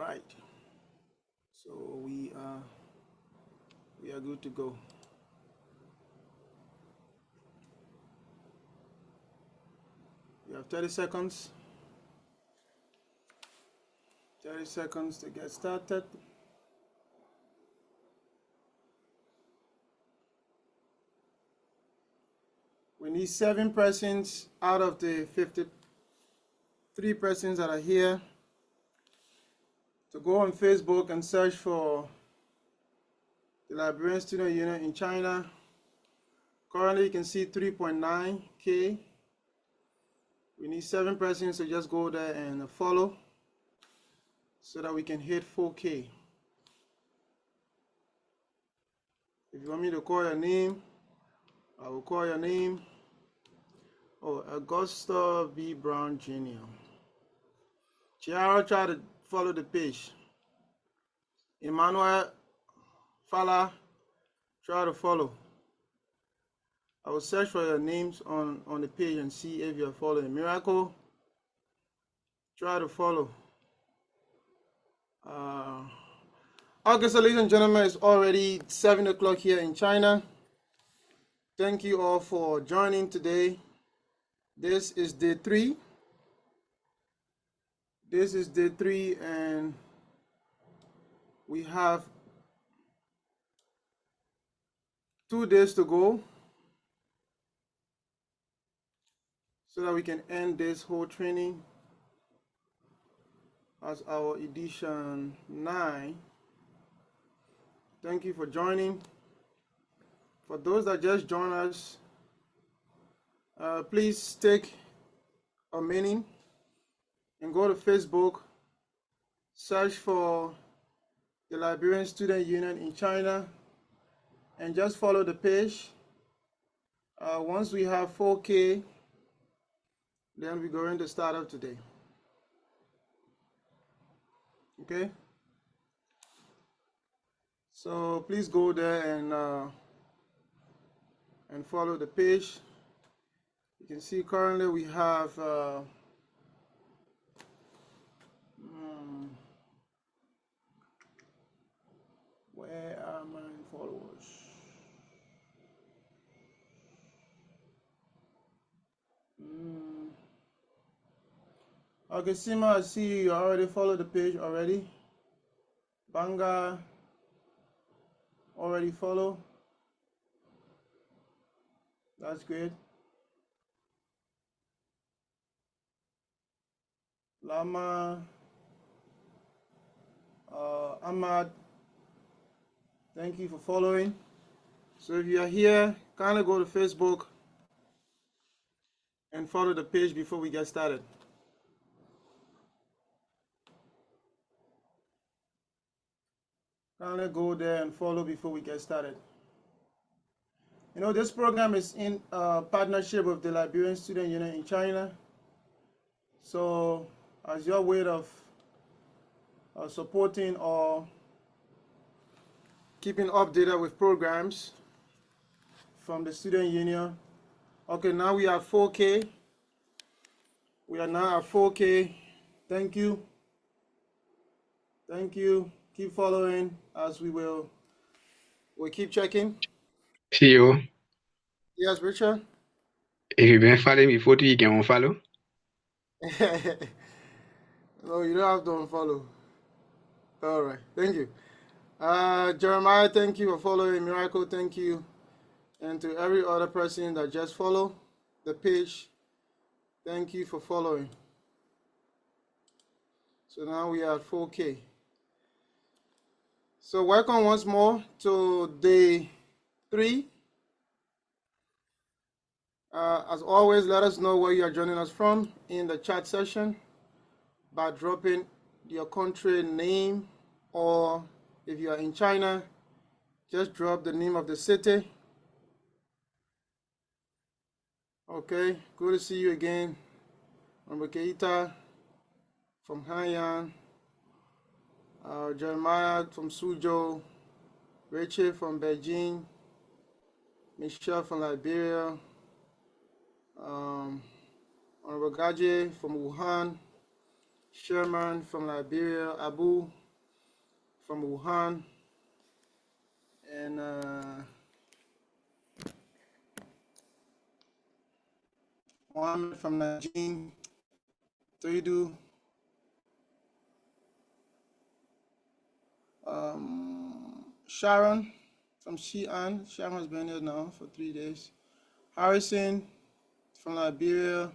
right, so we are good to go. We have 30 seconds. 30 seconds to get started. We need 7 persons out of the 53 persons that are here to go on Facebook and search for the Liberian Student Union in China. Currently, you can see 3.9K. We need 7 persons to just go there and follow so that we can hit 4K. If you want me to call your name, I will call your name. Oh, Augusta B. Brown Jr. Chiara, try to follow the page. Emmanuel Fala, try to follow. I will search for your names on the page and see if you're following. Miracle, try to follow. Okay, so ladies and gentlemen, it's already 7 o'clock here in China. Thank you all for joining today. This is day 3. This is day 3, and we have 2 days to go so that we can end this whole training as our edition 9. Thank you for joining. For those that just joined us, please take a minute and go to Facebook, search for the Liberian Student Union in China, and just follow the page. Once we have 4K, then we're going to start up today. Okay? So please go there and follow the page. You can see currently we have where are my followers? Okay, Sima, I see you already followed the page already. Banga, already follow. That's great. Lama, Ahmad, thank you for following. So if you are here, kindly go to Facebook and follow the page before we get started. Kindly go there and follow before we get started. You know, this program is in partnership with the Liberian Student Union in China. So as your way of supporting or keeping updated with programs from the Student Union. Okay, now we are 4K. We are now at 4K. Thank you. Thank you. Keep following as we'll keep checking. See you. Yes, Richard? If you've been following me, you can unfollow. No, you don't have to unfollow. All right, thank you. Jeremiah, thank you for following. Miracle, thank you. And to every other person that just follow the page, thank you for following. So now we are at 4K. So welcome once more to day 3. As always, let us know where you are joining us from in the chat session by dropping your country name, or if you are in China, just drop the name of the city. Okay, good to see you again. I'm Keita from Haiyan, Jeremiah from Suzhou, Rachel from Beijing, Michelle from Liberia, Honorable Gaje from Wuhan, Sherman from Liberia, Abu from Wuhan, and Mohammed from Nanjing, Toidu, Sharon from Xi'an. Sharon has been here now for 3 days. Harrison from Liberia,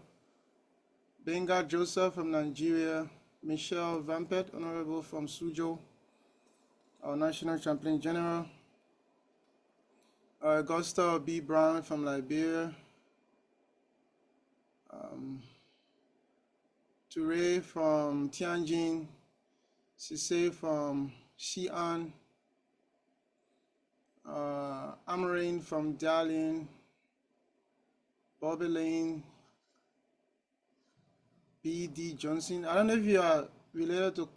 Benga Joseph from Nigeria, Michelle Vampet, Honorable from Suzhou, our National Champion General, Augusta B. Brown from Liberia, Touré from Tianjin, Sise from Xi'an, Amarin from Dalian, Bobby Lane, B.D. Johnson. I don't know if you are related to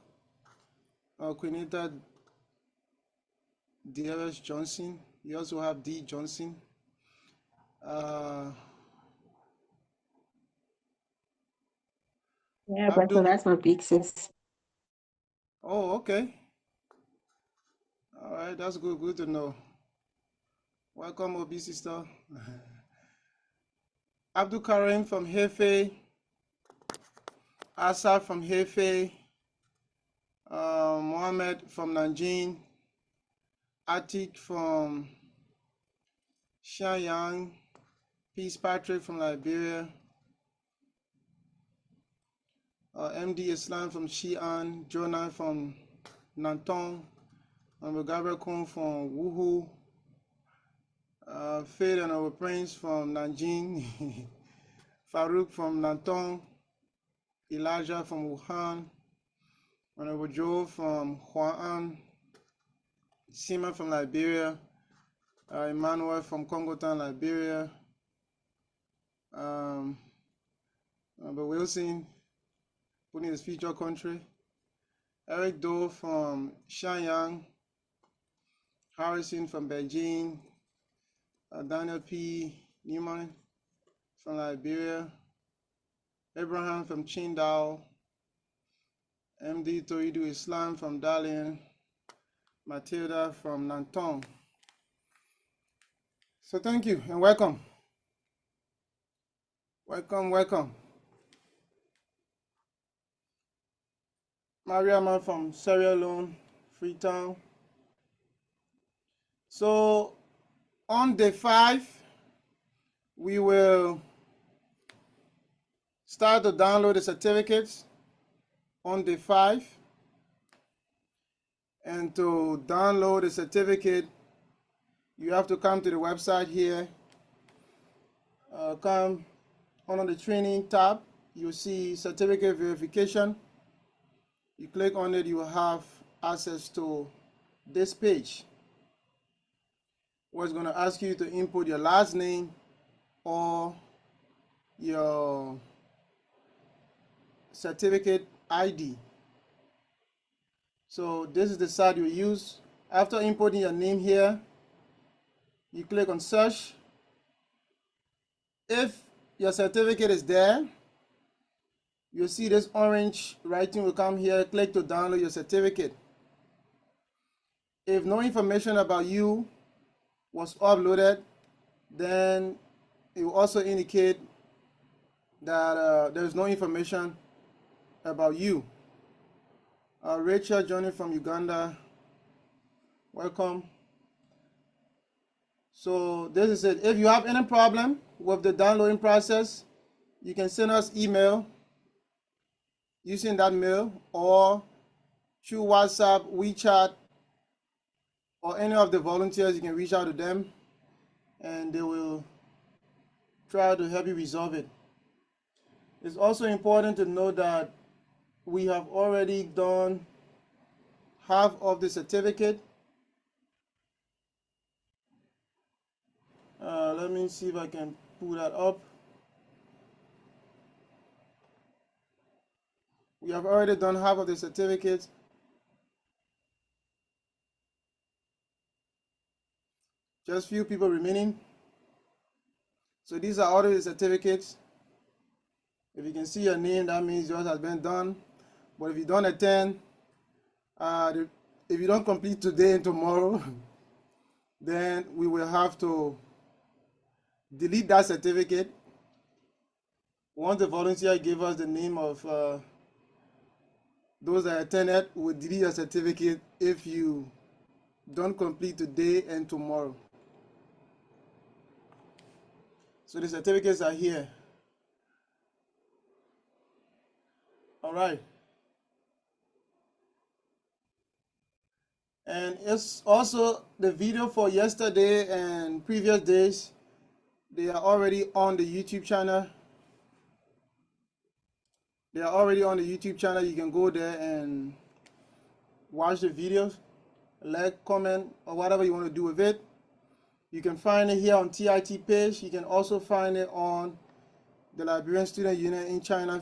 Quinita D.S. Johnson. You also have D. Johnson. Yeah, but so that's my big sis. Oh, okay. All right, that's good. Good to know. Welcome, OB sister. Abdul Karim from Hefei, Asaf from Hefei, Mohammed from Nanjing, Atik from Xianyang, Peace Patrick from Liberia, MD Islam from Xi'an, Jonah from Nantong, Gabriel Kung from Wuhu, Fade and our Prince from Nanjing, Farouk from Nantong, Elijah from Wuhan, Honorable Joe from Huan, Sima from Liberia, Emmanuel from Congotown, Liberia, Honorable Wilson, putting his future country, Eric Doe from Xianyang, Harrison from Beijing, Daniel P. Newman from Liberia, Abraham from Qingdao, MD Toidu Islam from Dalian, Matilda from Nantong. So thank you and welcome. Welcome. Mariama from Sierra Leone, Freetown. So on day 5, we will start to download the certificates on day 5. And to download the certificate, you have to come to the website here. Come under the training tab, you'll see certificate verification. You click on it, you will have access to this page, where it's going to ask you to input your last name or your certificate ID. So this is the site you use. After inputting your name here, you click on search. If your certificate is there, you'll see this orange writing will come here. Click to download your certificate. If no information about you was uploaded, then it will also indicate that there is no information about you. Rachel joining from Uganda, welcome. So this is it. If you have any problem with the downloading process, you can send us email using that mail, or through WhatsApp, WeChat, or any of the volunteers. You can reach out to them and they will try to help you resolve it. It's also important to know that we have already done half of the certificate. Let me see if I can pull that up. We have already done half of the certificate. Just few people remaining. So these are all of the certificates. If you can see your name, that means yours has been done. But if you don't attend, if you don't complete today and tomorrow, then we will have to delete that certificate. Once the volunteer give us the name of those that attended, we will delete your certificate if you don't complete today and tomorrow. So the certificates are here. All right. And it's also the video for yesterday and previous days. They are already on the YouTube channel. They are already on the YouTube channel. You can go there and watch the videos, like, comment, or whatever you want to do with it. You can find it here on TIT page. You can also find it on the Liberian Student Union in China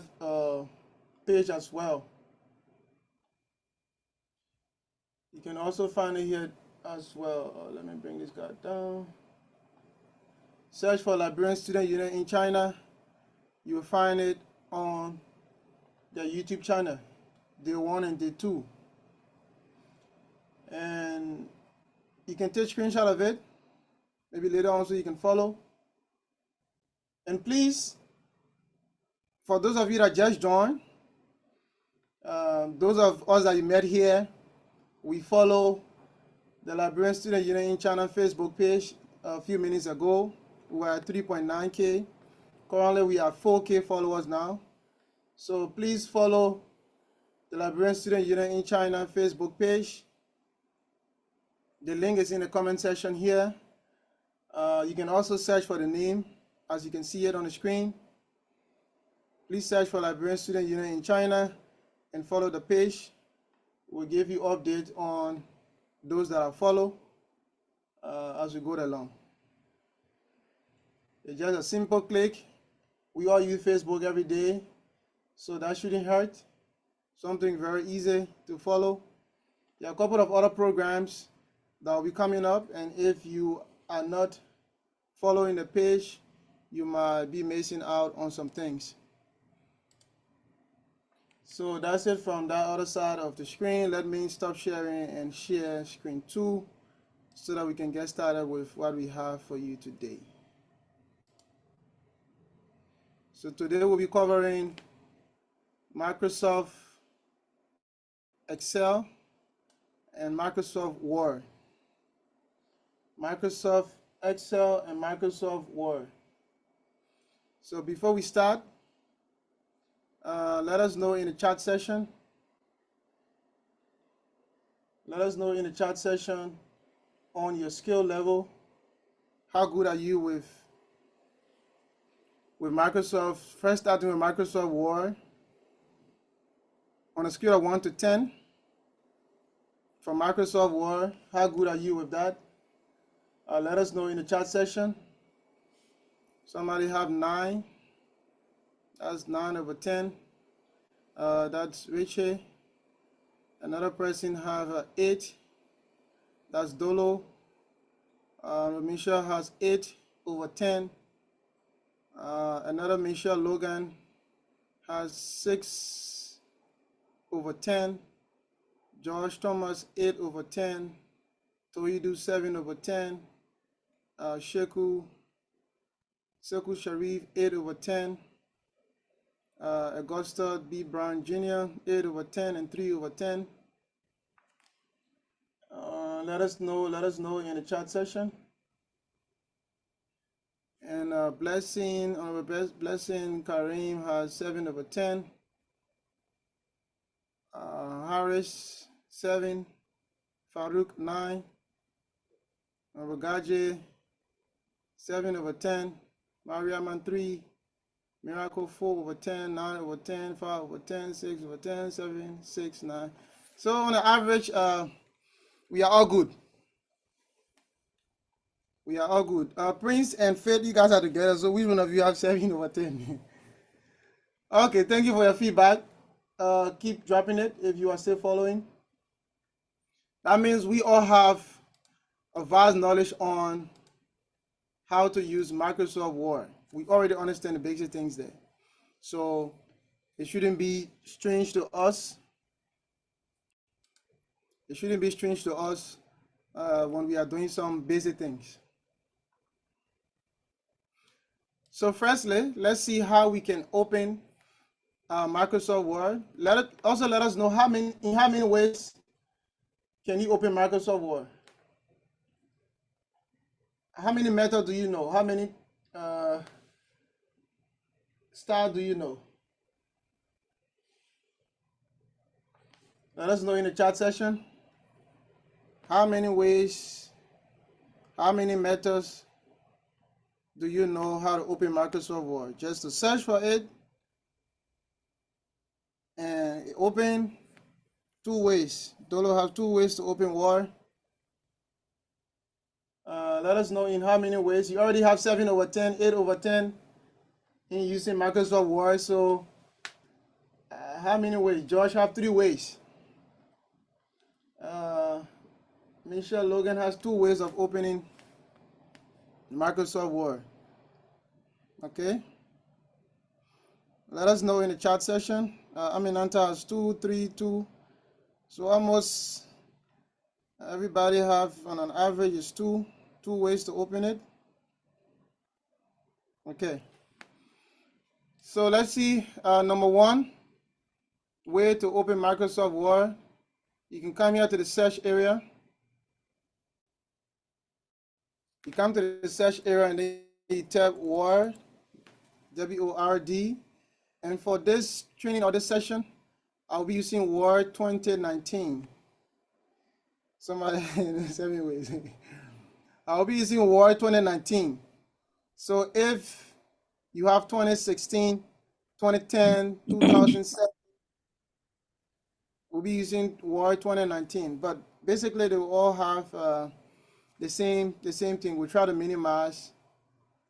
page as well. You can also find it here as well. Let me bring this guy down. Search for Liberian Student Union in China. You will find it on the YouTube channel, day 1 and day 2. And you can take screenshot of it. Maybe later on so you can follow. And please, for those of you that just joined, those of us that you met here, we follow the Liberian Student Union in China Facebook page a few minutes ago. We were at 3.9K. Currently, we are 4K followers now. So please follow the Liberian Student Union in China Facebook page. The link is in the comment section here. You can also search for the name as you can see it on the screen. Please search for Liberian Student Union in China and follow the page. We'll give you updates on those that are follow as we go along. It's just a simple click. We all use Facebook every day, so that shouldn't hurt. Something very easy to follow. There are a couple of other programs that will be coming up, and if you are not following the page, you might be missing out on some things. So that's it from that other side of the screen. Let me stop sharing and share screen 2 so that we can get started with what we have for you today. So today we'll be covering Microsoft Excel and Microsoft Word. Microsoft Excel and Microsoft Word. So before we start, let us know in the chat session. Let us know in the chat session on your skill level. How good are you with Microsoft? First, starting with Microsoft Word. On a scale of 1 to 10, for Microsoft Word, how good are you with that? Let us know in the chat session. Somebody have 9. That's 9 over 10. That's Richie. Another person have 8. That's Dolo. Michelle has 8 over 10. Another Michelle Logan has 6 over 10. George Thomas 8 over 10. Toidu 7 over 10. Sheku Sharif 8 over 10. Augusta B. Brown Jr. 8 over 10 and 3 over 10. Let us know in the chat session. And Blessing Kareem has 7 over 10. Harris 7. Farouk 9. Ragaje 7 over 10. Mariaman 3. Miracle 4 over 10, 9 over 10, 5 over 10, 6 over 10, 7, 6, 9. So on the average, we are all good. We are all good. Prince and Faith, you guys are together, so which one of you have 7 over 10? Okay, thank you for your feedback. Keep dropping it if you are still following. That means we all have a vast knowledge on how to use Microsoft Word. We already understand the basic things there. So it shouldn't be strange to us It shouldn't be strange to us when we are doing some basic things. So firstly, let's see how we can open Microsoft Word. Let us know in how many ways can you open Microsoft Word. How many methods do you know? How many styles do you know? Let us know in the chat section. How many ways, how many methods do you know how to open Microsoft Word? Just to search for it and open 2 ways. Dolo have 2 ways to open Word. Let us know in how many ways. You already have 7 over 10, 8 over 10 in using Microsoft Word. So how many ways? Josh have 3 ways. Michelle Logan has 2 ways of opening Microsoft Word. Okay. Let us know in the chat section. Aminanta has 2, 3, 2. So almost everybody have on an average is 2 ways to open it. Okay. So let's see. Number 1 way to open Microsoft Word. You can come here to the search area. You come to the search area and then you type Word, W-O-R-D. And for this training or this session, I'll be using Word 2019. Somebody send me ways. I'll be using Word 2019. So if you have 2016, 2010, 2007, we'll be using Word 2019. But basically, they will all have the same thing. We try to minimize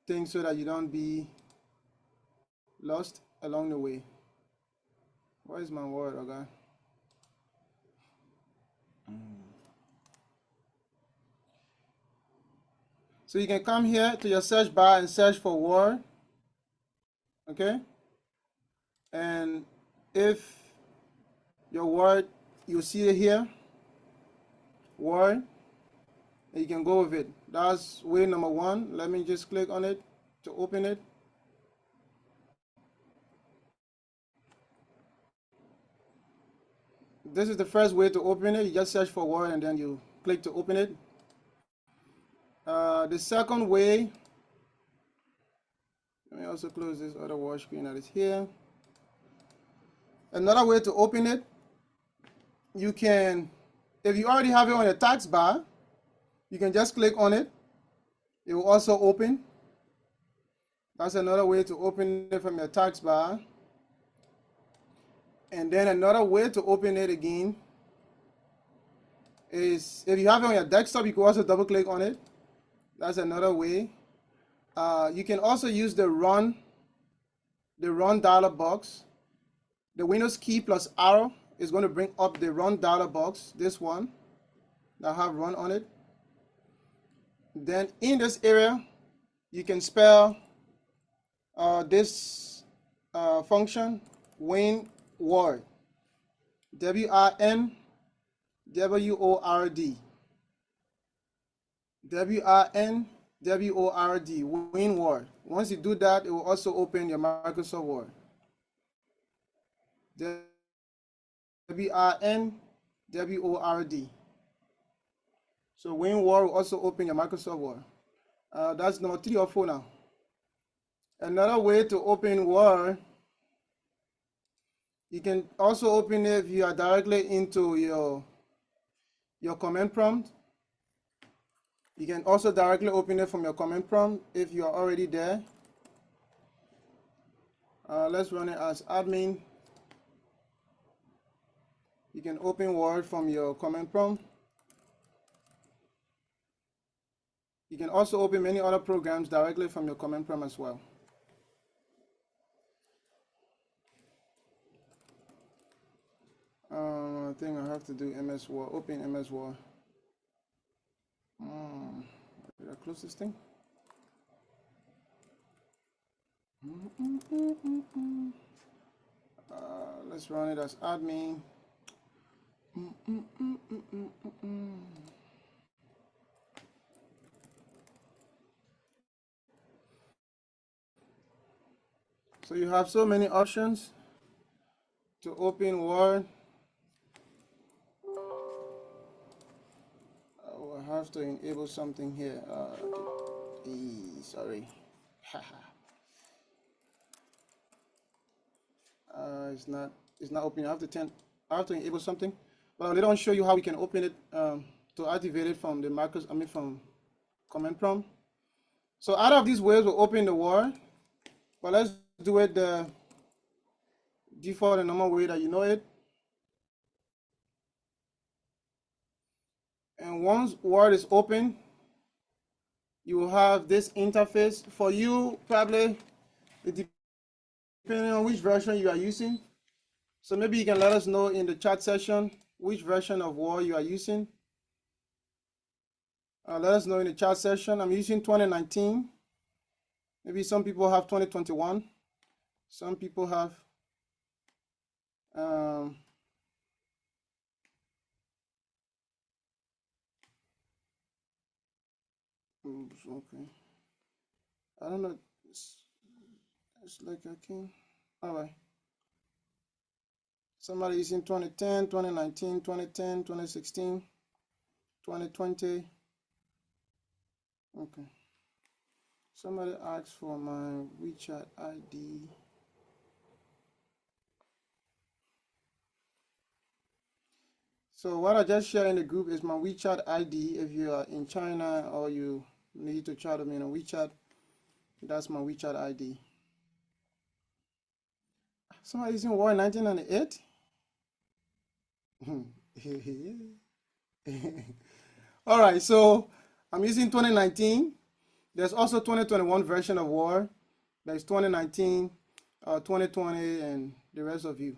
things so that you don't be lost along the way. Where is my Word, okay? So you can come here to your search bar and search for Word, okay? And if your Word, you'll see it here, Word, and you can go with it. That's way number 1. Let me just click on it to open it. This is the first way to open it. You just search for Word and then you click to open it. The second way, let me also close this other Word screen that is here. Another way to open it, you can, if you already have it on your taskbar, you can just click on it. It will also open. That's another way to open it from your taskbar. And then another way to open it again is, if you have it on your desktop, you can also double click on it. That's another way. You can also use the run dialog box. The Windows key plus arrow is going to bring up the run dialog box, this one that have run on it. Then in this area, you can spell this function, WinWord, WinWord, WinWord, WinWord. Once you do that, it will also open your Microsoft Word. WinWord. So WinWord will also open your Microsoft Word. That's number 3 or 4 now. Another way to open Word, you can also open it if you are directly into your command prompt. You can also directly open it from your command prompt if you are already there. Let's run it as admin. You can open Word from your command prompt. You can also open many other programs directly from your command prompt as well. I think I have to do MS Word, open MS Word. Did I close this thing? Let's run it as admin. So you have so many options to open Word. I have to enable something here. Sorry. It's not opening. I have to enable something, but I'll later on show you how we can open it to activate it from the markers. From command prompt. So out of these ways, we'll open the Word, but let's do it the default and normal way that you know it. And once Word is open, you will have this interface. For you, probably depending on which version you are using. So maybe you can let us know in the chat section which version of Word you are using. Let us know in the chat section. I'm using 2019. Maybe some people have 2021. Some people have okay. I don't know. It's like I can. All right. Somebody using 2010, 2019, 2010, 2016, 2020. Okay. Somebody asked for my WeChat ID. So what I just shared in the group is my WeChat ID. If you are in China or you need to chat with me on WeChat, that's my WeChat ID. Somebody using Word 1998? All right, so I'm using 2019. There's also 2021 version of Word. There's 2019, 2020, and the rest of you.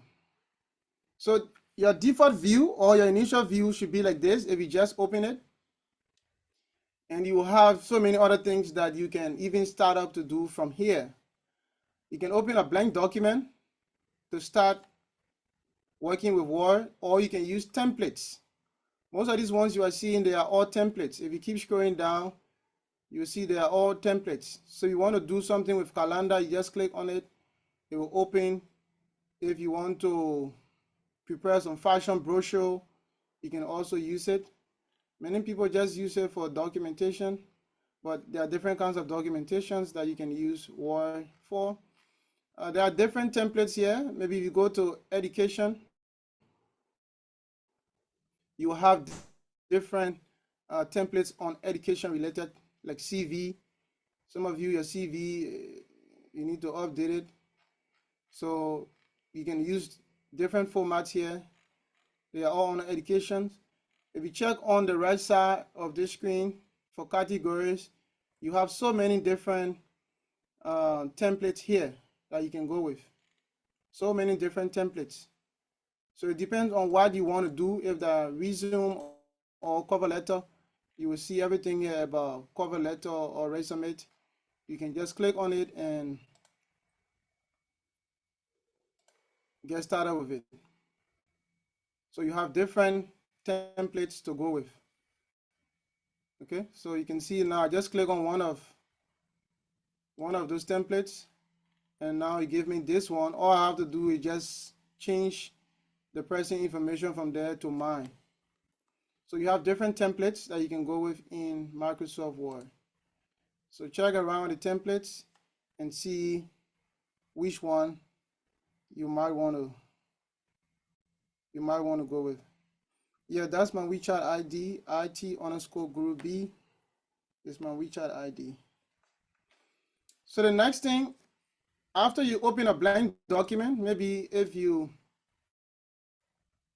So your default view or your initial view should be like this if you just open it. And you will have so many other things that you can even start up to do from here. You can open a blank document to start working with Word, or you can use templates. Most of these ones you are seeing, they are all templates. If you keep scrolling down, you'll see they are all templates. So you want to do something with calendar, you just click on it. It will open. If you want to prepare some fashion brochure, you can also use it. Many people just use it for documentation, but there are different kinds of documentations that you can use Word for. There are different templates here. Maybe if you go to education, you have different templates on education related, like CV. Some of you, your CV, you need to update it. So you can use different formats here. They are all on education. If you check on the right side of the screen for categories, you have so many different templates here that you can go with. So many different templates. So it depends on what you want to do. If the resume or cover letter, you will see everything here about cover letter or resume. You can just click on it and get started with it. So you have different templates to go with. Okay, so you can see now, just click on one of those templates, and now it gives me this one. All I have to do is just change the person information from there to mine. So you have different templates that you can go with in Microsoft Word. So check around the templates and see which one you might want to go with. Yeah, that's my WeChat ID. IT_group B is my WeChat ID. So the next thing, after you open a blank document, maybe if you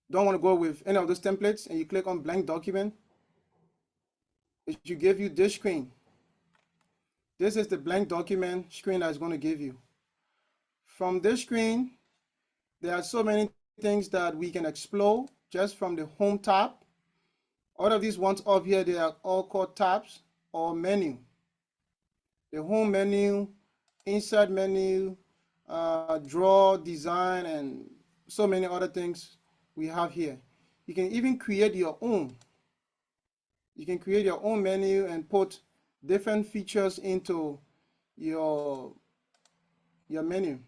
don't want to go with any of those templates and you click on blank document, it should give you this screen. This is the blank document screen that's going to give you. From this screen, there are so many things that we can explore just from the home tab. All of these ones up here, they are all called tabs or menu. The home menu, insert menu, draw, design, and so many other things we have here. You can even create your own. You can create your own menu and put different features into your menu.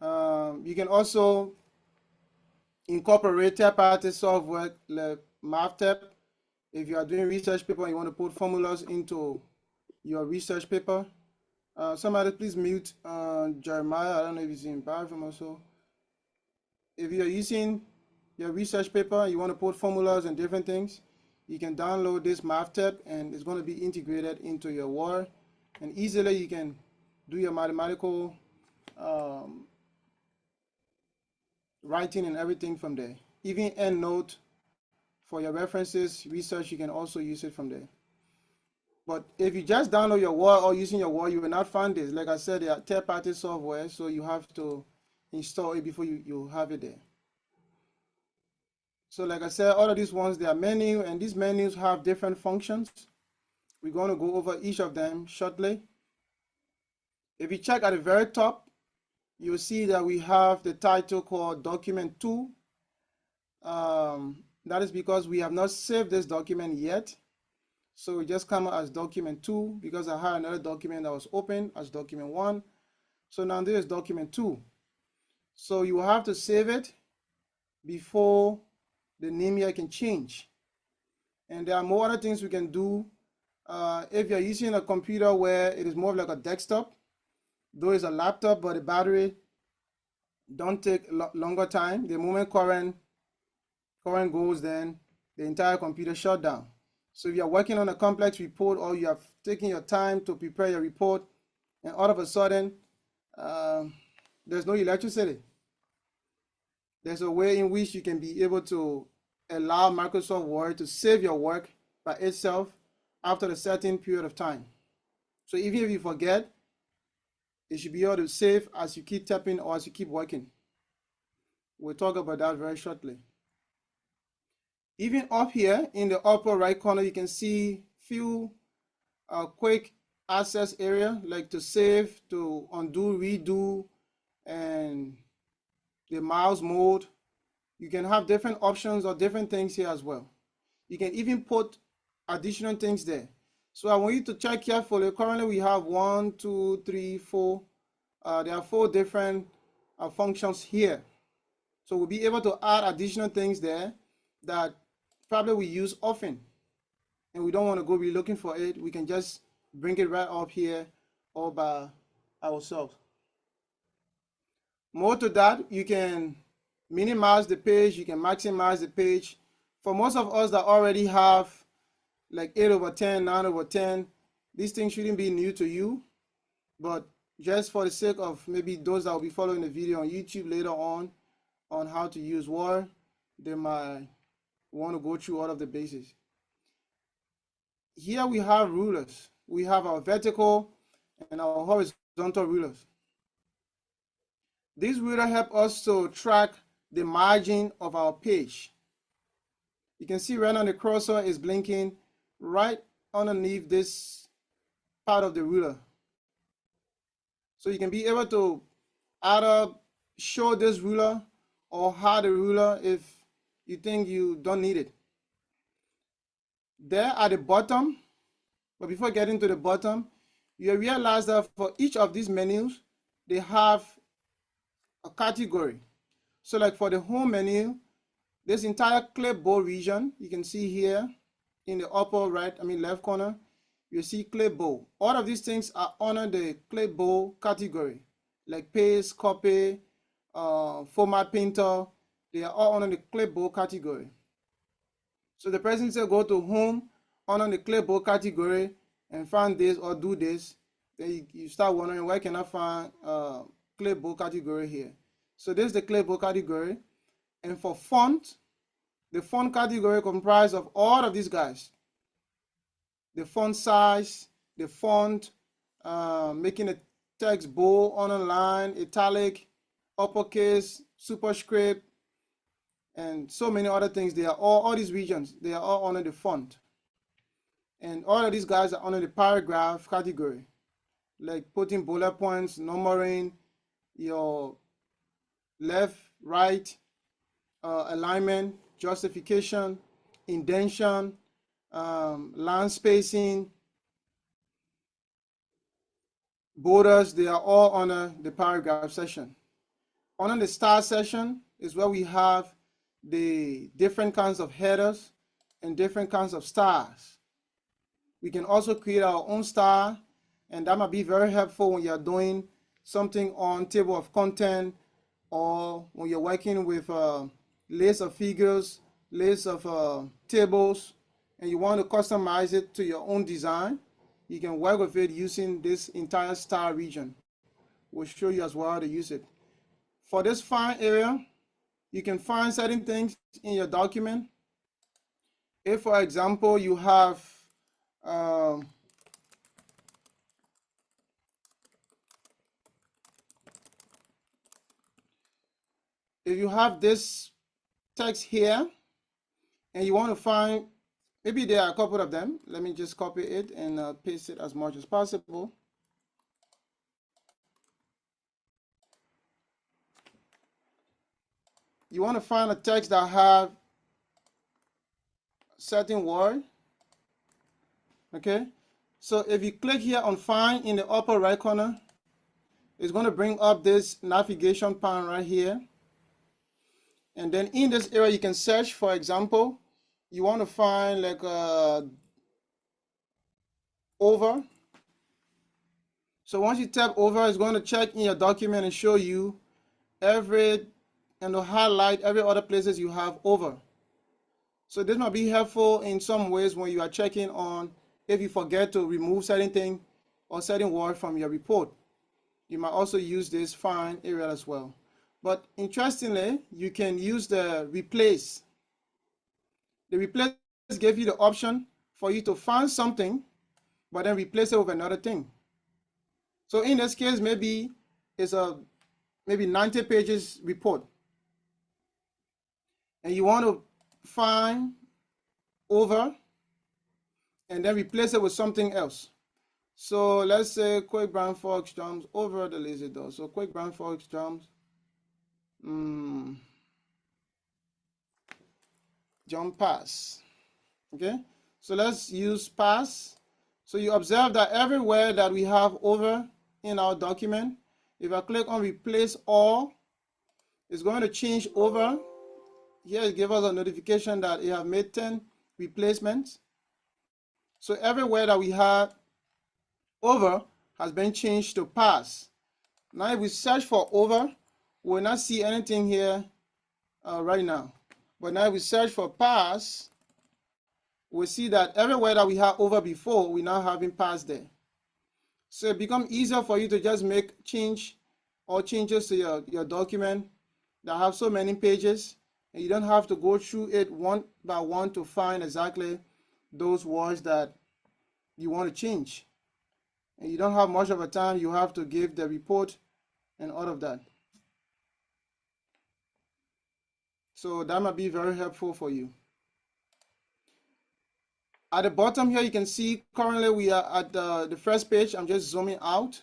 You can also incorporate third-party software like MathType. If you are doing research paper and you want to put formulas into your research paper. Somebody please mute Jeremiah. I don't know if he's in bathroom also. If you're using your research paper, you want to put formulas and different things, you can download this MathType and it's going to be integrated into your Word, and easily you can do your mathematical writing and everything from there. Even EndNote for your references, research, you can also use it from there. But if you just download your Word or using your Word, you will not find this. Like I said, they are third-party software, so you have to install it before you have it there. So like I said, all of these ones, they are menu, and these menus have different functions. We're going to go over each of them shortly. If you check at the very top, you'll see that we have the title called Document 2. That is because we have not saved this document yet. So it just come out as document 2 because I had another document that was open as document 1. So now this is document 2. So you will have to save it before the name here can change. And there are more other things we can do. If you're using a computer where it is more like a desktop, though it's a laptop, but the battery don't take longer time. The moment current goes, then the entire computer shut down. So if you're working on a complex report or you have taken your time to prepare your report and all of a sudden there's no electricity, there's a way in which you can be able to allow Microsoft Word to save your work by itself after a certain period of time. So even if you forget, it should be able to save as you keep tapping or as you keep working. We'll talk about that very shortly. Even up here in the upper right corner, you can see few quick access area, like to save, to undo, redo, and the mouse mode. You can have different options or different things here as well. You can even put additional things there. So I want you to check carefully. Currently we have 1, 2, 3, 4. There are 4 different functions here. So we'll be able to add additional things there that probably we use often, and we don't want to go be looking for it. We can just bring it right up here all by ourselves. More to that, you can minimize the page, you can maximize the page. For most of us that already have like 8/10, 9/10, these things shouldn't be new to you, but just for the sake of maybe those that will be following the video on YouTube later on how to use Word, they might want to go through all of the basics. Here we have rulers. We have our vertical and our horizontal rulers. These rulers help us to track the margin of our page. You can see right now the cursor is blinking right underneath this part of the ruler. So you can be able to either show this ruler or hide the ruler if you think you don't need it. There at the bottom, but before getting to the bottom, you realize that for each of these menus, they have a category. So like for the home menu, this entire clipboard region, you can see here in the upper right, left corner, you see clipboard. All of these things are under the clipboard category, like paste, copy, format painter. They are all under the clipboard category. So the person said go to home under the clipboard category and find this or do this. Then you start wondering, where can I find clipboard category here? So this is the clipboard category. And for font, the font category comprises of all of these guys. The font size, the font, making the text bold, underline, italic, uppercase, superscript, and so many other things. They are all these regions, they are all under the font. And all of these guys are under the paragraph category, like putting bullet points, numbering, your left, right, alignment, justification, indentation, line spacing, borders, they are all under the paragraph section. Under the star section is where we have the different kinds of headers and different kinds of stars. We can also create our own star, and that might be very helpful when you're doing something on table of content, or when you're working with a list of figures, list of tables, and you want to customize it to your own design. You can work with it using this entire star region. We'll show you as well how to use it. For this find area, you can find certain things in your document. If, for example, you have if you have this text here and you want to find, maybe there are a couple of them. Let me just copy it and paste it as much as possible. You want to find a text that have certain word. Okay, so if you click here on find in the upper right corner, it's going to bring up this navigation pane right here. And then in this area, you can search. For example, you want to find like over. So once you tap over, it's going to check in your document and show you every, and to highlight every other places you have over. So this might be helpful in some ways when you are checking on if you forget to remove certain thing or certain word from your report. You might also use this find area as well. But interestingly, you can use the replace. The replace gives you the option for you to find something, but then replace it with another thing. So in this case, maybe it's a maybe 90 pages report, and you want to find over and then replace it with something else. So let's say quick brown fox jumps over the lazy dog. So quick brown fox jumps jump pass. Okay, so let's use pass. So you observe that everywhere that we have over in our document, if I click on replace all, it's going to change over. Here it gives us a notification that it have made 10 replacements. So everywhere that we have over has been changed to pass. Now if we search for over, we'll not see anything here right now. But now if we search for pass, we'll see that everywhere that we had over before, we now having pass there. So it becomes easier for you to just make changes to your document that have so many pages, and you don't have to go through it one by one to find exactly those words that you want to change. And you don't have much of a time. You have to give the report and all of that. So that might be very helpful for you. At the bottom here, you can see currently we are at the first page. I'm just zooming out.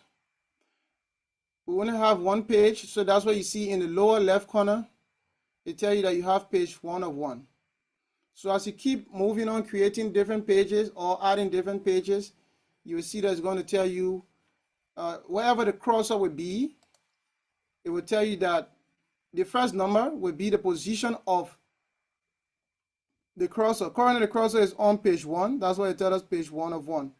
We only have one page, so that's what you see in the lower left corner. It tells you that you have page 1 of 1. So as you keep moving on, creating different pages or adding different pages, you will see that it's going to tell you wherever the cursor will be, it will tell you that the first number will be the position of the cursor. Currently the cursor is on page 1. That's why it tells us page 1 of 1.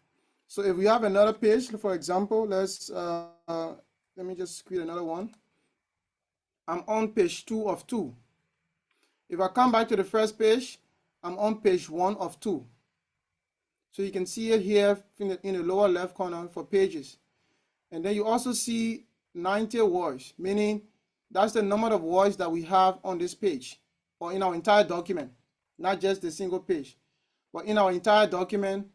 So if we have another page, for example, let's let me just create another one. I'm on page 2 of 2. If I come back to the first page, I'm on page 1 of 2. So you can see it here in the lower left corner for pages. And then you also see 90 words, meaning that's the number of words that we have on this page or in our entire document, not just the single page. But in our entire document,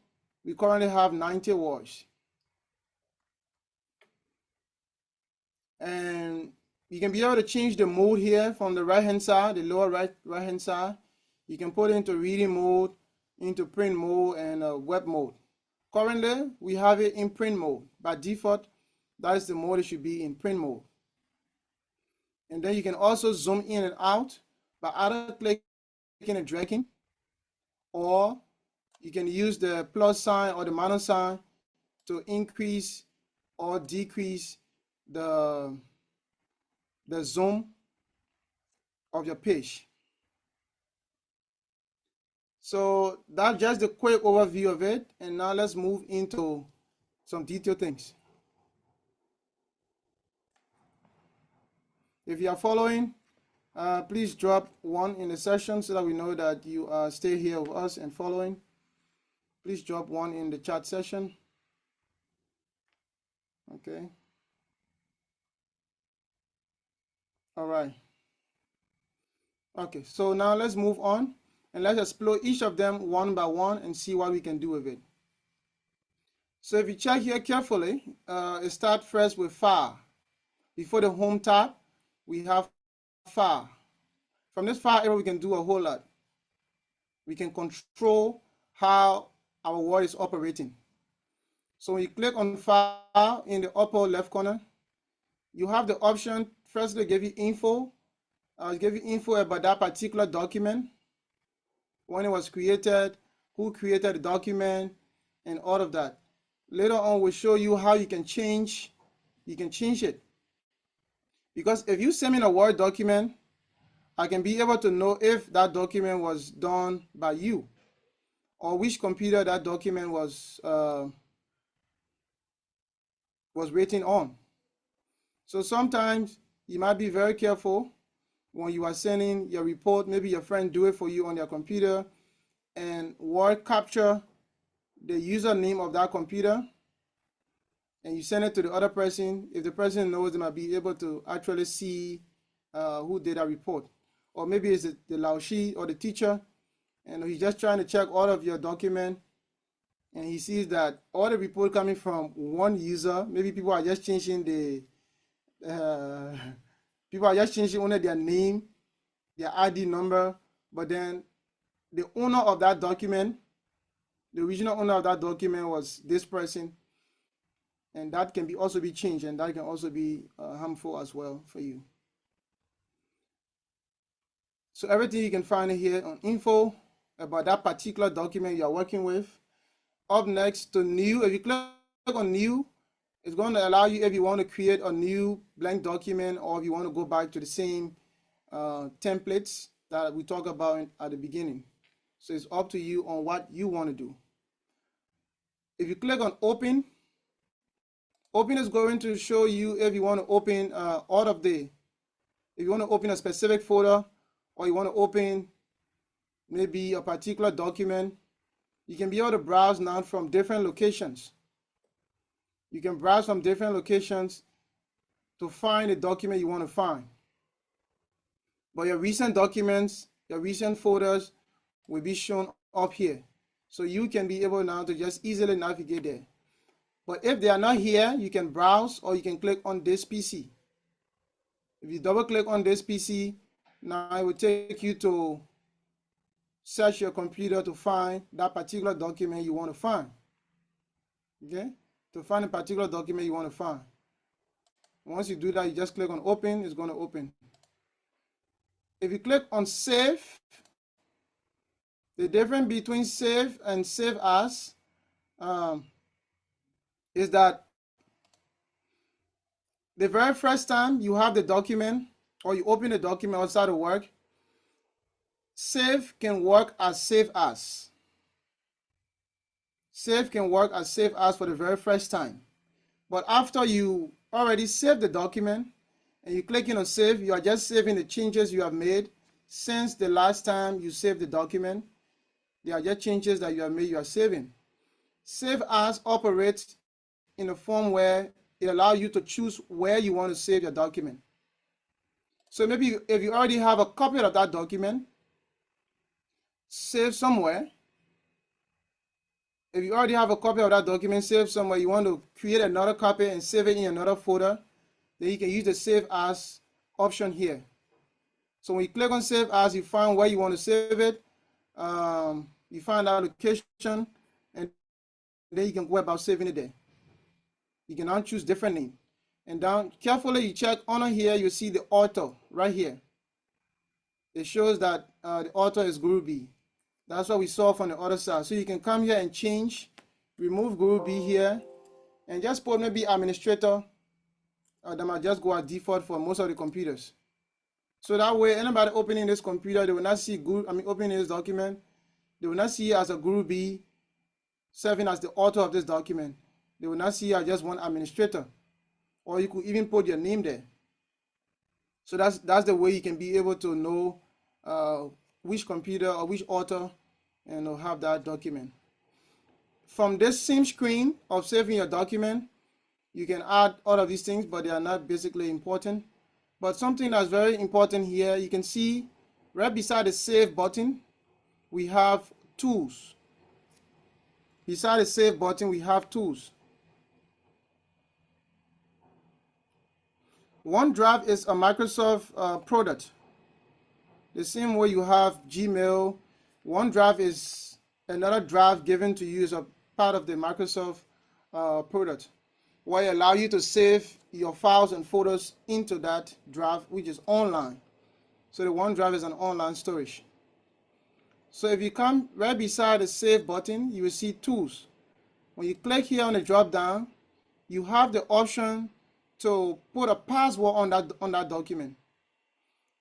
we currently have 90 words. And you can be able to change the mode here from the right-hand side, the lower right-hand side. You can put it into reading mode, into print mode, and web mode. Currently, we have it in print mode. By default, that is the mode it should be in print mode. And then you can also zoom in and out by either clicking and dragging, or you can use the plus sign or the minus sign to increase or decrease the zoom of your page. So that's just a quick overview of it, and now let's move into some detailed things. If you are following, please drop 1 in the session so that we know that you stay here with us and following. Please drop 1 in the chat session. Okay. All right. Okay, so now let's move on and let's explore each of them one by one and see what we can do with it. So if you check here carefully, it starts first with file. Before the home tab, we have file. From this file area, we can do a whole lot. We can control how our Word is operating. So when you click on file in the upper left corner, you have the option, first they give you info. Give you info about that particular document, when it was created, who created the document, and all of that. Later on, we'll show you how you can change it. Because if you send me a Word document, I can be able to know if that document was done by you or which computer that document was written on. So sometimes you might be very careful when you are sending your report. Maybe your friend do it for you on their computer, and Word capture the username of that computer, and you send it to the other person. If the person knows, they might be able to actually see who did that report. Or maybe it's the Laoshi or the teacher, and he's just trying to check all of your document, and he sees that all the report coming from one user. Maybe people are just changing only their name, their ID number, but then the owner of that document, the original owner of that document was this person, and that can also be changed, and that can also be harmful as well for you. So everything you can find here on info about that particular document you are working with. Up next to new, if you click on new, it's going to allow you if you want to create a new blank document, or if you want to go back to the same templates that we talked about at the beginning. So it's up to you on what you want to do. If you click on open, open is going to show you if you want to open if you want to open a specific folder, or you want to open maybe a particular document. You can be able to browse now from different locations. You can browse from different locations to find the document you want to find. But your recent documents, your recent folders will be shown up here. So you can be able now to just easily navigate there. But if they are not here, you can browse, or you can click on this PC. If you double click on this PC, now it will take you to search your computer to find that particular document you want to find. Okay? To find a particular document you want to find. Once you do that, you just click on open, it's going to open. If you click on save, the difference between save and save as is that the very first time you have the document, or you open the document outside of work, save can work as save as. Save can work as save as for the very first time. But after you already saved the document and you click on save, you are just saving the changes you have made since the last time you saved the document. They are just changes that you have made, you are saving. Save as operates in a form where it allows you to choose where you want to save your document. So maybe if you already have a copy of that document, save somewhere. If you already have a copy of that document, save somewhere, you want to create another copy and save it in another folder, then you can use the save as option here. So when you click on save as, you find where you want to save it, you find that location, and then you can go about saving it there. You can now choose different name. And down carefully, you check under here, you see the author right here. it shows that the author is Guru B. That's what we saw from the other side. So you can come here and change, remove Guru B here, and just put maybe administrator. That might just go as default for most of the computers. So that way, anybody opening this computer, they will not see opening this document, they will not see it as a Guru B serving as the author of this document. They will not see it as just one administrator. Or you could even put your name there. So that's the way you can be able to know which computer or which author and have that document. From this same screen of saving your document, you can add all of these things, but they are not basically important. But something that's very important here, you can see right beside the save button, we have tools. Beside the save button, we have tools. OneDrive is a Microsoft product. The same way you have Gmail, OneDrive is another drive given to you as a part of the Microsoft product, where it allows you to save your files and photos into that drive, which is online. So the OneDrive is an online storage. So if you come right beside the save button, you will see tools. When you click here on the drop down, you have the option to put a password on that document.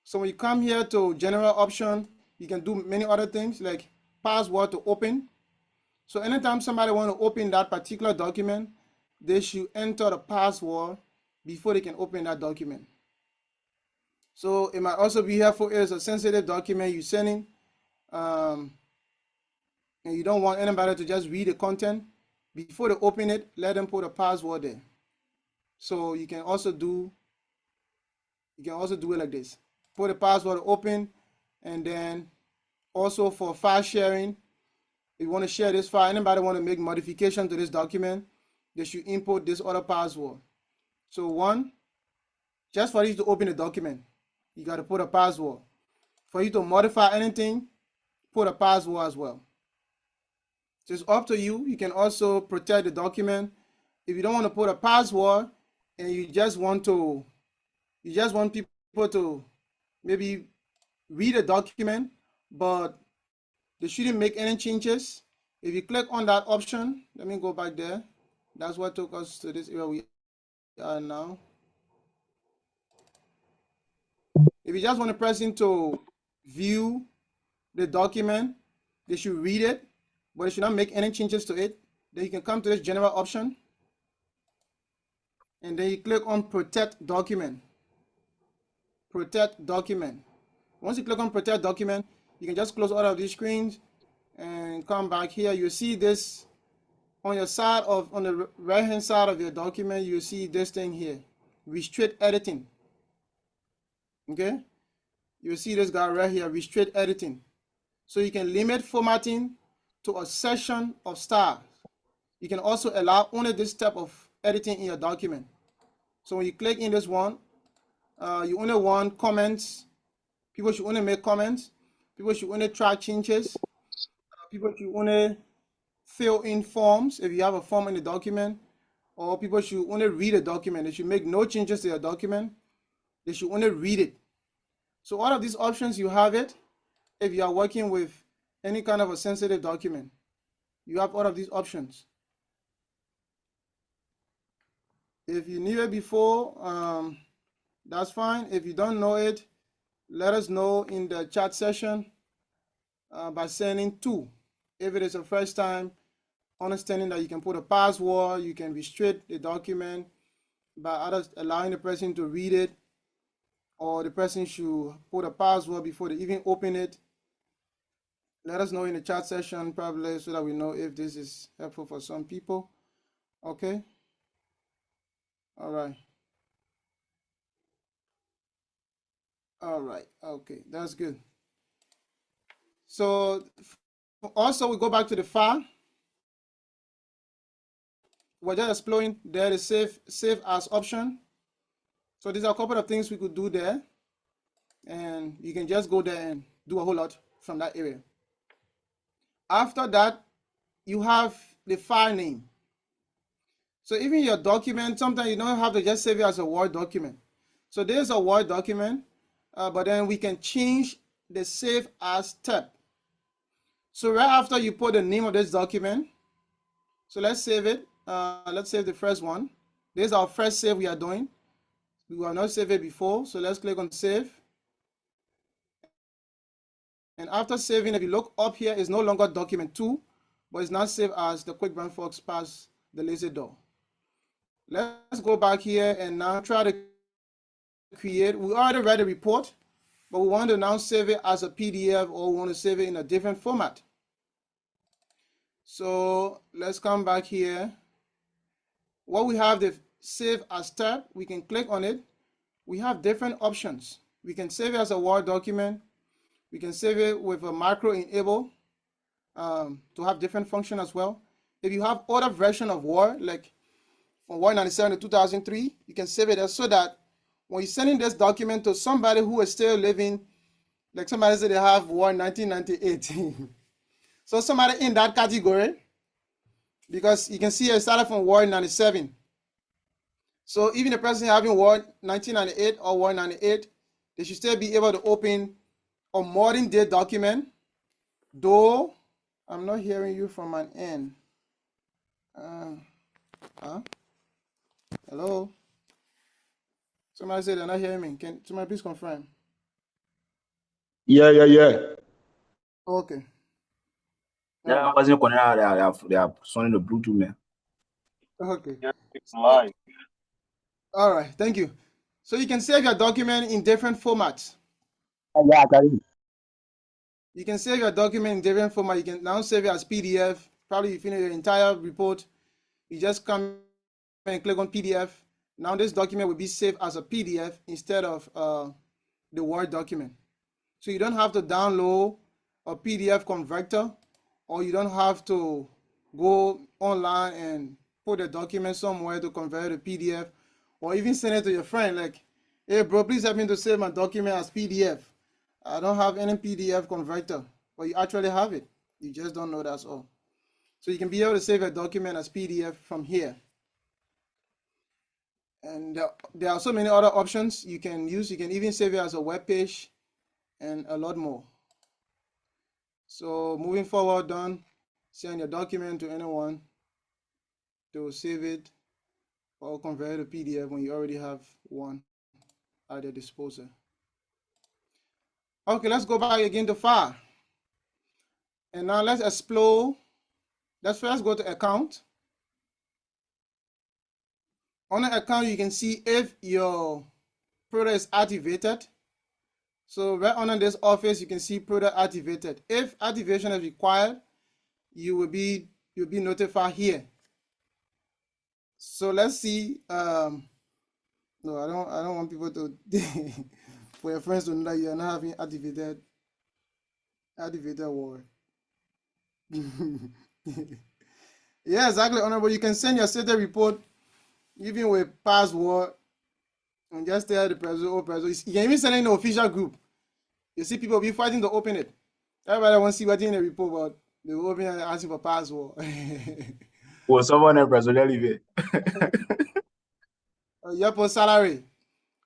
So when you come here to general option, you can do many other things like password to open. So anytime somebody want to open that particular document, they should enter the password before they can open that document. So it might also be helpful if it's a sensitive document you're sending, and you don't want anybody to just read the content. Before they open it, let them put a password there. So you can also do it like this. Put a password open, and then also for file sharing, if you want to share this file, anybody want to make modification to this document, they should input this other password. So one, just for you to open the document, you got to put a password. For you to modify anything, put a password as well. So it's up to you. You can also protect the document. If you don't want to put a password and you just want people to maybe read a document, but they shouldn't make any changes. If you click on that option, let me go back there. That's what took us to this area we are now. If you just want to press into view the document, they should read it, but they should not make any changes to it. Then you can come to this general option, and then you click on protect document. Protect document. Once you click on protect document, you can just close all of these screens and come back here. You see this on the right hand side of your document. You see this thing here, restrict editing. Okay, you see this guy right here, restrict editing. So you can limit formatting to a section of styles. You can also allow only this type of editing in your document. So when you click in this one, you only want comments. People should only make comments. People should only track changes. People should only fill in forms if you have a form in the document, or people should only read a document. They should make no changes to your document. They should only read it. So all of these options, you have it. If you are working with any kind of a sensitive document, you have all of these options. If you knew it before, that's fine. If you don't know it, let us know in the chat session by sending 2. If it is a first time, understanding that you can put a password, you can restrict the document by others allowing the person to read it, or the person should put a password before they even open it. Let us know in the chat session probably so that we know if this is helpful for some people. Okay. All right. All right. Okay, that's good. So also we go back to the file. We're just exploring there the save as option. So these are a couple of things we could do there, and you can just go there and do a whole lot from that area. After that, you have the file name. So even your document, sometimes you don't have to just save it as a Word document. So there's a Word document, but then we can change the Save As tab. So right after you put the name of this document, so let's save it. Let's save the first one. This is our first save we are doing. We have not saved it before, so let's click on Save. And after saving, if you look up here, it's no longer document 2, but it's now saved as the Quick Brown Fox Pass the Lazy Door. Let's go back here and now try to create. We already read the report, but we want to now save it as a PDF, or we want to save it in a different format. So let's come back here. What we have, the Save As tab, we can click on it. We have different options. We can save it as a Word document. We can save it with a macro enable to have different function as well. If you have older version of Word, like from Word 97 to 2003, you can save it so that when you're sending this document to somebody who is still living, like somebody said they have Word 1998. So somebody in that category, because you can see it started from Word 97. So even the person having Word 1998 or Word 98, they should still be able to open a modern day document, though I'm not hearing you from an end. Hello? Somebody said they're not hearing me. Can somebody please confirm? Yeah. Okay. Yeah, I wasn't connected. They are sonning the Bluetooth, man. Okay. Yeah, it's live. All right. Thank you. So you can save your document in different formats. Yeah, I got it. You can save your document in different format. You can now save it as PDF. Probably you finish your entire report. You just come and click on PDF. Now this document will be saved as a PDF instead of the Word document. So you don't have to download a PDF converter, or you don't have to go online and put a document somewhere to convert it to PDF, or even send it to your friend like, hey bro, please help me to save my document as PDF. I don't have any PDF converter, but you actually have it. You just don't know, that's all. So you can be able to save a document as PDF from here. And there are so many other options you can use. You can even save it as a web page and a lot more. So moving forward, don't send your document to anyone to save it or convert it to PDF when you already have one at your disposal. Okay, let's go back again to file. And now let's explore. Let's first go to account. On the account, you can see if your product is activated. So right under this office, you can see product activated. If activation is required, you'll be notified here. So let's see. No, I don't want people to for your friends to know that you are not having activated word. Yeah, exactly, Honorable. You can send your status report even with password and just tell the person, oh, person. You can even send it in the official group. You see people be fighting to open it. Everybody wants to see what's in the report, but they will open it and ask for password. Well, someone else personally leave it. Your post salary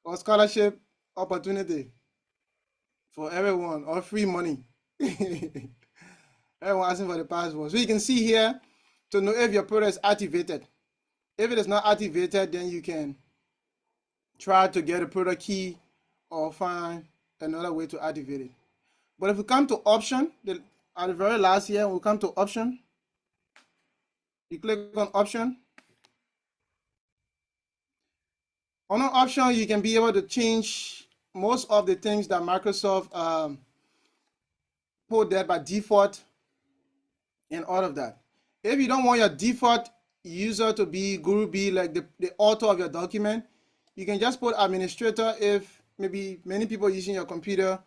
or scholarship opportunity for everyone, or free money. Everyone asking for the password. So you can see here to know if your product is activated. If it is not activated, then you can try to get a product key or find another way to activate it. But if we come to option, at the very last here, we come to option. You click on option. On an option, you can be able to change most of the things that Microsoft put there by default and all of that. If you don't want your default user to be Guru B, like the author of your document, you can just put administrator. If maybe many people are using your computer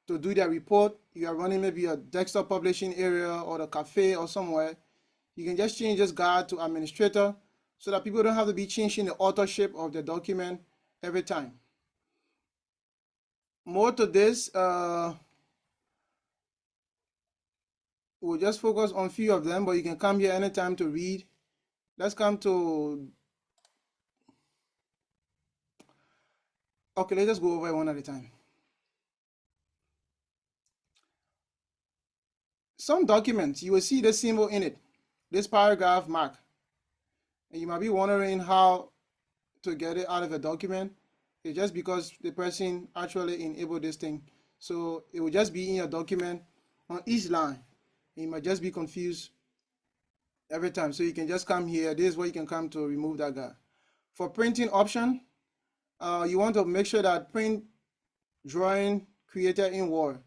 to do their report, you are running maybe a desktop publishing area or the cafe or somewhere, you can just change this guy to administrator so that people don't have to be changing the authorship of the document every time. More to this, we'll just focus on a few of them, but you can come here anytime to read. Let's come to, okay, let's just go over one at a time. some documents, you will see the symbol in it, this paragraph mark. And you might be wondering how to get it out of a document. It's just because the person actually enabled this thing. So it will just be in your document on each line. You might just be confused every time. So you can just come here. This is where you can come to remove that guy. For printing option, you want to make sure that print drawing created in Word.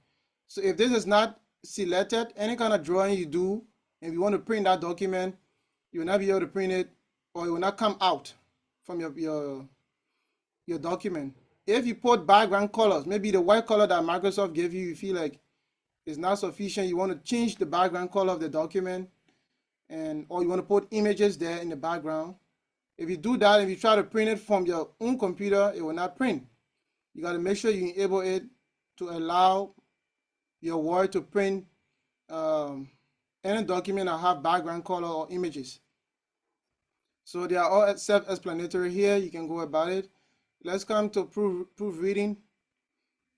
So if this is not selected, any kind of drawing you do, and you want to print that document, you will not be able to print it, or it will not come out from your document. If you put background colors, maybe the white color that Microsoft gave you, you feel like it's not sufficient, you want to change the background color of the document, or you want to put images there in the background. If you do that, if you try to print it from your own computer, it will not print. You got to make sure you enable it to allow your Word to print any document that have background color or images. So they are all self-explanatory here. You can go about it. Let's come to proofreading.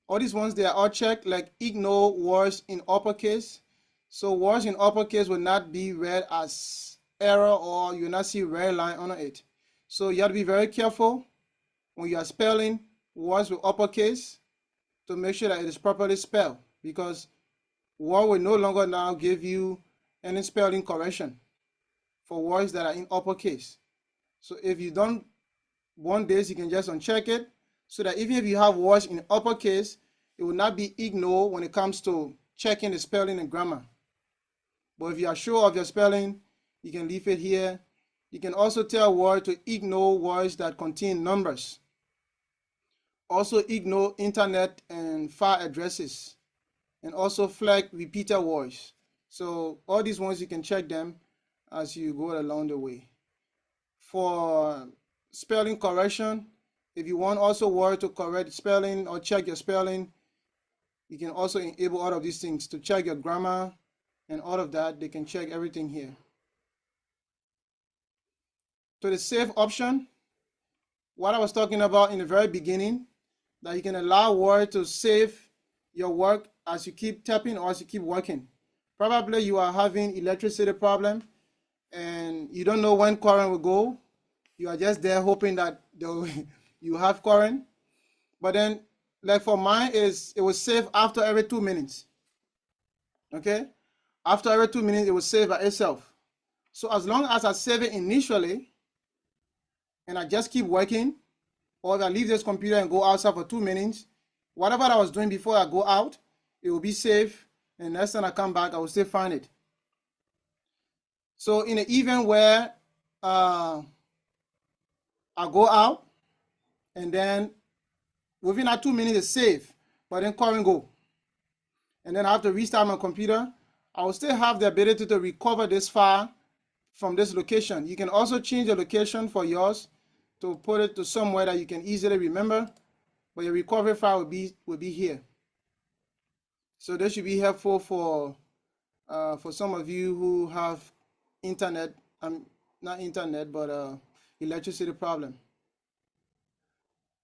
All these ones, they are all checked, like ignore words in uppercase. So words in uppercase will not be read as error, or you will not see red line on it. So you have to be very careful when you are spelling words with uppercase to make sure that it is properly spelled, because Word will no longer now give you any spelling correction for words that are in uppercase. So if you don't want this, you can just uncheck it, so that even if you have words in uppercase, it will not be ignored when it comes to checking the spelling and grammar. But if you are sure of your spelling, you can leave it here. You can also tell Word to ignore words that contain numbers. Also ignore internet and file addresses, and also flag repeated words. So all these ones, you can check them as you go along the way. For spelling correction, if you want also Word to correct spelling or check your spelling, you can also enable all of these things to check your grammar and all of that. They can check everything here. To the save option, what I was talking about in the very beginning, that you can allow Word to save your work as you keep tapping or as you keep working. Probably you are having electricity problem and you don't know when current will go. You are just there hoping that you have current. But then, like for mine, it will save after every 2 minutes. Okay? After every 2 minutes, it will save by itself. So as long as I save it initially and I just keep working, or if I leave this computer and go outside for 2 minutes, whatever I was doing before I go out, it will be safe, and next time I come back, I will still find it. So in the event where I go out, and then within that 2 minutes it's safe, but then current go, and then I have to restart my computer, I will still have the ability to recover this file from this location. You can also change the location for yours to put it to somewhere that you can easily remember, but your recovery file will be here. So this should be helpful for some of you who have internet, not internet, but electricity problem.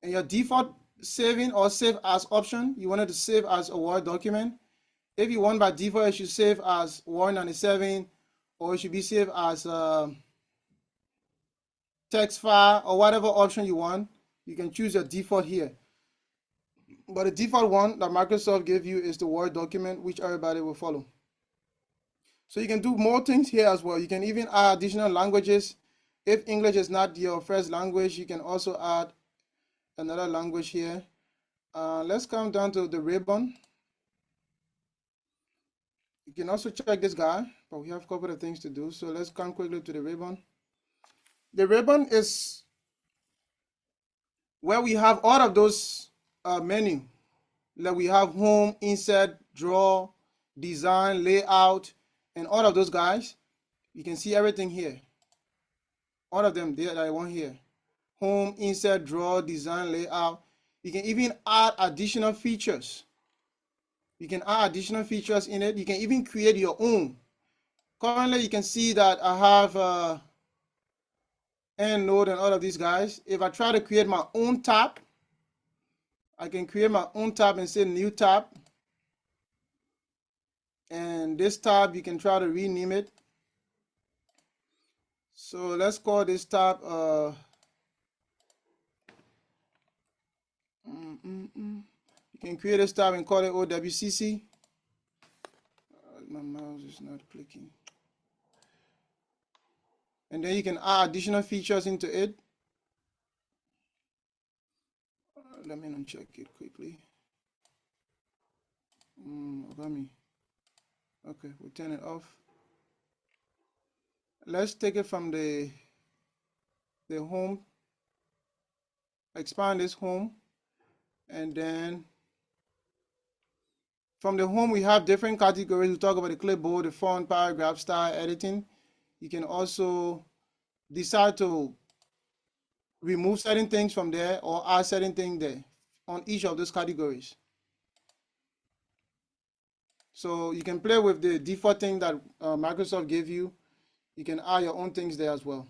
And your default saving or save as option, you wanted to save as a Word document. If you want by default, it should save as Word 97, or it should be saved as text file, or whatever option you want. You can choose your default here. But the default one that Microsoft gave you is the Word document, which everybody will follow. So you can do more things here as well. You can even add additional languages. If English is not your first language, you can also add another language here. Let's come down to the ribbon. You can also check this guy, but we have a couple of things to do. So let's come quickly to the ribbon. The ribbon is where we have all of those menu. Like we have home, insert, draw, design, layout, and all of those guys. You can see everything here. All of them there that I want here. Home, insert, draw, design, layout. You can even add additional features. You can add additional features in it. You can even create your own. Currently, you can see that I have EndNote and all of these guys. If I try to create my own tab, I can create my own tab and say new tab. And this tab, you can try to rename it. So let's call this tab you can create this tab and call it OWCC. My mouse is not clicking. And then you can add additional features into it. Let me uncheck it quickly. Okay, we'll turn it off. Let's take it from the home. Expand this home, and then from the home we have different categories. We talk about the clipboard, the font, paragraph, style, editing. You can also decide to remove certain things from there or add certain things there on each of those categories. So you can play with the default thing that Microsoft gave you. You can add your own things there as well.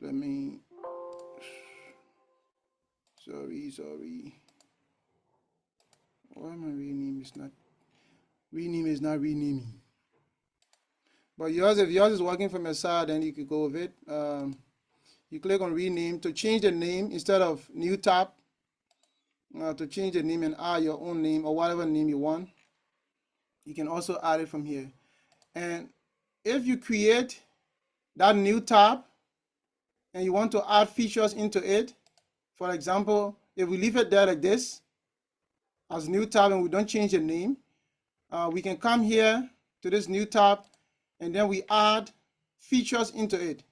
Let me, sorry. Why my rename is not renaming? But yours, if yours is working from your side, then you could go with it. You click on rename to change the name instead of new tab. To change the name and add your own name or whatever name you want. You can also add it from here. And if you create that new tab and you want to add features into it, for example, if we leave it there like this as new tab and we don't change the name, we can come here to this new tab and then we add features into it.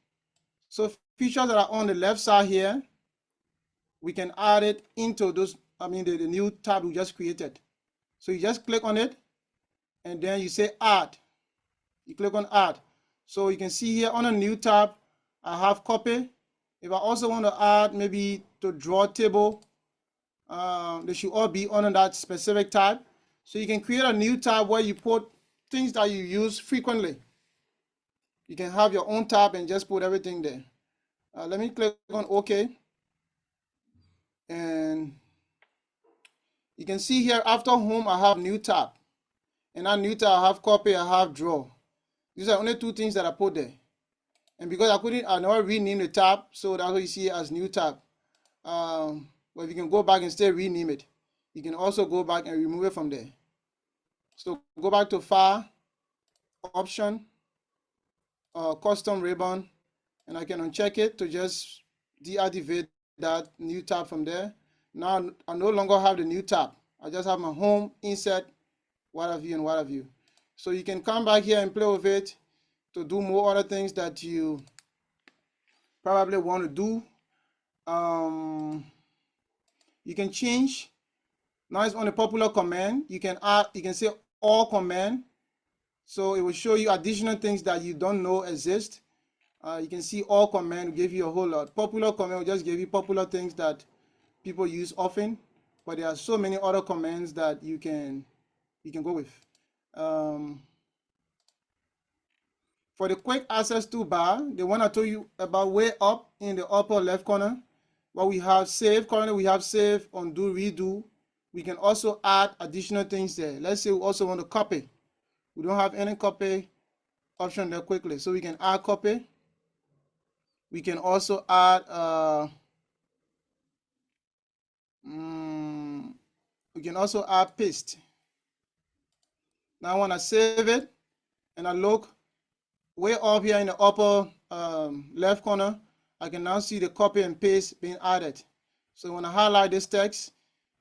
So features that are on the left side here, we can add it into those, the new tab we just created. So you just click on it and then you say add. You click on add. So you can see here on a new tab, I have copy. If I also want to add maybe to draw table, they should all be under that specific tab. So you can create a new tab where you put things that you use frequently. You can have your own tab and just put everything there. Let me click on OK. And you can see here after home, I have new tab. And that new tab, I have copy, I have draw. These are only two things that I put there. And because I never rename the tab, so that's what you see as new tab. But if you can go back and still rename it, you can also go back and remove it from there. So go back to File, Option, Custom Ribbon, and I can uncheck it to just deactivate that new tab from there. Now I no longer have the new tab. I just have my home, insert, what have you, and what have you. So you can come back here and play with it to do more other things that you probably want to do. You can change. Now it's on a popular command. You can add, you can say all command. So it will show you additional things that you don't know exist. You can see all command will give you a whole lot. Popular command will just give you popular things that people use often, but there are so many other commands that you can go with. For the quick access toolbar, the one I told you about way up in the upper left corner, where we have save, currently we have save, undo, redo. We can also add additional things there. Let's say we also want to copy. We don't have any copy option there quickly, so we can add copy. We can also add paste. Now when I save it and I look way up here in the upper left corner, I can now see the copy and paste being added. So when I highlight this text,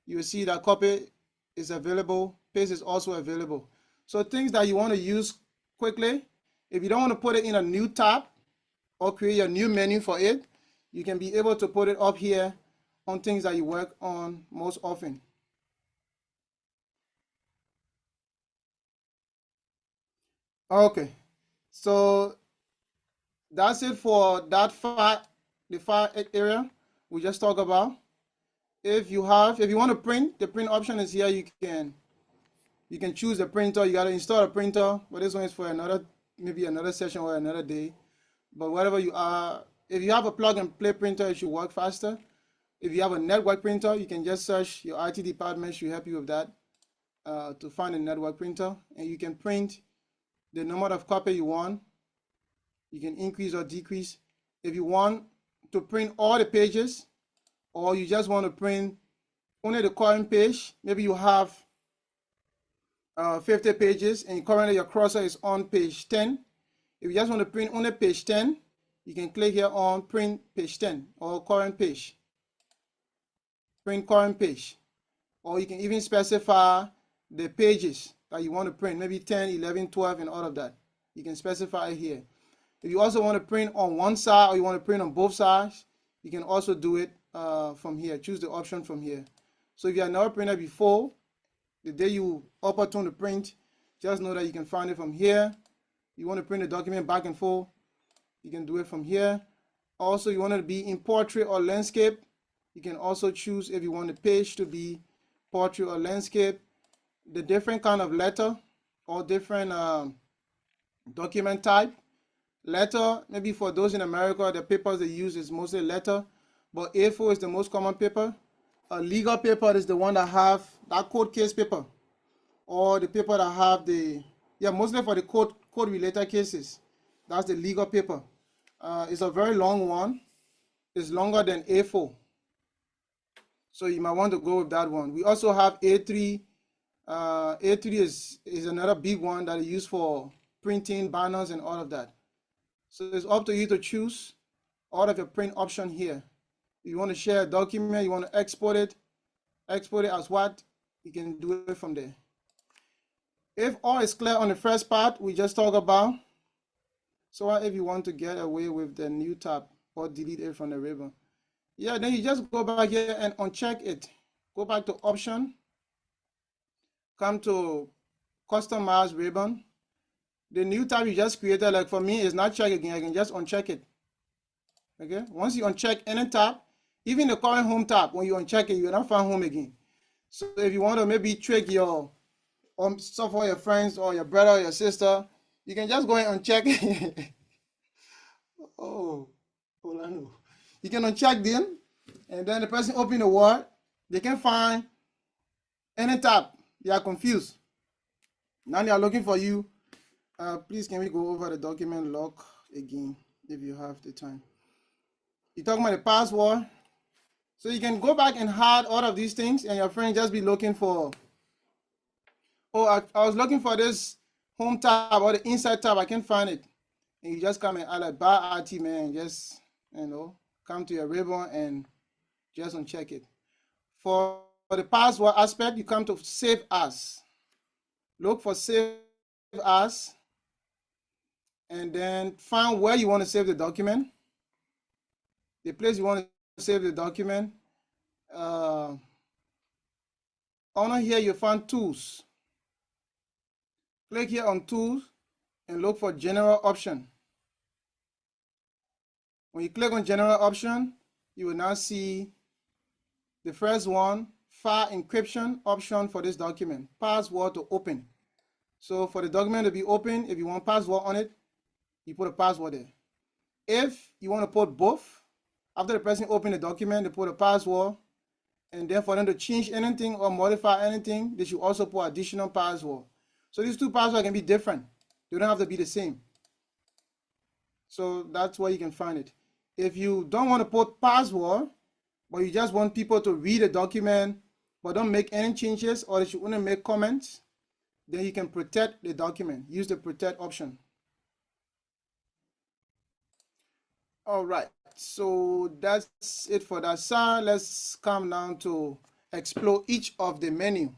you will see that copy is available, paste is also available. So things that you want to use quickly, if you don't want to put it in a new tab or create a new menu for it, you can be able to put it up here on things that you work on most often. Okay, so that's it for that the file area we just talked about. If you want to print, the print option is here. You can choose the printer. You got to install a printer, but this one is for maybe another session or another day. But whatever you are, if you have a plug and play printer, it should work faster. If you have a network printer, you can just search, your IT department should help you with that, to find a network printer, and you can print the number of copy you want. You can increase or decrease. If you want to print all the pages, or you just want to print only the current page, maybe you have 50 pages and currently your cursor is on page 10. If you just want to print only page 10, you can click here on print page 10 or current page. Print current page. Or you can even specify the pages that you want to print, maybe 10, 11, 12, and all of that. You can specify it here. If you also want to print on one side or you want to print on both sides, you can also do it from here. Choose the option from here. So if you have never printed before, the day you opportune to print, just know that you can find it from here. You want to print a document back and forth, you can do it from here. Also, you want it to be in portrait or landscape, you can also choose if you want the page to be portrait or landscape. The different kind of letter or different document type. Letter, maybe for those in America, the papers they use is mostly letter, but A4 is the most common paper. A legal paper is the one that have that court case paper, or the paper that have the, mostly for the court related cases. That's the legal paper. It's a very long one. It's longer than A4. So you might want to go with that one. We also have A3. A3 is another big one that is used for printing banners and all of that. So it's up to you to choose all of your print option here. If you want to share a document, you want to export it as what, you can do it from there. If all is clear on the first part we just talked about, so if you want to get away with the new tab or delete it from the ribbon, then you just go back here and uncheck it. Go back to option, come to customize ribbon. The new tab you just created, like for me, is not checked again. I can just uncheck it. Okay, once you uncheck any tab, even the current home tab, when you uncheck it, you will not find home again. So if you want to maybe trick your stuff for your friends or your brother or your sister, you can just go ahead and uncheck. Oh, Olano. You can uncheck them, and then the person open the word, they can find any tab. They are confused. Now they are looking for you. Please, can we go over the document lock again if you have the time? You're talking about the password. So you can go back and hide all of these things, and your friend just be looking for, I was looking for this home tab or the inside tab, I can't find it. And you just come and add a bar RT, man, just, come to your ribbon and just uncheck it. For the password aspect, you come to save as. Look for save as, and then find where you want to save the document. The place you want to save the document. On here, you find tools. Click here on tools and look for general option. When you click on general option, you will now see the first one, file encryption option for this document, password to open. So for the document to be open, if you want password on it, you put a password there. If you want to put both, after the person open the document, they put a password, and then for them to change anything or modify anything, they should also put additional password. So these two passwords can be different. They don't have to be the same. So that's where you can find it. If you don't want to put password, but you just want people to read the document, but don't make any changes, or they should only make comments, then you can protect the document. Use the protect option. All right, so that's it for that side. Let's come down to explore each of the menu.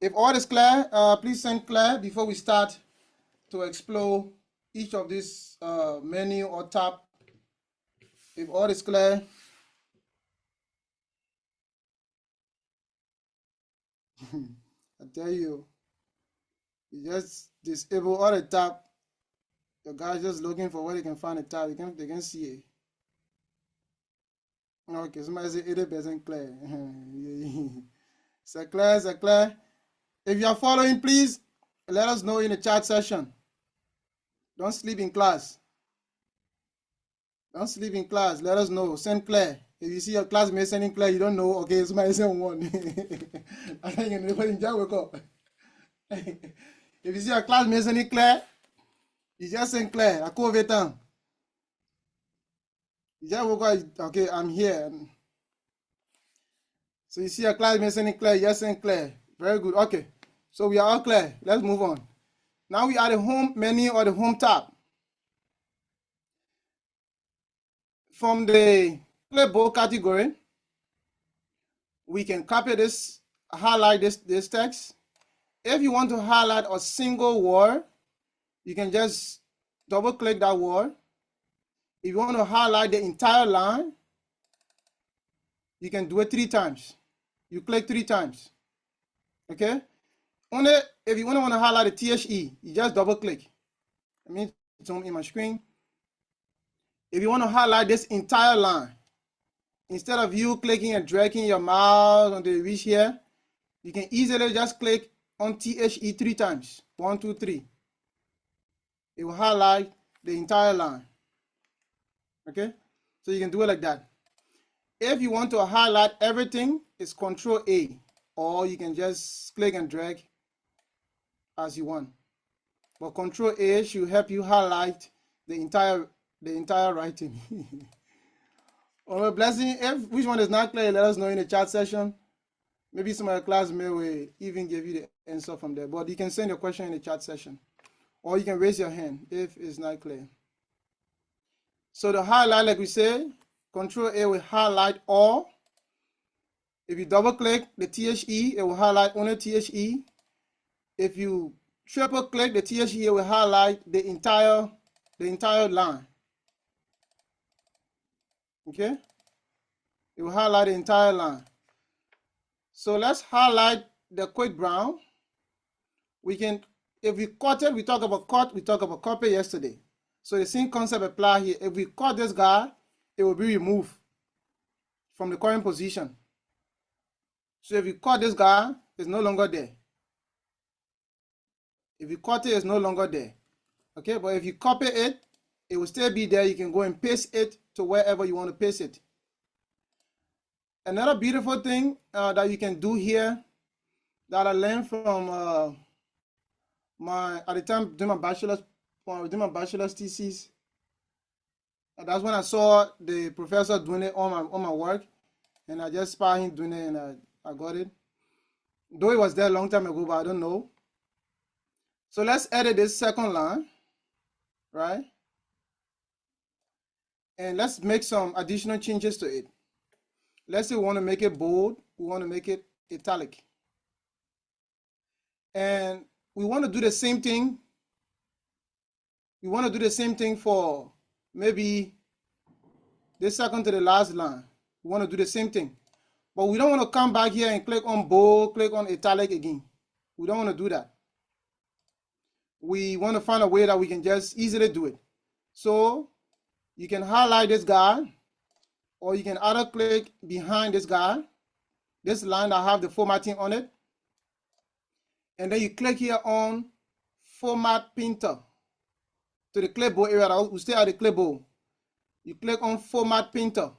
If all is clear, please send clear before we start to explore each of these menu or tab. If all is clear. I tell you, you just disable all the tab. The guy's just looking for where they can find a tab. They can see it. Okay, somebody say 80% clear. C'est clear, c'est clear. If you are following, please let us know in the chat session. Don't sleep in class. Don't sleep in class. Let us know. Send Claire. If you see your classmate sending Claire, you don't know. Okay, somebody send one. I think you never wake up. If you see your classmate sending Claire, you just send Claire. I call Vetan. You just woke up. Okay, I'm here. So you see your classmate sending Claire, you just send Claire. Very good. Okay. So we are all clear. Let's move on. Now we are the home menu or the home tab. From the clipboard category, we can copy this, highlight this text. If you want to highlight a single word, you can just double click that word. If you want to highlight the entire line, you can do it 3 times. You click 3 times. Okay? Only if you want to highlight the THE, you just double click. Let me zoom in my screen. If you want to highlight this entire line, instead of you clicking and dragging your mouse on the reach here, you can easily just click on THE 3 times. 1, 2, 3. It will highlight the entire line. Okay? So you can do it like that. If you want to highlight everything, it's Control A, or you can just click and drag as you want. But Control A should help you highlight the entire writing. Or a blessing. If which one is not clear, let us know in the chat session. Maybe some of your classmates will even give you the answer from there. But you can send your question in the chat session, or you can raise your hand if it's not clear. So the highlight, like we said, Control A will highlight all. If you double click the THE, it will highlight only THE. If you triple click the THE, it will highlight the entire line. Okay? It will highlight the entire line. So let's highlight the quick brown. We can, if we cut it, we talked about cut, we talked about copy yesterday. So the same concept apply here. If we cut this guy, it will be removed from the current position. So if you cut this guy, it's no longer there. If you cut it, it's no longer there. Okay, but if you copy it, it will still be there. You can go and paste it to wherever you want to paste it. Another beautiful thing that you can do here that I learned from at the time doing my bachelor's thesis. That's when I saw the professor doing it on my work, and I just saw him doing it, and I got it. Though it was there a long time ago, but I don't know. So let's edit this second line, right? And let's make some additional changes to it. Let's say we want to make it bold, we want to make it italic. And we want to do the same thing. We want to do the same thing for maybe this second to the last line. We want to do the same thing. But we don't want to come back here and click on bold, click on italic again. We don't want to do that. We want to find a way that we can just easily do it. So you can highlight this guy, or you can either click behind this guy, this line that have the formatting on it, and then you click here on Format Painter to the clipboard area. We stay at the clipboard. You click on Format Painter.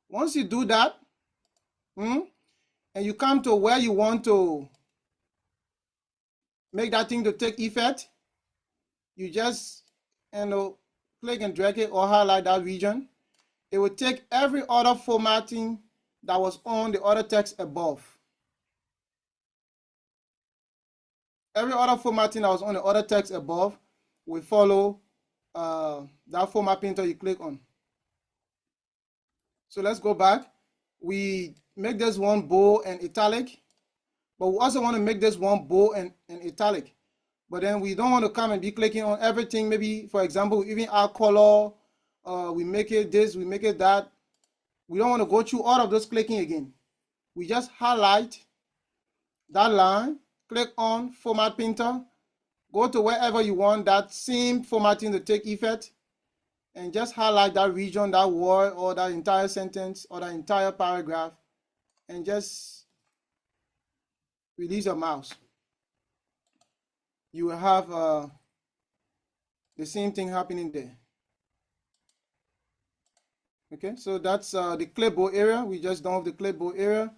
Once you do that, and you come to where you want to make that thing to take effect, you just click and drag it or highlight that region. It will take every other formatting that was on the other text above. Every other formatting that was on the other text above will follow that format painter you click on. So let's go back. We make this one bold and italic, but we also want to make this one bold and italic. But then we don't want to come and be clicking on everything. Maybe, for example, even our color, we make it this, we make it that. We don't want to go through all of those clicking again. We just highlight that line, click on Format Painter, go to wherever you want that same formatting to take effect, and just highlight that region, that word, or that entire sentence, or that entire paragraph, and just release your mouse. You will have the same thing happening there. Okay, so that's the clipboard area. We just done with the clipboard area.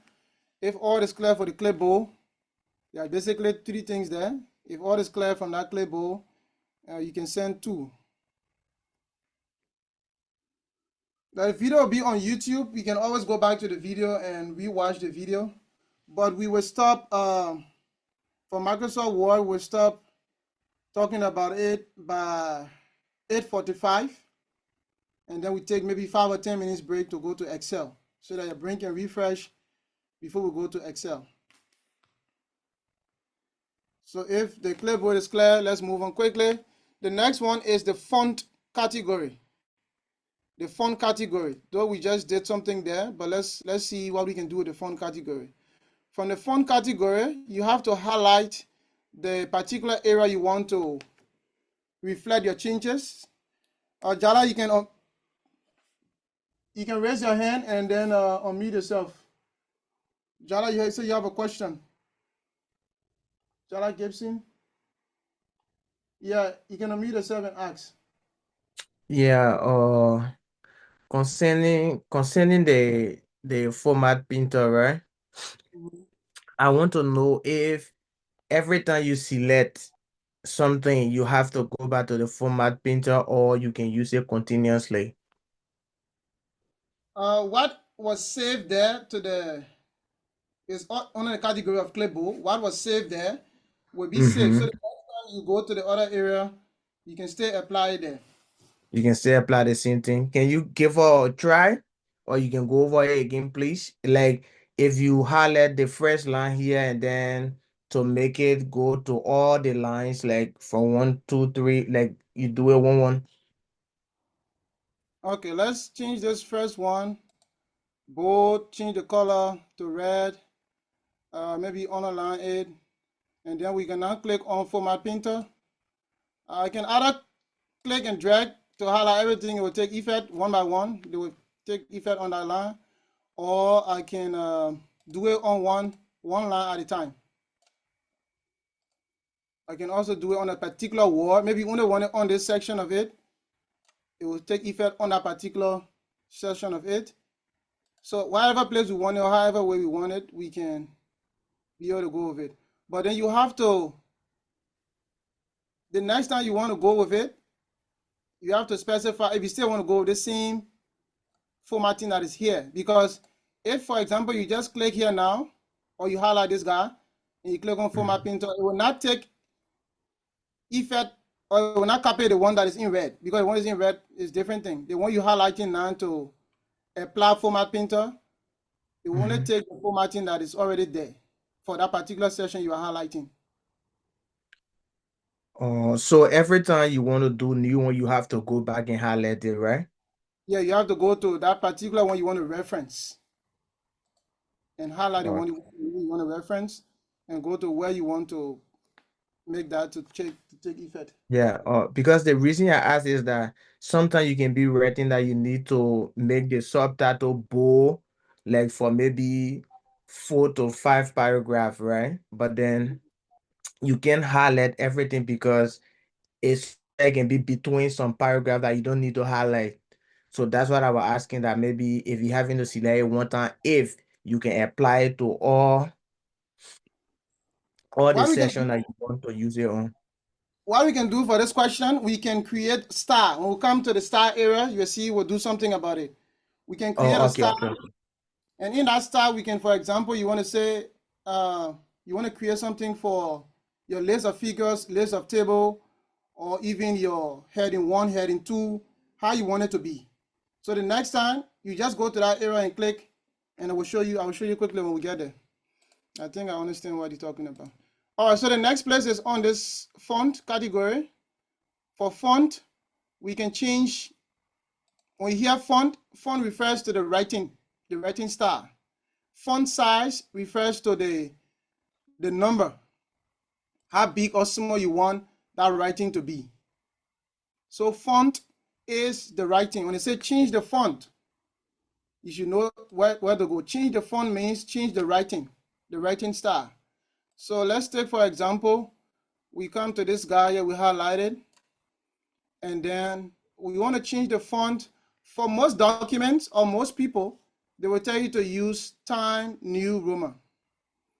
If all is clear for the clipboard, there are basically three things there. If all is clear from that clipboard, you can send 2. The video will be on YouTube. You can always go back to the video and rewatch the video. But we will stop, for Microsoft Word, we'll stop talking about it by 8:45. And then we take maybe 5 or 10 minutes break to go to Excel so that your brain can refresh before we go to Excel. So if the clipboard is clear, let's move on quickly. The next one is the font category. The font category, though we just did something there, but let's see what we can do with the font category. From the font category, you have to highlight the particular area you want to reflect your changes. Jala, you can raise your hand and then unmute yourself. Jala, you say you have a question. Jala Gibson? Yeah, you can unmute yourself and ask. Yeah, concerning the format printer, right? I want to know if every time you select something, you have to go back to the format printer or you can use it continuously. What was saved there is under the category of clipboard. What was saved there will be saved. So the next time you go to the other area, you can still apply it there. You can still apply the same thing. Can you give her a try? Or you can go over it again, please? Like if you highlight the first line here and then to make it go to all the lines, like from 1, 2, 3, like you do it one. Okay, let's change this first one. Bold, change the color to red. Maybe underline it. And then we can now click on Format Printer. I can either click and drag to highlight everything. It will take effect one by one. They will take effect on that line. Or I can do it on one line at a time. I can also do it on a particular word. Maybe only want it on this section of it. It will take effect on that particular section of it. So whatever place we want it or however way we want it, we can be able to go with it. But then you have to, the next time you want to go with it, you have to specify if you still want to go with the same formatting that is here. Because if, for example, you just click here now, or you highlight this guy, and you click on Format Printer, it will not take effect, or it will not copy the one that is in red, because the one is in red is different thing. The one you highlighting now to apply Format Printer, it will only take the formatting that is already there for that particular section you are highlighting. So every time you want to do new one, you have to go back and highlight it, right? Yeah, you have to go to that particular one you want to reference and highlight the one you want to reference and go to where you want to make that to take effect. Yeah, because the reason I ask is that sometimes you can be writing that you need to make the subtitle bold, like for maybe 4 to 5 paragraph, right? But then you can highlight everything because it can be between some paragraph that you don't need to highlight. So that's what I was asking, that maybe if you having to select it one time, if you can apply it to all the What we can section that you want to use it on. What we can do for this question, we can create star. When we come to the star area, you see we'll do something about it. We can create a star. Okay. And in that star, we can, for example, you want to say, you want to create something for your list of figures, list of table, or even your heading 1, heading 2, how you want it to be. So the next time, you just go to that area and click, and I will show you quickly when we get there. I think I understand what you're talking about. All right, so the next place is on this font category. For font, we can change, when you hear font refers to the writing style. Font size refers to the number, how big or small you want that writing to be. So font is the writing. When they say change the font, you should know where to go. Change the font means change the writing style. So let's take, for example, we come to this guy here, we highlighted, and then we want to change the font For most documents or most people, they will tell you to use Times New Roman.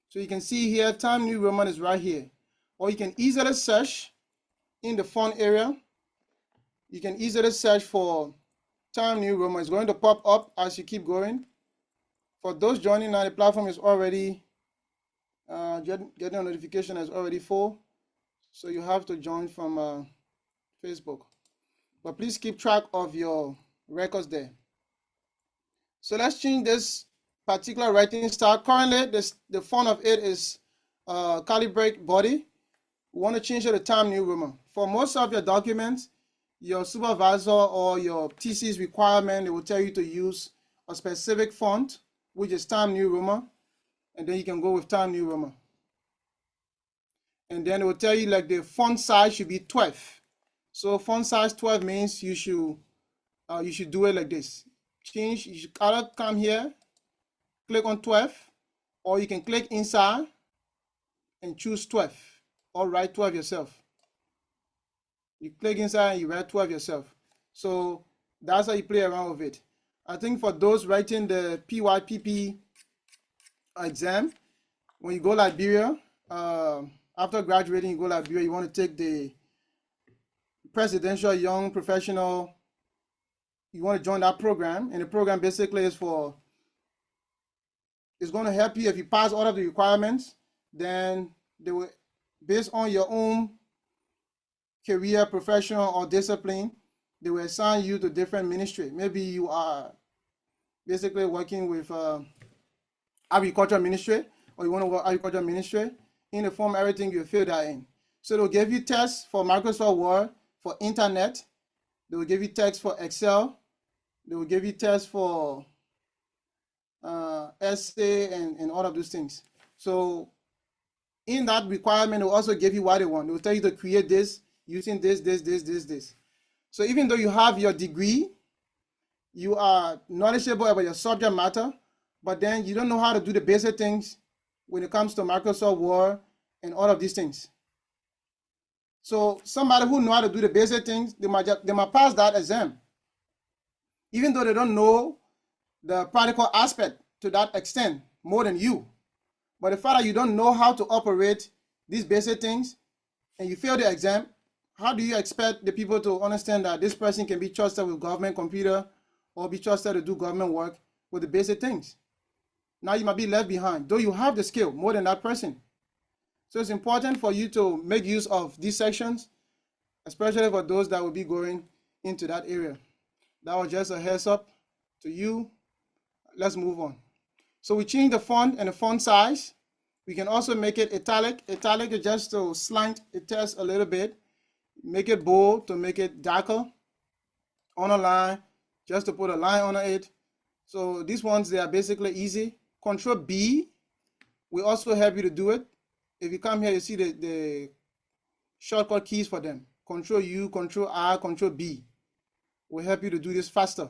So you can see here, Times New Roman is right here. Or you can easily search in the font area. You can easily search for Times New Roman. It's going to pop up as you keep going. For those joining now, the platform is already, getting a notification is already full. So you have to join from Facebook. But please keep track of your records there. So let's change this particular writing style. Currently, the font of it is calibrate body. We want to change it to Times New Roman. For most of your documents, your supervisor or your TC's requirement, they will tell you to use a specific font, which is Times New Roman, and then you can go with Times New Roman. And then it will tell you like the font size should be 12. So font size 12 means you should do it like this. You should either come here, click on 12, or you can click inside and choose 12, or write 12 yourself. You click inside and you write 12 yourself. So that's how you play around with it. I think for those writing the PYPP exam, when you go Liberia, after graduating, you go Liberia, you want to take the Presidential Young Professional, you want to join that program, and the program basically is it's going to help you if you pass all of the requirements, then they will, based on your own career, professional, or discipline, they will assign you to different ministry. Maybe you are basically working with agriculture ministry, or you want to work agriculture ministry. In the form, everything you fill that in. So they'll give you tests for Microsoft Word, for internet. They will give you tests for Excel. They will give you tests for essay and all of those things. So in that requirement, they'll also give you what they want. They'll tell you to create this using this. So even though you have your degree, you are knowledgeable about your subject matter, but then you don't know how to do the basic things when it comes to Microsoft Word and all of these things. So somebody who knows how to do the basic things, they might pass that exam, even though they don't know the practical aspect to that extent more than you. But the fact that you don't know how to operate these basic things and you fail the exam, how do you expect the people to understand that this person can be trusted with government computer or be trusted to do government work with the basic things? Now you might be left behind, though you have the skill more than that person. So it's important for you to make use of these sections, especially for those that will be going into that area. That was just a heads up to you. Let's move on. So we change the font and the font size. We can also make it italic. Italic is just to slant the text a little bit, make it bold to make it darker on a line, just to put a line on it. So these ones, they are basically easy. Control B will also help you to do it. If you come here, you see the shortcut keys for them. Control U, Control I, Control B will help you to do this faster.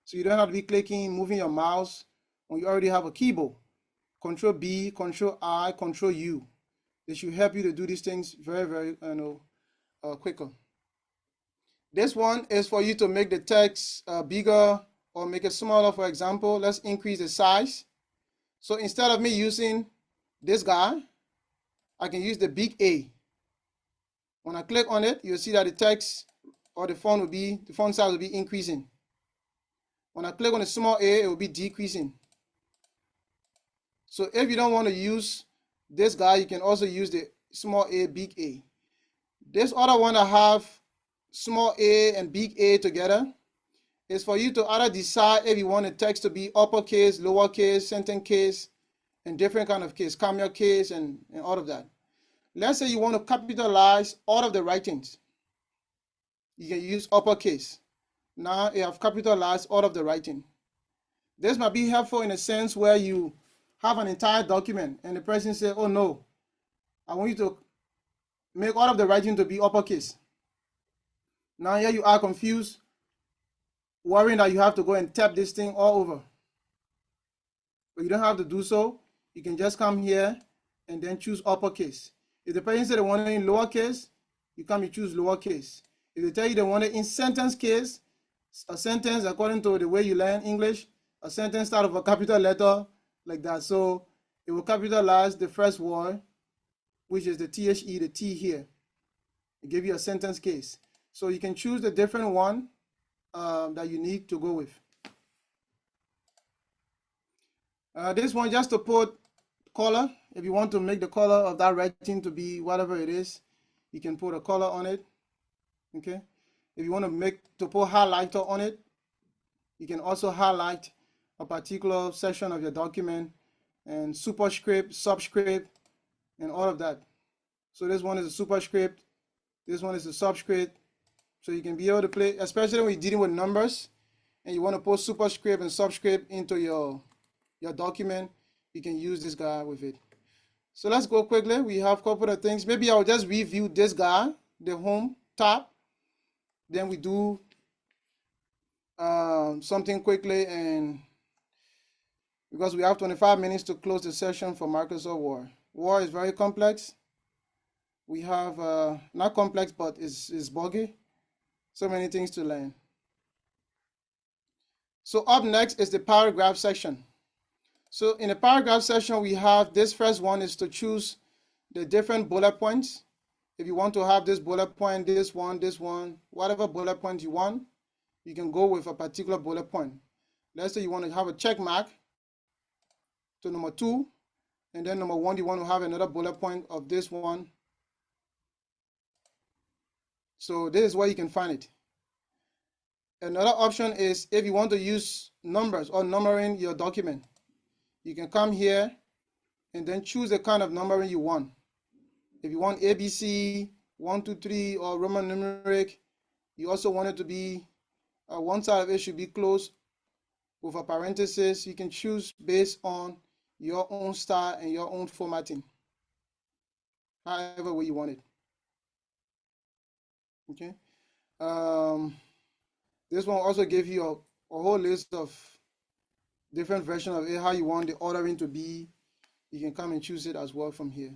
So you don't have to be clicking, moving your mouse when you already have a keyboard. Control B, Control I, Control U. They should help you to do these things very, very quicker. This one is for you to make the text bigger or make it smaller. For example, let's increase the size. So instead of me using this guy, I can use the big A. When I click on it, you'll see that the text or the font size will be increasing. When I click on the small a, it will be decreasing. So if you don't want to use this guy, you can also use the small a, big A. This other one I have small a and big A together is for you to either decide if you want the text to be uppercase, lowercase, sentence case, and different kind of case, camel case, and all of that. Let's say you want to capitalize all of the writings. You can use uppercase. Now you have capitalized all of the writing. This might be helpful in a sense where you have an entire document and the person says, oh no, I want you to make all of the writing to be uppercase. Now here you are confused, worrying that you have to go and tap this thing all over. But you don't have to do so. You can just come here and then choose uppercase. If the person said they want it in lowercase, you come and choose lowercase. If they tell you they want it in sentence case, a sentence according to the way you learn English. A sentence start with a capital letter like that. So it will capitalize the first word, which is the THE, the T here. It give you a sentence case. So you can choose the different one that you need to go with. This one just to put color. If you want to make the color of that writing to be whatever it is, you can put a color on it. Okay. If you want to put highlighter on it, you can also highlight a particular section of your document and superscript, subscript, and all of that. So this one is a superscript. This one is a subscript. So you can be able to play, especially when you're dealing with numbers and you want to put superscript and subscript into your document, you can use this guy with it. So let's go quickly. We have a couple of things. Maybe I'll just review this guy, the home tab. Then we do something quickly, and because we have 25 minutes to close the session for Microsoft Word. Word is very complex. We have, not complex, but it's buggy. So many things to learn. So up next is the paragraph section. So in the paragraph section, we have this first one is to choose the different bullet points. If you want to have this bullet point, this one, whatever bullet point you want, you can go with a particular bullet point. Let's say you want to have a check mark to number 2, and then number 1, you want to have another bullet point of this one. So this is where you can find it. Another option is if you want to use numbers or numbering your document, you can come here and then choose the kind of numbering you want. If you want ABC, 1, 2, 3, or Roman numeric, you also want it to be, one side of it should be closed with a parenthesis. You can choose based on your own style and your own formatting, however way you want it. Okay. This one also gives you a whole list of different versions of it, how you want the ordering to be. You can come and choose it as well from here.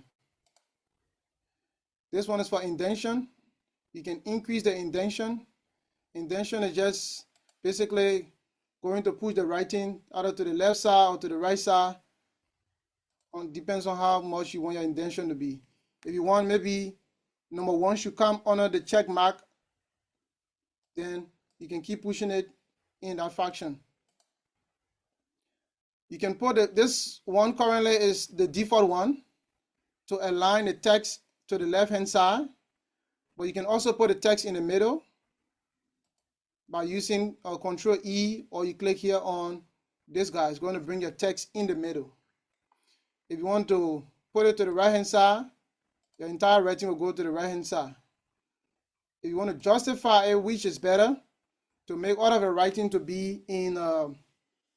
This one is for indentation. You can increase the indentation. Indentation is just basically going to push the writing either to the left side or to the right side. Depends on how much you want your indentation to be. If you want maybe number 1 should come under the check mark, then you can keep pushing it in that fraction. You can put this one currently is the default one to align the text to the left hand side, but you can also put the text in the middle by using Control E, or you click here on this guy. It's going to bring your text in the middle. If you want to put it to the right hand side, your entire writing will go to the right hand side. If you want to justify it, which is better, to make all of the writing to be in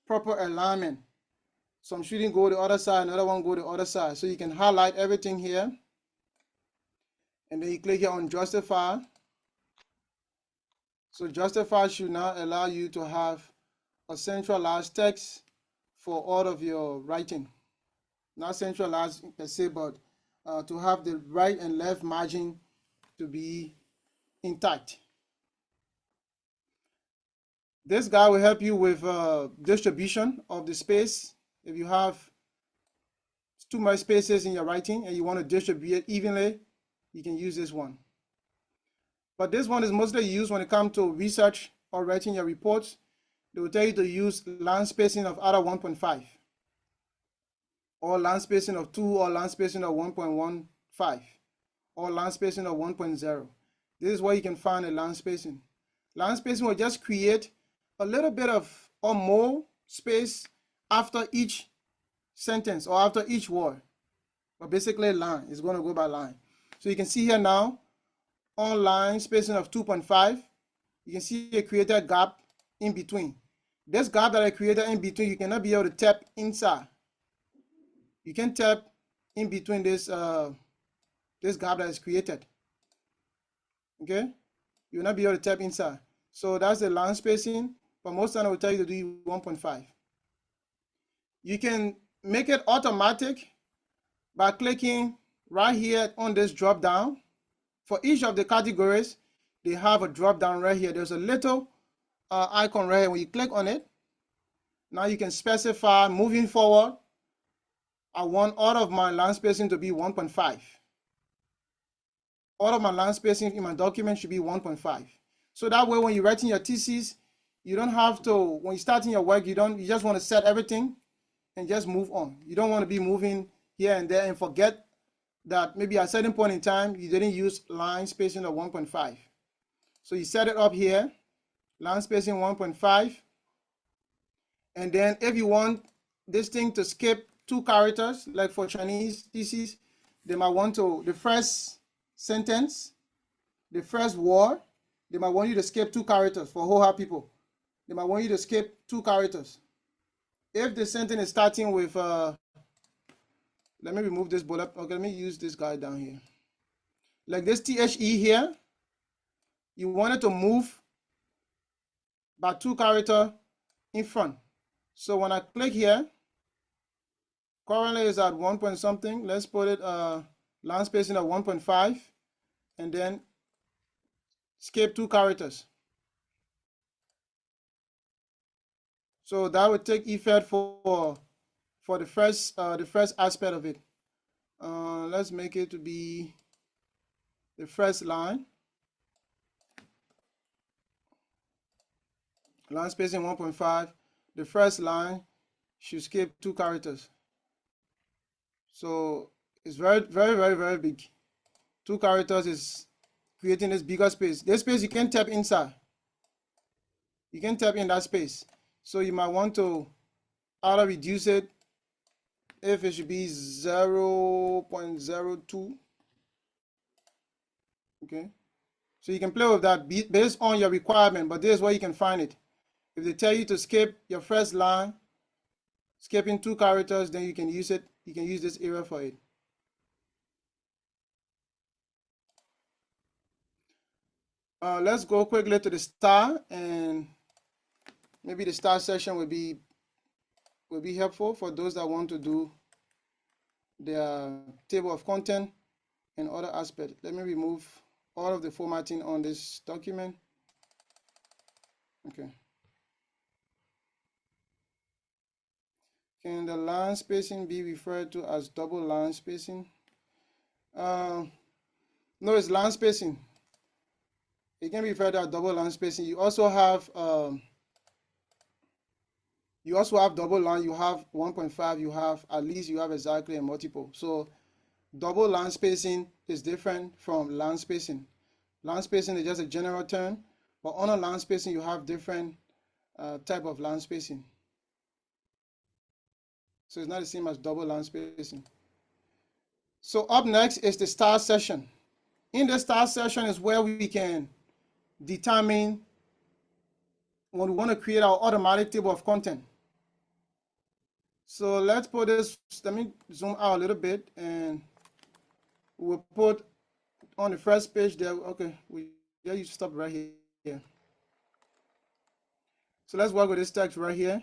proper alignment. Some shouldn't go the other side, another one go the other side. So you can highlight everything here, and then you click here on justify. So justify should now allow you to have a centralized text for all of your writing. Not centralized per se, but to have the right and left margin to be intact. This guy will help you with distribution of the space. If you have too much spaces in your writing and you want to distribute it evenly, you can use this one. But this one is mostly used when it comes to research or writing your reports. They will tell you to use line spacing of either 1.5 or line spacing of 2 or line spacing of 1.15 or line spacing of 1.0. This is where you can find a line spacing. Line spacing will just create a little bit of or more space after each sentence or after each word. But basically line is going to go by line. So you can see here now on line spacing of 2.5, you can see I created a gap in between. This gap that I created in between, you cannot be able to tap inside. You can tap in between this this gap that is created. Okay, you will not be able to tap inside. So that's the line spacing, but most time I will tell you to do 1.5. You can make it automatic by clicking right here on this drop down. For each of the categories, they have a drop down right here. There's a little icon right here. When you click on it, now you can specify moving forward. I want all of my line spacing to be 1.5. All of my line spacing in my document should be 1.5. So that way, when you're writing your thesis, you don't have to, when you're starting your work, you just want to set everything and just move on. You don't want to be moving here and there and forget that maybe at a certain point in time, you didn't use line spacing of 1.5. So you set it up here, line spacing 1.5. And then if you want this thing to skip 2 characters, like for Chinese thesis, they might want to, the first sentence, the first word, they might want you to skip 2 characters. For Hoha people, they might want you to skip 2 characters. If the sentence is starting with, let me remove this bullet. Okay, let me use this guy down here. Like this THE here, you want it to move by 2 characters in front. So when I click here, currently is at 1 point something. Let's put it line spacing at 1.5 and then skip 2 characters. So that would take effect for the first aspect of it. Let's make it to be the first line. Line spacing 1.5. The first line should skip 2 characters. So it's very, very, very, very big. 2 characters is creating this bigger space. This space you can tap inside. You can tap in that space. So you might want to either reduce it if it should be 0.02. Okay. So you can play with that based on your requirement, but this is where you can find it. If they tell you to skip your first line, skipping 2 characters, then you can use it. You can use this area for it. Let's go quickly to the star, and maybe the star section will be helpful for those that want to do their table of content and other aspects. Let me remove all of the formatting on this document. Okay. Can the line spacing be referred to as double line spacing? No, it's line spacing. It can be referred to as double line spacing. You also have double line. You have 1.5. You have at least. You have exactly a multiple. So double line spacing is different from line spacing. Line spacing is just a general term, but on a line spacing you have different type of line spacing. So it's not the same as double line spacing. So up next is the star session. In the star session is where we can determine when we want to create our automatic table of content. So let's put this, let me zoom out a little bit, and we'll put on the first page there. Okay, you stop right here. So let's work with this text right here.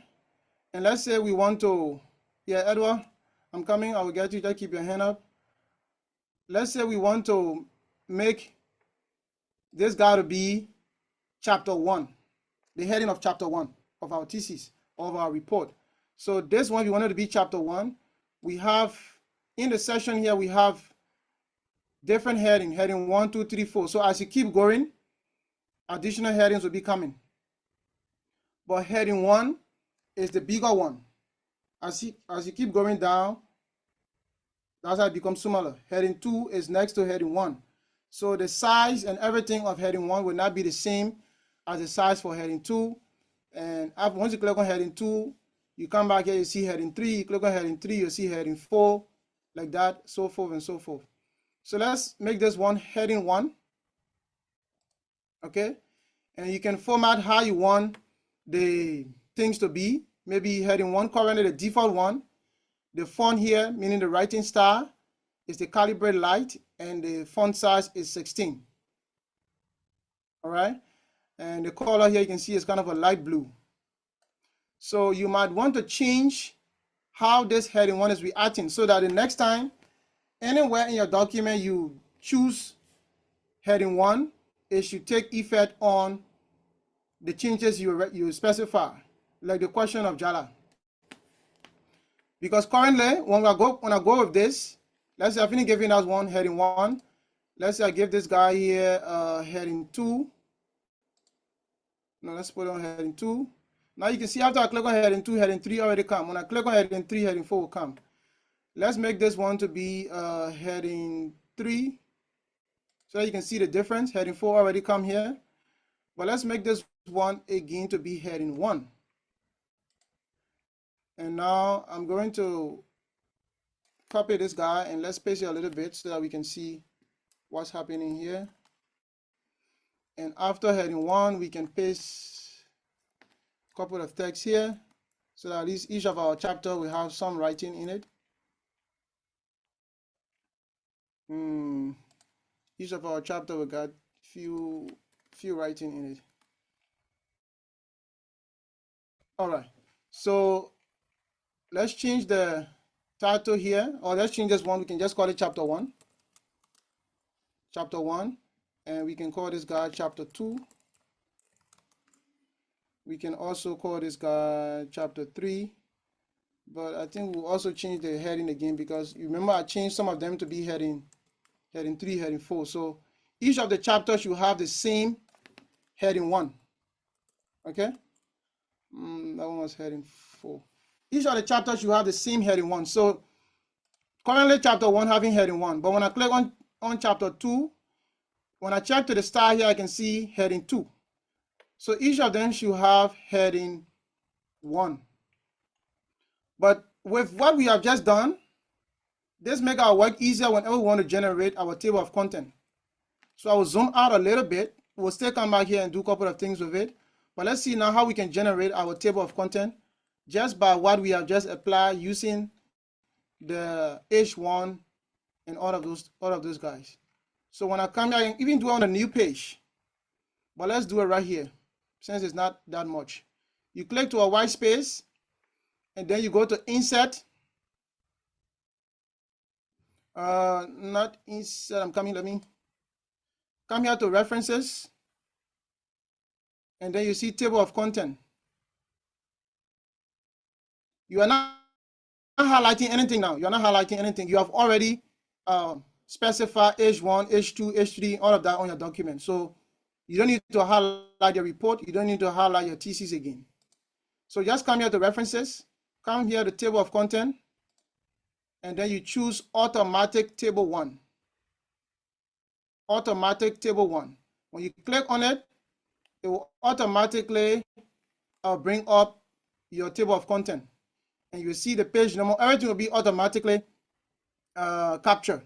And let's say we want to, yeah, Edward, I'm coming, I will get you, just keep your hand up. Let's say we want to make this guy to be chapter 1, the heading of chapter 1 of our thesis, of our report. So this one, we want it to be chapter 1. We have, in the section here, we have different heading 1, 2, 3, 4. So as you keep going, additional headings will be coming. But heading 1 is the bigger one. As you keep going down, that's how it becomes smaller. Heading 2 is next to heading 1. So the size and everything of heading 1 will not be the same as the size for heading 2. And once you click on heading 2, you come back here, you see heading 3. You click on heading 3, you see heading 4, like that, so forth and so forth. So let's make this one heading 1. Okay? And you can format how you want the things to be. Maybe heading 1, currently the default one. The font here, meaning the writing style, is the calibrate light, and the font size is 16. All right? And the color here you can see is kind of a light blue. So you might want to change how this heading 1 is reacting so that the next time, anywhere in your document you choose heading 1, it should take effect on the changes you specify, like the question of Jala. Because currently, when I go with this, let's say I finish giving us one heading 1. Let's say I give this guy here heading 2. No, let's put on heading 2. Now you can see after I click on heading 2, heading 3 already come. When I click on heading 3, heading 4 will come. Let's make this one to be heading 3. So you can see the difference. Heading 4 already come here. But let's make this one again to be heading 1. And now I'm going to copy this guy and let's paste it a little bit so that we can see what's happening here. And after heading 1, we can paste a couple of text here so that at least each of our chapter will have some writing in it. Each of our chapter we got few writing in it. All right, so let's change the title here, or let's change this one. We can just call it chapter 1. Chapter 1, and we can call this guy chapter 2. We can also call this guy chapter 3, but I think we'll also change the heading again because you remember I changed some of them to be heading 3, heading 4. So each of the chapters should have the same heading 1. Okay, that one was heading 4. Each of the chapters should have the same heading 1. So currently chapter 1 having heading 1, but when I click on chapter 2, when I check to the star here, I can see heading 2. So each of them should have heading 1. But with what we have just done, this makes our work easier whenever we want to generate our table of content. So I will zoom out a little bit. We'll still come back here and do a couple of things with it. But let's see now how we can generate our table of content just by what we have just applied using the H1 and all of those guys. So when I come here, I can even do it on a new page. But let's do it right here, since it's not that much. You click to a white space, and then you go to Insert. Not Insert, I'm coming, let me come here to References. And then you see Table of Content. You are not highlighting anything now. You're not highlighting anything. You have already specified H1, H2, H3, all of that on your document. So you don't need to highlight your report. You don't need to highlight your thesis again. So just come here to References, come here to Table of Content, and then you choose Automatic Table 1. Automatic Table 1. When you click on it, it will automatically bring up your table of content. And you will see the page number. Everything will be automatically captured.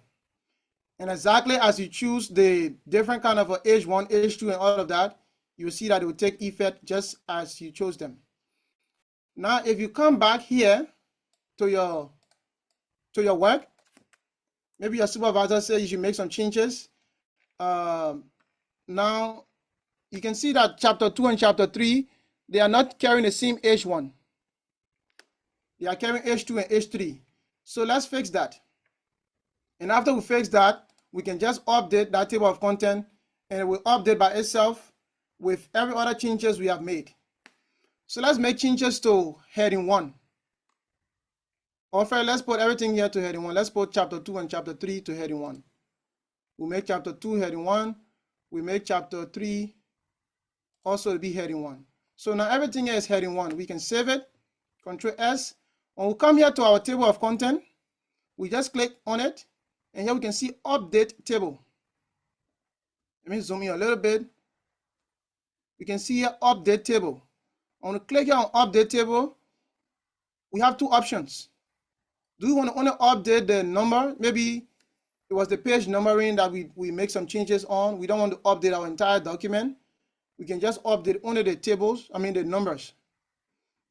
And exactly as you choose the different kind of H1, H2, and all of that, you will see that it will take effect just as you chose them. Now, if you come back here to your work, maybe your supervisor says you should make some changes. Now, you can see that chapter 2 and chapter 3, they are not carrying the same H1. They are carrying H2 and H3. So let's fix that. And after we fix that, we can just update that table of content, and it will update by itself with every other changes we have made. So let's make changes to heading 1. Or first, let's put everything here to heading 1. Let's put chapter 2 and chapter 3 to heading 1. We make chapter 2 heading 1. We make chapter 3 also to be heading 1. So now everything here is heading 1. We can save it, Control S. When we come here to our table of content, we just click on it, and here we can see Update Table. Let me zoom in a little bit. We can see here Update Table. When we click here on Update Table, we have two options. Do we want to only update the number? Maybe it was the page numbering that we make some changes on. We don't want to update our entire document. We can just update only the tables, the numbers.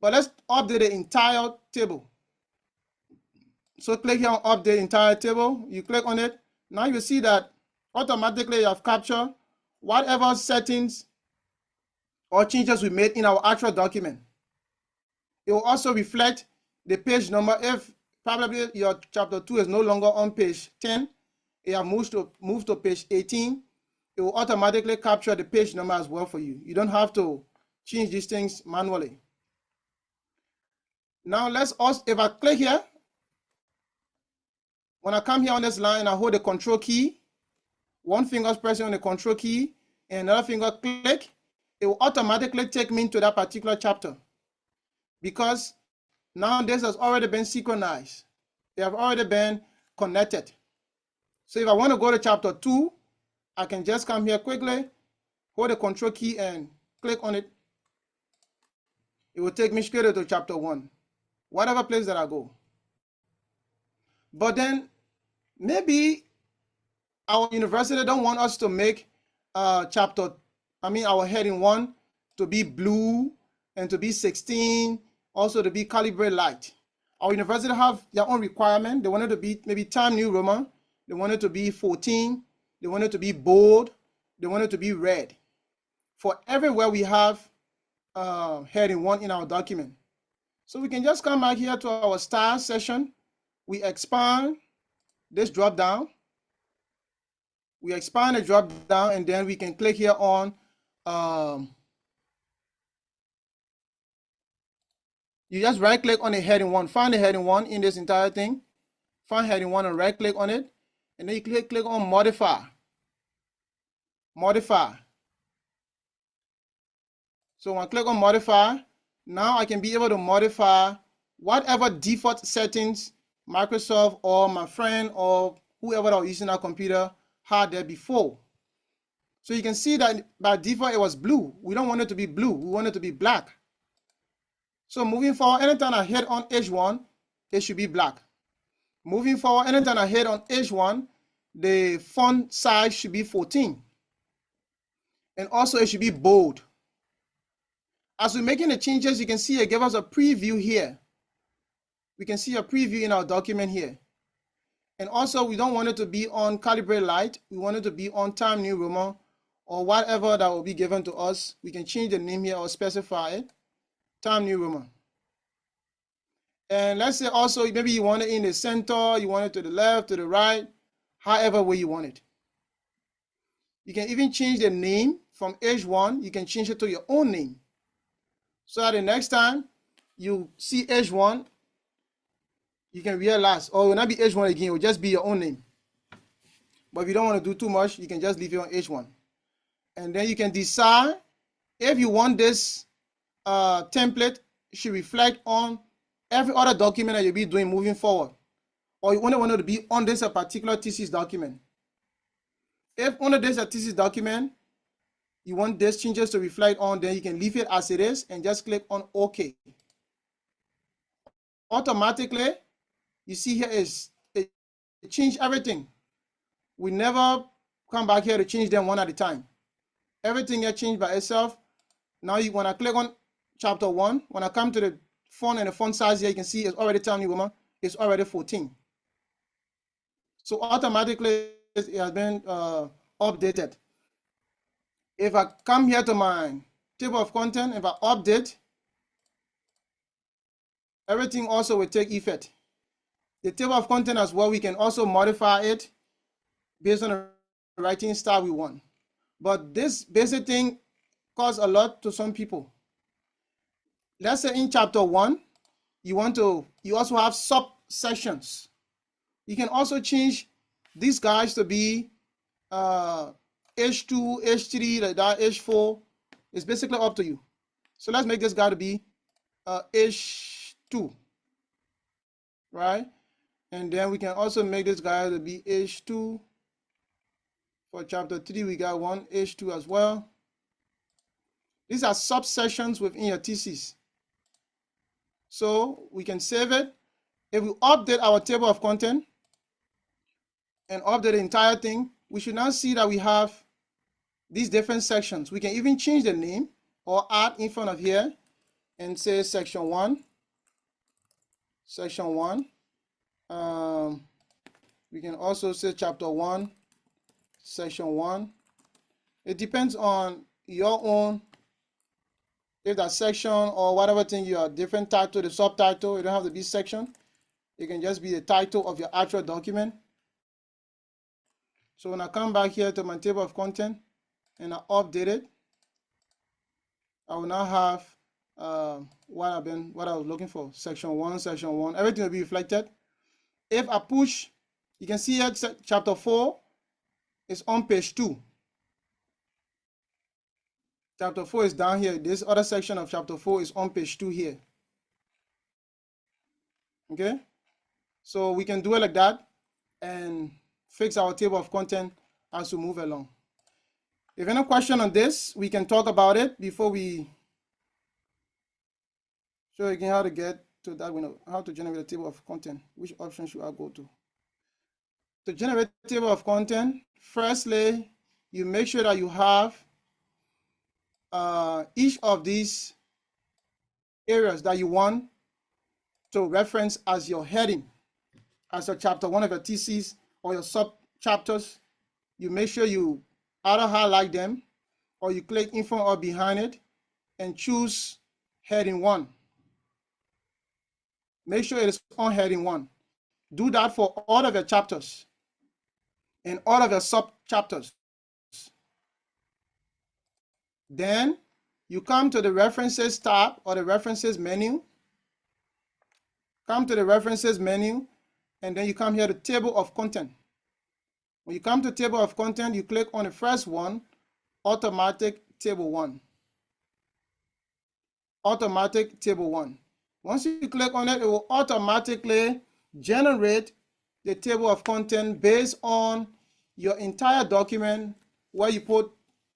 But let's update the entire table. So click here on Update Entire Table. You click on it. Now you see that automatically you have captured whatever settings or changes we made in our actual document. It will also reflect the page number. If probably your chapter 2 is no longer on page 10, it has moved to page 18, it will automatically capture the page number as well for you. You don't have to change these things manually. Now let's also, if I click here, when I come here on this line, I hold the control key, one finger pressing on the control key, and another finger click, it will automatically take me to that particular chapter because now this has already been synchronized. They have already been connected. So if I want to go to chapter 2, I can just come here quickly, hold the control key and click on it. It will take me straight to chapter 1, whatever place that I go. But then maybe our university don't want us to make our heading 1 to be blue and to be 16, also to be calibrate light. Our university have their own requirement. They want it to be maybe Times New Roman. They want it to be 14. They want it to be bold. They want it to be red. For everywhere we have heading 1 in our document. So we can just come back here to our style section. We expand this drop down. We expand the drop down, and then we can click here on you just right click on the heading 1, find the heading 1 in this entire thing, find heading 1 and right click on it, and then you click on modify. So when I click on modify, now I can be able to modify whatever default settings Microsoft or my friend or whoever that was using our computer had there before. So you can see that by default it was blue. We don't want it to be blue, we want it to be black. So moving forward, anytime I hit on H1, it should be black. Moving forward, anytime I hit on H1, the font size should be 14. And also it should be bold. As we're making the changes, you can see it gives us a preview here. We can see a preview in our document here. And also we don't want it to be on calibrate light. We want it to be on Times New Roman or whatever that will be given to us. We can change the name here or specify it. Times New Roman. And let's say also maybe you want it in the center, you want it to the left, to the right, however way you want it. You can even change the name from H1, you can change it to your own name. So that the next time you see H1, you can realize, oh, it will not be H1 again, it will just be your own name. But if you don't want to do too much, you can just leave it on H1. And then you can decide if you want this template should reflect on every other document that you'll be doing moving forward, or you only want it to be on this particular thesis document. If on this thesis document you want these changes to reflect on, then you can leave it as it is and just click on OK. Automatically, you see here is it changed everything. We never come back here to change them one at a time. Everything gets changed by itself. Now when I click on chapter 1, when I come to the font and the font size here, you can see it's already Times New Roman, it's already 14. So automatically it has been updated. If I come here to my table of content, if I update, everything also will take effect. The table of content as well, we can also modify it based on the writing style we want. But this basic thing costs a lot to some people. Let's say in chapter 1, you also have subsections. You can also change these guys to be H2, H3, like that, H4. It's basically up to you. So let's make this guy to be H2, right? And then we can also make this guy to be H2. For chapter 3, we got one H2 as well. These are subsections within your thesis. So we can save it. If we update our table of content and update the entire thing, we should now see that we have these different sections. We can even change the name or add in front of here and say section 1. Section 1. We can also say chapter 1, section 1. It depends on your own, if that section or whatever thing you are different title, the subtitle, it don't have to be section. It can just be the title of your actual document. So when I come back here to my table of content and I update it, I will now have what I was looking for. Section 1, everything will be reflected. If I push, you can see here chapter 4 is on page 2. Chapter 4 is down here. This other section of chapter 4 is on page 2 here. Okay, so we can do it like that and fix our table of content as we move along. If any question on this, we can talk about it before we show again how to get to that window, how to generate a table of content. Which option should I go to? To generate a table of content, firstly, you make sure that you have each of these areas that you want to reference as your heading, as your chapter 1 of your thesis or your sub chapters. You make sure you either highlight them or you click in front or behind it and choose heading 1. Make sure it is on heading 1. Do that for all of your chapters and all of your sub chapters. Then you come to the references tab or the references menu. Come to the references menu, and then you come here to table of content. When you come to table of content, you click on the first one, automatic table 1. Automatic table 1. Once you click on it, it will automatically generate the table of content based on your entire document, where you put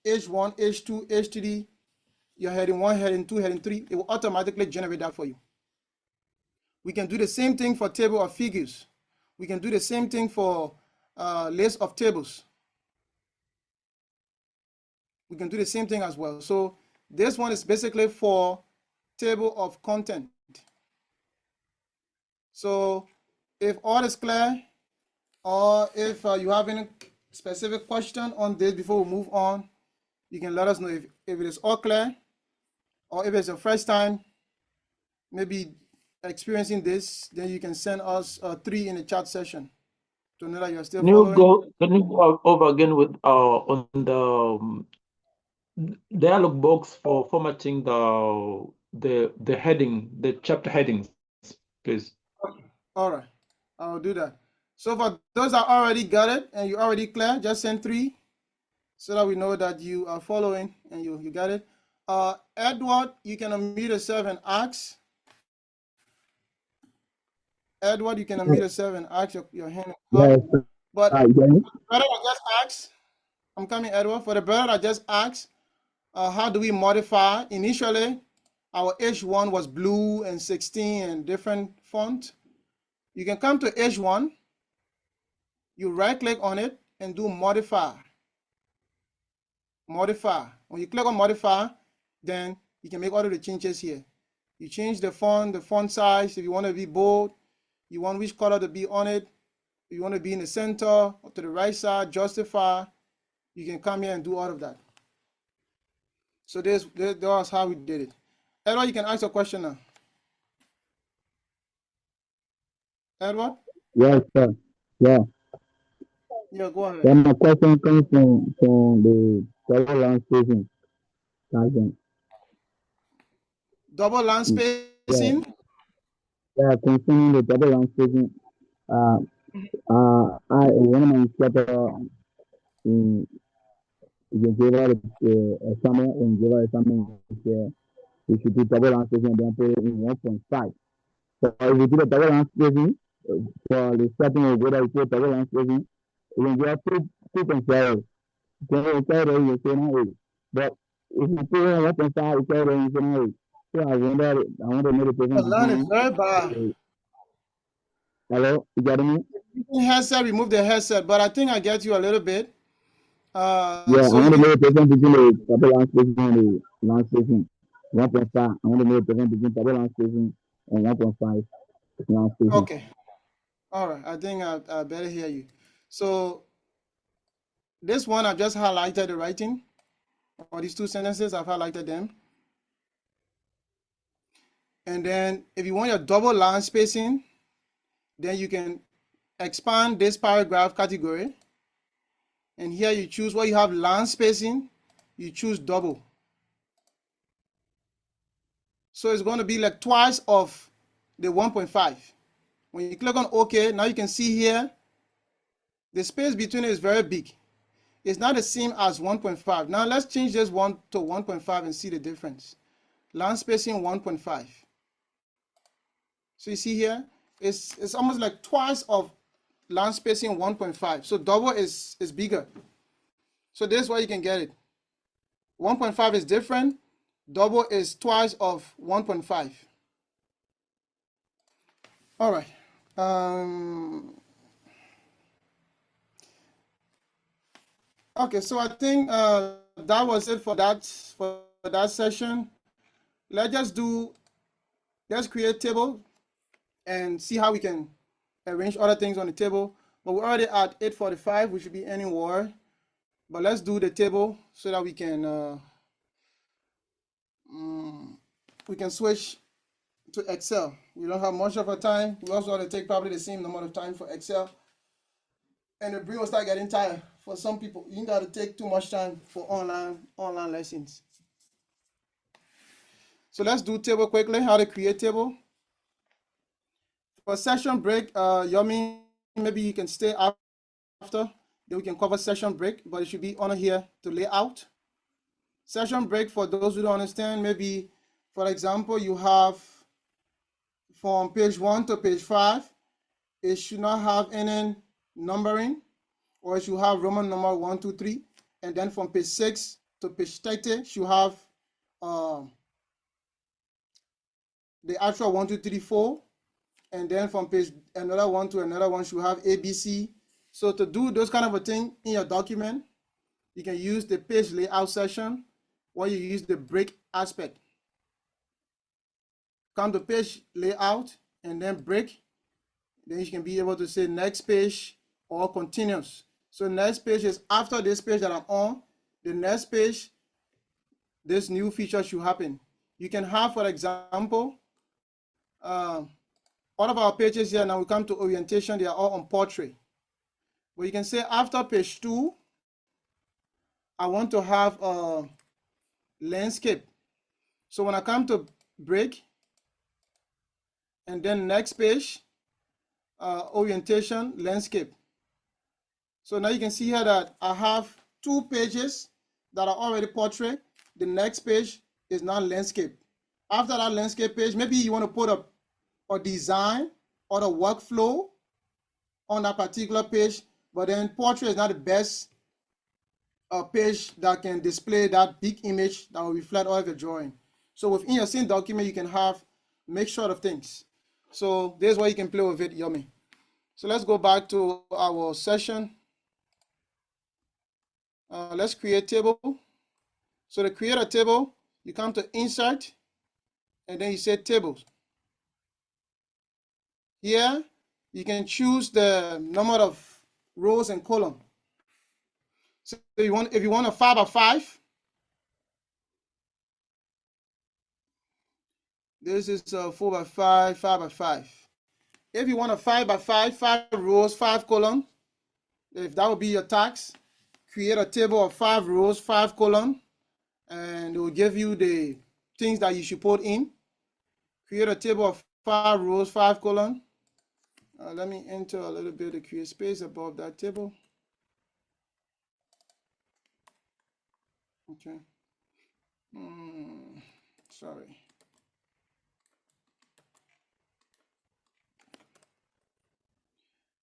H1, H2, H3, your heading 1, heading 2, heading 3. It will automatically generate that for you. We can do the same thing for table of figures. We can do the same thing for list of tables. We can do the same thing as well. So this one is basically for table of content. So if all is clear, or if you have any specific question on this before we move on, you can let us know. If it is all clear, or if it's your first time maybe experiencing this, then you can send us 3 in the chat session to know that you're still following. Can you go over again with on the dialog box for formatting the heading, the chapter headings, please? All right, I'll do that. So for those that already got it and you already clear, just send 3 so that we know that you are following and you got it. Edward, you can unmute yourself and ask. Edward, you can unmute yourself and ask your hand up. Yes. But Yes. for the brother that just asked, I'm coming, Edward. For the brother that just asked, how do we modify? Initially, our H1 was blue and 16 and different font. You can come to H1, you right click on it and do modify. Modify. When you click on modify, then you can make all of the changes here. You change the font size. If you want to be bold, you want which color to be on it. If you want to be in the center or to the right side, justify. You can come here and do all of that. So that was how we did it. Edward, you can ask a question now. Edward? Yes, sir. Yeah. Yeah, go ahead. Then my question comes from the double line spacing. Double line spacing? Yeah, concerning the double line spacing, one of my instructor in Java assignment we should do double line spacing and then put it in 1.5. So if we do the double line spacing for the starting of whether we put double line spacing, when you have 2.0, you say no. But if you put in 1.5, you say no. So I wonder to know the difference. The line is very bad. Hello, you got me? Headset, remove the headset, but I think I get you a little bit. Yeah, so I want to know the difference between the double line spacing and the line spacing. 1.5. I want to know the difference between double line spacing and 1.5 line spacing. Okay. All right. I think I better hear you. So this one, I've just highlighted the writing. Or these 2 sentences, I've highlighted them. And then if you want your double line spacing, then you can expand this paragraph category. And here you choose where you have line spacing, you choose double. So it's going to be like twice of the 1.5. When you click on OK, now you can see here, the space between it is very big. It's not the same as 1.5. Now let's change this one to 1.5 and see the difference. Line spacing 1.5. So you see here, it's almost like twice of line spacing 1.5. So double is bigger. So this is why you can get it. 1.5 is different. Double is twice of 1.5. All right. Okay, so I think that was it for that session. Let's create a table and see how we can arrange other things on the table. But we're already at 8:45. We should be anywhere. But let's do the table so that we can switch to Excel. We don't have much of a time. We also want to take probably the same amount of time for Excel. And the brain will start getting tired. For some people, you got to take too much time for online lessons. So let's do table quickly, how to create table. For session break, Yomi, maybe you can stay after. Then we can cover session break, but it should be on here to layout. Session break, for those who don't understand, maybe, for example, you have from page 1 to page 5, it should not have any numbering, or it should have Roman number 1, 2, 3, and then from page 6 to page 30, you have the actual 1, 2, 3, 4, and then from page another one to another one, you have ABC. So to do those kind of a thing in your document, you can use the page layout section, or you use the break aspect. Come to page layout and then break. Then you can be able to say next page or continuous. So next page is after this page that I'm on. The next page, this new feature should happen. You can have, for example, all of our pages here, now we come to orientation, they are all on portrait. But you can say after page 2, I want to have a landscape. So when I come to break, and then next page, orientation, landscape. So now you can see here that I have 2 pages that are already portrait. The next page is not landscape. After that landscape page, maybe you want to put a design or the workflow on that particular page, but then portrait is not the best page that can display that big image that will reflect all of your drawing. So within your same document, you can have mixture of things. So this is why you can play with it, Yummy. So let's go back to our session. Let's create table. So to create a table, you come to insert, and then you say tables. Here, you can choose the number of rows and column. So if you want a 5 by 5, this is a 4 by 5, 5 by 5. If you want a 5 by 5, 5 rows, 5 columns, if that would be your task, create a table of 5 rows, 5 columns, and it will give you the things that you should put in. Create a table of 5 rows, 5 columns. Let me enter a little bit to create space above that table. Okay. Sorry.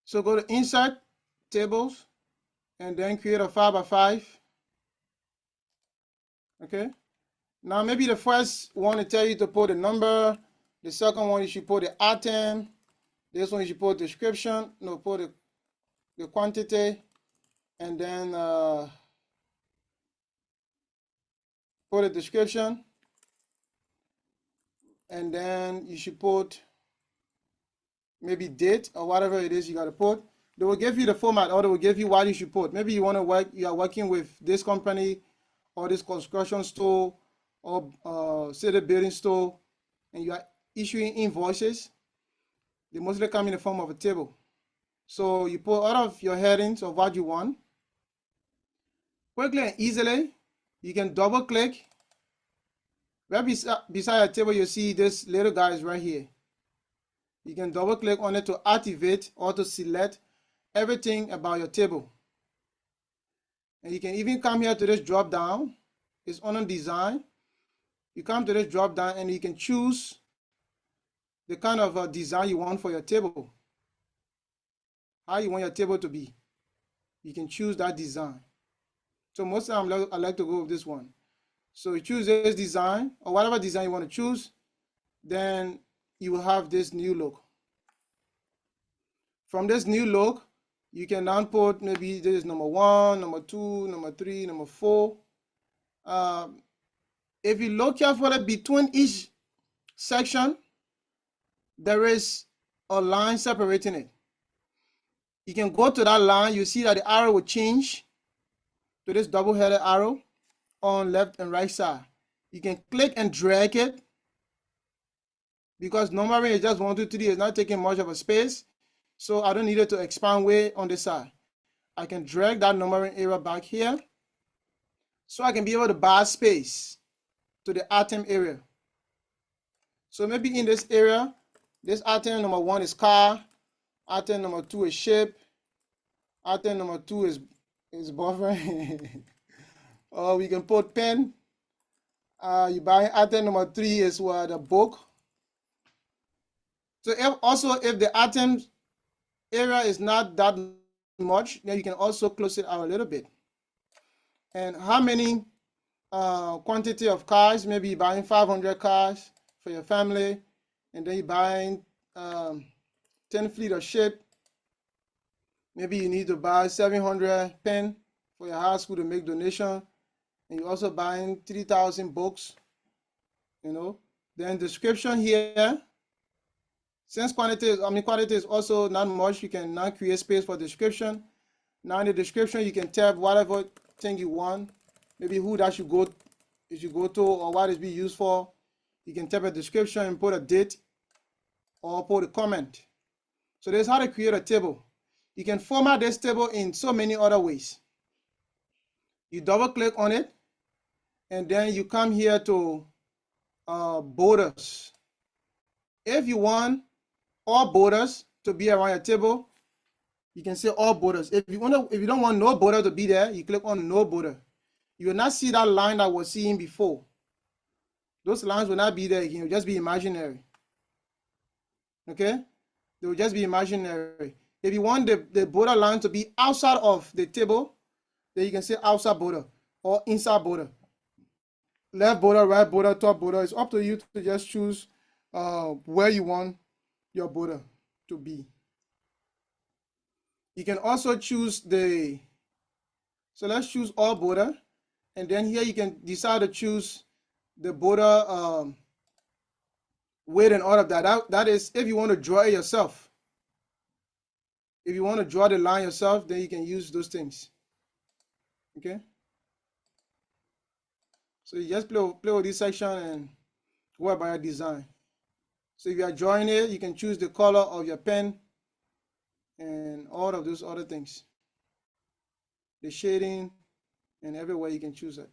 So go to insert tables and then create a 5 by 5. Okay. Now maybe the first one to tell you to put a number. The second one you should put the item. This one you should put description. No, put the quantity, and then put a description, and then you should put maybe date or whatever it is you got to put. They will give you the format, or they will give you what you should put. Maybe you want to work, you are working with this company or this construction store or city building store, and you are issuing invoices. They mostly come in the form of a table. So you put all of your headings of what you want. Quickly and easily, you can double click Right beside your table, you see this little guy is right here. You can double click on it to activate or to select everything about your table. And you can even come here to this drop down. It's on design. You come to this drop down and you can choose the kind of design you want for your table. How you want your table to be. You can choose that design. So most of the time I like to go with this one. So you choose this design or whatever design you want to choose, then you will have this new look. From this new look, you can now put maybe this is number 1, number 2, number 3, number 4. If you look carefully between each section, there is a line separating it. You can go to that line, you see that the arrow will change to this double-headed arrow on left and right side. You can click and drag it because numbering is just 1, 2, 3. It's not taking much of a space. So I don't need it to expand way on the side. I can drag that numbering area back here so I can be able to buy space to the item area. So maybe in this area, this item number 1 is car, item number 2 is ship, item number 2 is buffer. Or we can put pen. You buy item number 3 is what, the book. So if the item area is not that much, then you can also close it out a little bit. And how many quantity of cars? Maybe you're buying 500 cars for your family, and then you're buying 10 fleet of ship. Maybe you need to buy 700 pen for your high school to make donation, and you're also buying 3,000 books. Then description here. Since quantity is also not much, you can now create space for description. Now in the description, you can type whatever thing you want, maybe who that should go to or what it's being used for. You can type a description and put a date or put a comment. So that's how to create a table. You can format this table in so many other ways. You double click on it, and then you come here to borders. If you want all borders to be around your table, you can say all borders. If you don't want no border to be there, you click on no border. You will not see that line that was seen before. Those lines will not be there. It will just be imaginary. Okay? They will just be imaginary. If you want the border line to be outside of the table, then you can say outside border or inside border. Left border, right border, top border. It's up to you to just choose where you want your border to be. You can also choose so let's choose all border, and then here you can decide to choose the border width and all of that. That is if you want to draw it yourself. If you want to draw the line yourself, then you can use those things. Okay? So you just play with this section and go about your design. So if you are drawing it, you can choose the color of your pen and all of those other things. The shading and everywhere you can choose it.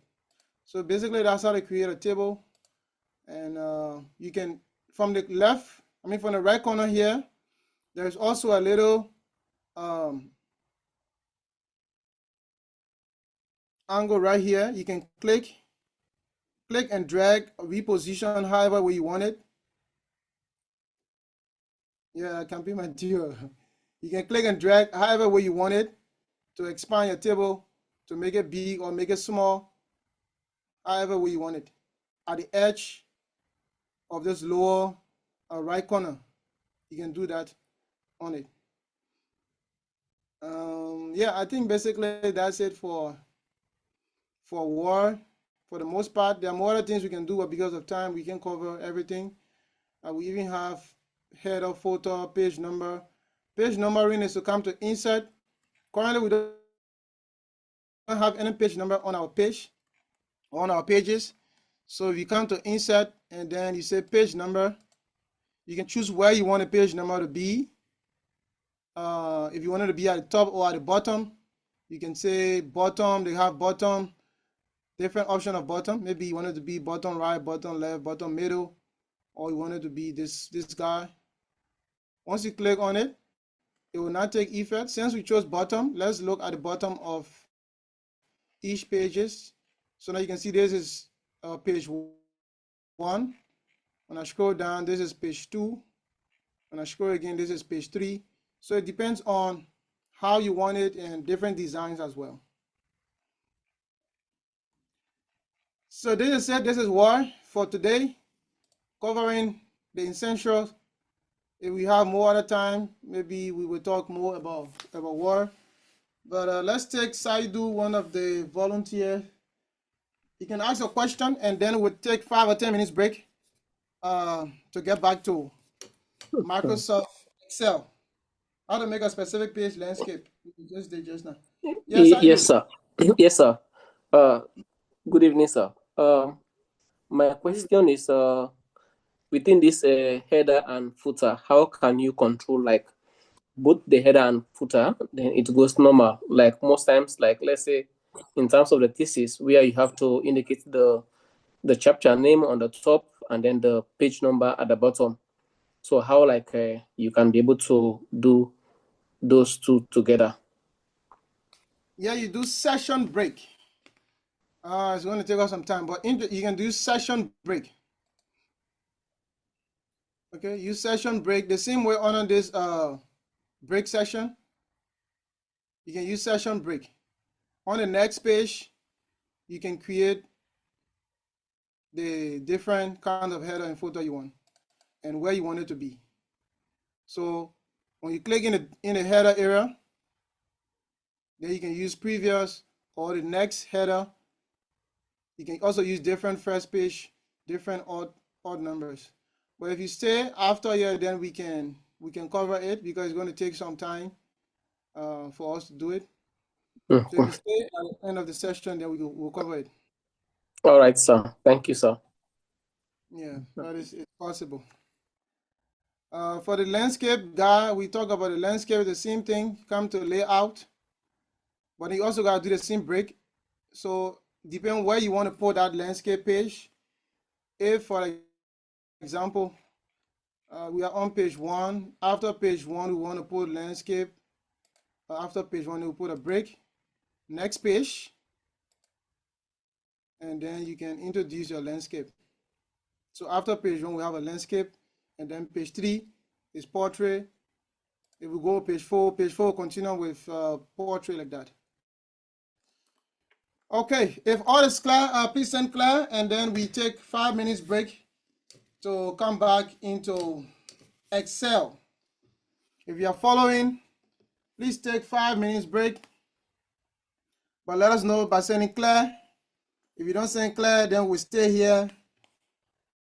So basically that's how to create a table. And you can, from the right corner here, there's also a little angle right here. You can click and drag, reposition however way you want it. Yeah, I can be my deal. You can click and drag however way you want it to expand your table, to make it big or make it small, however way you want it. At the edge of this lower right corner, you can do that on it. Yeah, I think basically that's it for Word. For the most part, there are more other things we can do, but because of time, we can cover everything. We even have header, footer, page number. Page numbering is to come to insert. Currently, we don't have any page number on our page, on our pages. So if you come to insert and then you say page number, you can choose where you want a page number to be. If you want it to be at the top or at the bottom, you can say bottom. They have bottom, different option of bottom. Maybe you want it to be bottom right, bottom left, bottom middle, or you want it to be this guy. Once you click on it, it will not take effect. Since we chose bottom, let's look at the bottom of each pages. So now you can see this is page 1. When I scroll down, this is page 2. When I scroll again, this is page 3. So it depends on how you want it and different designs as well. So this is it. This is why for today, covering the essentials. If we have more other time, maybe we will talk more about war. But let's take Saidu, one of the volunteers. You can ask a question, and then we'll take 5 or 10 minutes break to get back to Microsoft Excel. How to make a specific page landscape. We just did just now. Yes, Saidu. Yes, sir. Yes, sir. Good evening, sir. My question is, within this header and footer, how can you control like both the header and footer? Then it goes normal. Like most times, like let's say, in terms of the thesis, where you have to indicate the chapter name on the top and then the page number at the bottom. So how like you can be able to do those two together? Yeah, you do session break. It's going to take us some time, but you can do session break. Okay, use session break the same way on this break session. You can use session break. On the next page, you can create the different kind of header and footer you want and where you want it to be. So when you click in the header area, then you can use previous or the next header. You can also use different first page, different odd numbers. But if you stay after here, then we can cover it because it's going to take some time for us to do it. So if you stay at the end of the session, then we'll cover it. All right, sir. Thank you, sir. Yeah, that is possible. For the landscape guy, we talk about the landscape, the same thing, come to layout, but you also got to do the same break. So depending where you want to put that landscape page. If, for example, we are on page 1, after page 1, we want to put landscape. After page 1, we put a break. Next page, and then you can introduce your landscape. So after page 1, we have a landscape, and then page 3 is portrait. If we go page 4 continue with portrait like that. Okay, if all is clear, please send clear, and then we take 5 minutes break to come back into Excel. If you are following, please take 5 minutes break, but let us know by sending clear. If you don't send clear, then we'll stay here.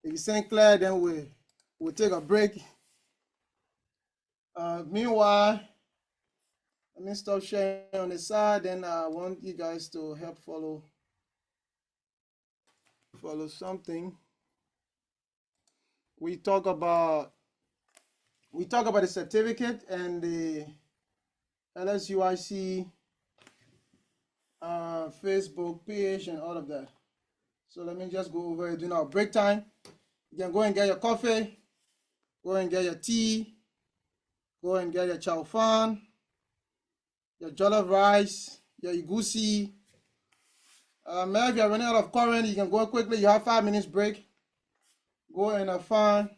If you send clear, then we'll take a break. Meanwhile, let me stop sharing on the side, then I want you guys to help follow something. We talk about the certificate and the LSUIC Facebook page and all of that. So let me just go over it during our break time. You can go and get your coffee, go and get your tea, go and get your chow fan, your jollof rice, your egusi. Maybe if you're running out of current, you can go quickly. You have 5 minutes break. Go and find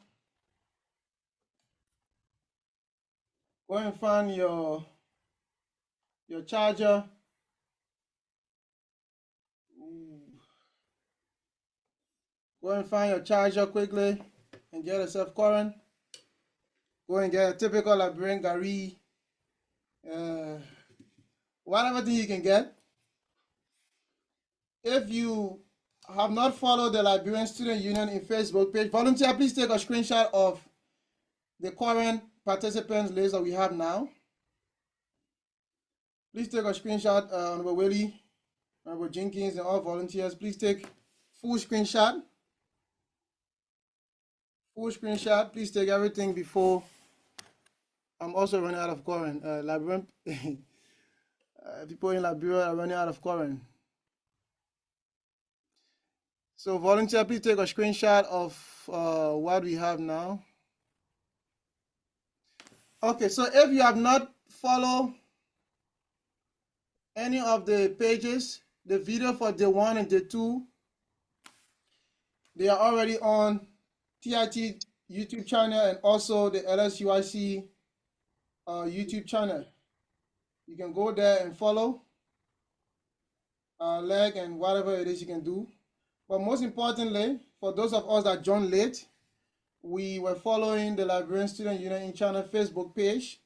your charger. Go and find your charger quickly and get yourself current. Go and get a typical Liberian Gary, whatever thing you can get. If you have not followed the Liberian Student Union in Facebook page, volunteer, please take a screenshot of the current participants list that we have now. Please take a screenshot, Honorable Willie, Honorable Jenkins, and all volunteers. Please take full screenshot. Full screenshot. Please take everything before I'm also running out of current. Liberian people in Liberia are running out of current. So volunteer, please take a screenshot of what we have now. Okay, so if you have not followed any of the pages, the video for day 1 and day 2, they are already on TIT YouTube channel and also the LSUIC YouTube channel. You can go there and follow, like, and whatever it is you can do. But most importantly, for those of us that joined late, we were following the Liberian Student Union in China Facebook page.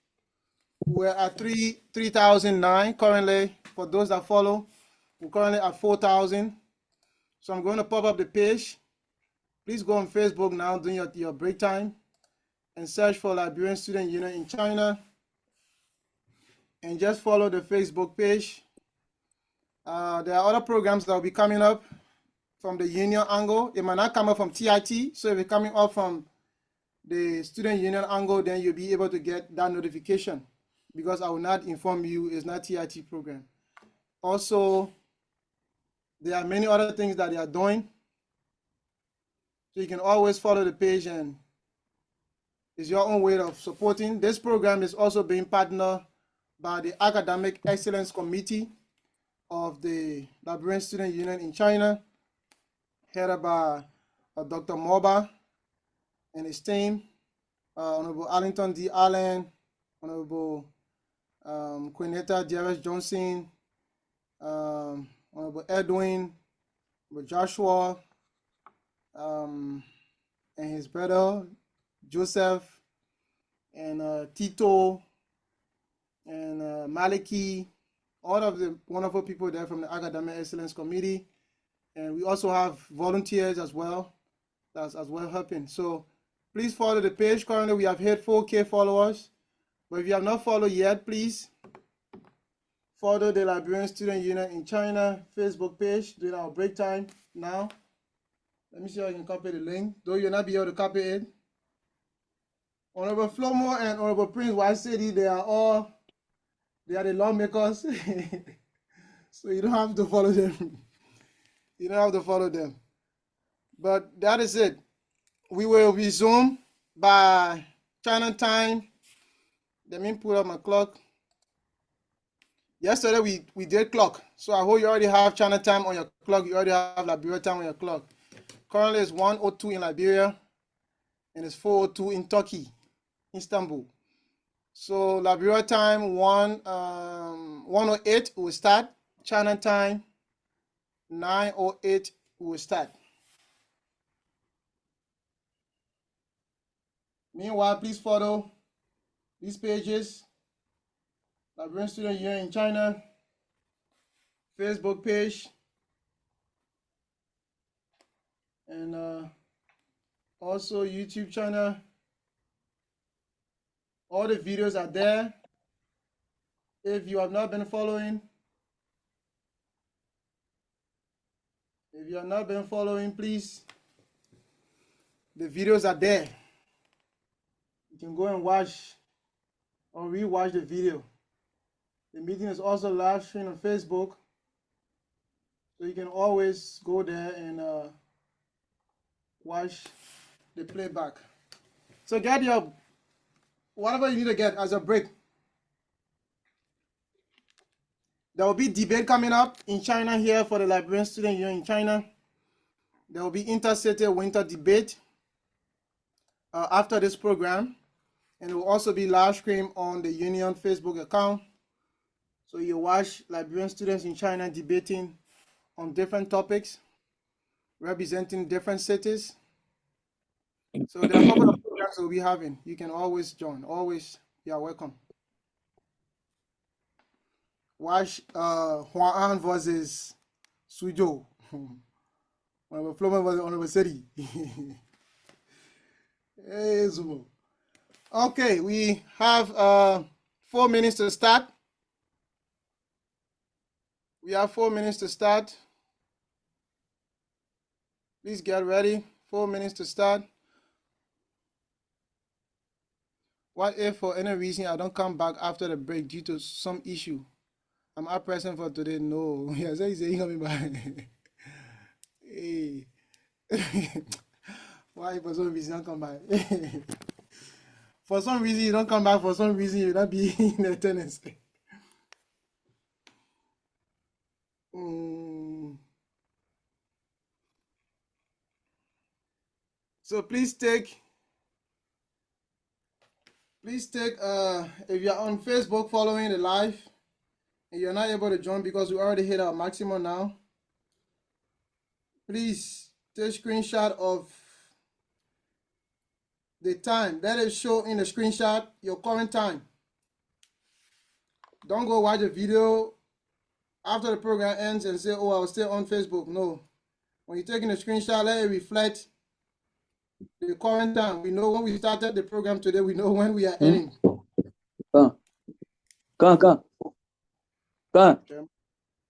We're at 3,009 currently. For those that follow, we're currently at 4,000. So I'm going to pop up the page. Please go on Facebook now during your break time and search for Liberian Student Union in China. And just follow the Facebook page. There are other programs that will be coming up from the union angle. It might not come up from TIT. So if it's coming up from the student union angle, then you'll be able to get that notification, because I will not inform you it's not TIT program. Also, there are many other things that they are doing. So you can always follow the page, and it's your own way of supporting. This program is also being partnered by the Academic Excellence Committee of the Liberian Student Union in China, headed by Dr. Moba and his team, Honorable Arlington D. Allen, Honorable Quinetta Dieves Johnson, Honorable Edwin, Honorable Joshua, and his brother Joseph, and Tito, and Maliki, all of the wonderful people there from the Academic Excellence Committee. And we also have volunteers as well, that's as well helping. So please follow the page. Currently we have hit 4K followers, but if you have not followed yet, please follow the Liberian Student Union in China Facebook page during our break time now. Let me see if I can copy the link, though you'll not be able to copy it. Honorable Flomo and Honorable Prince White City, they are the lawmakers. So you don't have to follow them. You don't have to follow them. But that is it. We will resume by China time. Let me pull up my clock. Yesterday we did clock. So I hope you already have China time on your clock. You already have Liberia time on your clock. Currently it's 1:02 in Liberia, and it's 4:02 in Turkey, Istanbul. So Liberia time 1:08 will start. China time 9:08 will start. Meanwhile, please follow these pages: Liberian Student Union in China Facebook page, and also YouTube channel. All the videos are there. If you have not been following, please, the videos are there. You can go and watch or re-watch the video. The meeting is also live streamed on Facebook, so you can always go there and watch the playback. So get your whatever you need to get as a break. There will be debate coming up in China here for the Liberian Student Union in China. There will be intercity winter debate after this program, and it will also be live streamed on the Union Facebook account. So you watch Liberian students in China debating on different topics, representing different cities. So there are a couple of programs we'll be having. You can always join. Always, you are welcome. Watch Huan versus Suzhou. Honorable Floman versus Honorable City. Hey, Zumo. Okay, we have 4 minutes to start. We have 4 minutes to start. Please get ready. 4 minutes to start. What if for any reason I don't come back after the break due to some issue? I'm not present for today. No. Yes, he's coming back. Hey. Why for some reason don't come back? For some reason you don't come back. For some reason you don't be in attendance. So please take if you're on Facebook following the live and you're not able to join because we already hit our maximum now, please take a screenshot of the time. Let it show in the screenshot your current time. Don't go watch a video after the program ends and say, oh, I was still on Facebook. No. When you're taking a screenshot, let it reflect the current time. We know when we started the program today, we know when we are ending. Come.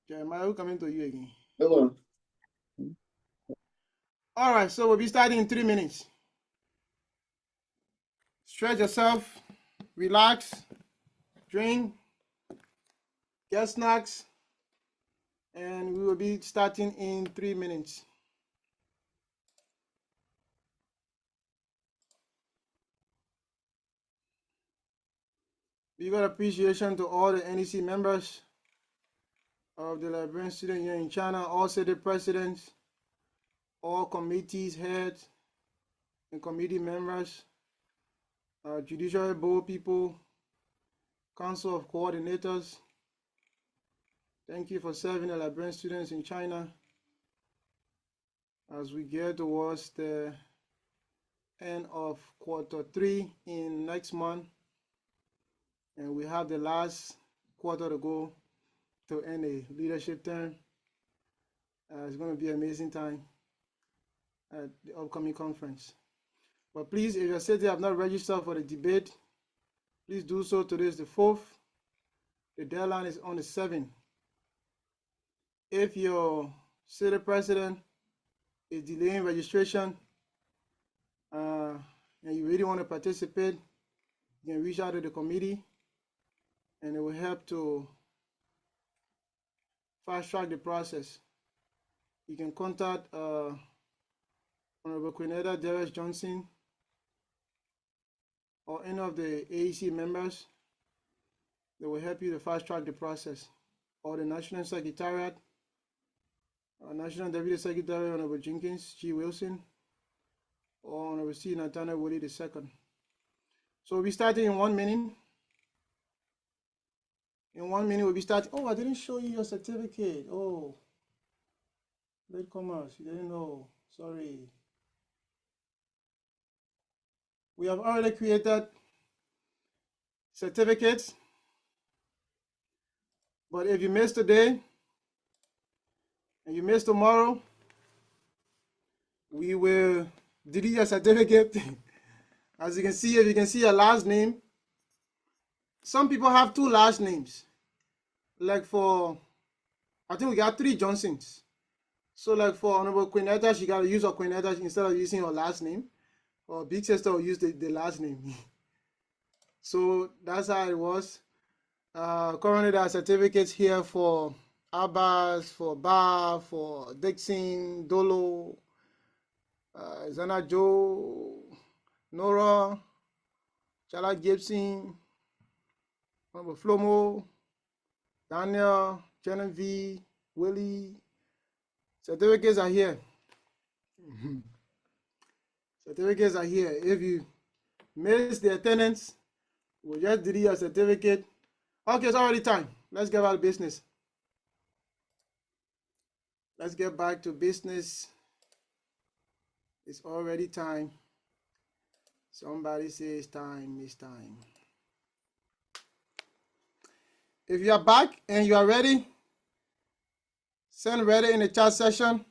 Jeremiah, we're coming to you again. Hello. All right, so we'll be starting in 3 minutes. Stretch yourself, relax, drink, get snacks, and we will be starting in 3 minutes. We got appreciation to all the NEC members of the Liberian Student Union in China, all city presidents, all committees, heads, and committee members, judiciary board people, council of coordinators. Thank you for serving the Liberian students in China as we get towards the end of Q3 in next month. And we have the last quarter to go to end a leadership term. It's going to be an amazing time at the upcoming conference. But please, if your city have not registered for the debate, please do so. Today is the 4th. The deadline is on the 7th. If your city president is delaying registration and you really want to participate, you can reach out to the committee and it will help to fast track the process. You can contact Honorable Quinetta Darius Johnson or any of the AEC members. They will help you to fast track the process, or the National Secretariat, National Deputy Secretary Honorable Jenkins G. Wilson, or Honorable C. Nathaniel Woody II. So we'll be starting in 1 minute. In 1 minute, we'll be starting. Oh, I didn't show you your certificate. Oh, latecomers, you didn't know. Sorry. We have already created certificates. But if you miss today and you miss tomorrow, we will delete your certificate. As you can see, if you can see your last name, some people have 2 last names. Like for, I think we got 3 Johnsons. So like for Honorable Quinetta, she got to use her Quinetta instead of using her last name. Or big sister will use the last name. So that's how it was. Currently there are certificates here for Abbas, for Bar, for Dixon, Dolo, Zana Joe, Nora, Chala Gibson, Flomo, Daniel, Genevieve, Willie. Certificates are here. Certificates are here. If you miss the attendance, we'll just delete your certificate. Okay, it's already time. Let's get back to business. Let's get back to business. It's already time. Somebody says time is time. If you are back and you are ready, send ready in the chat session.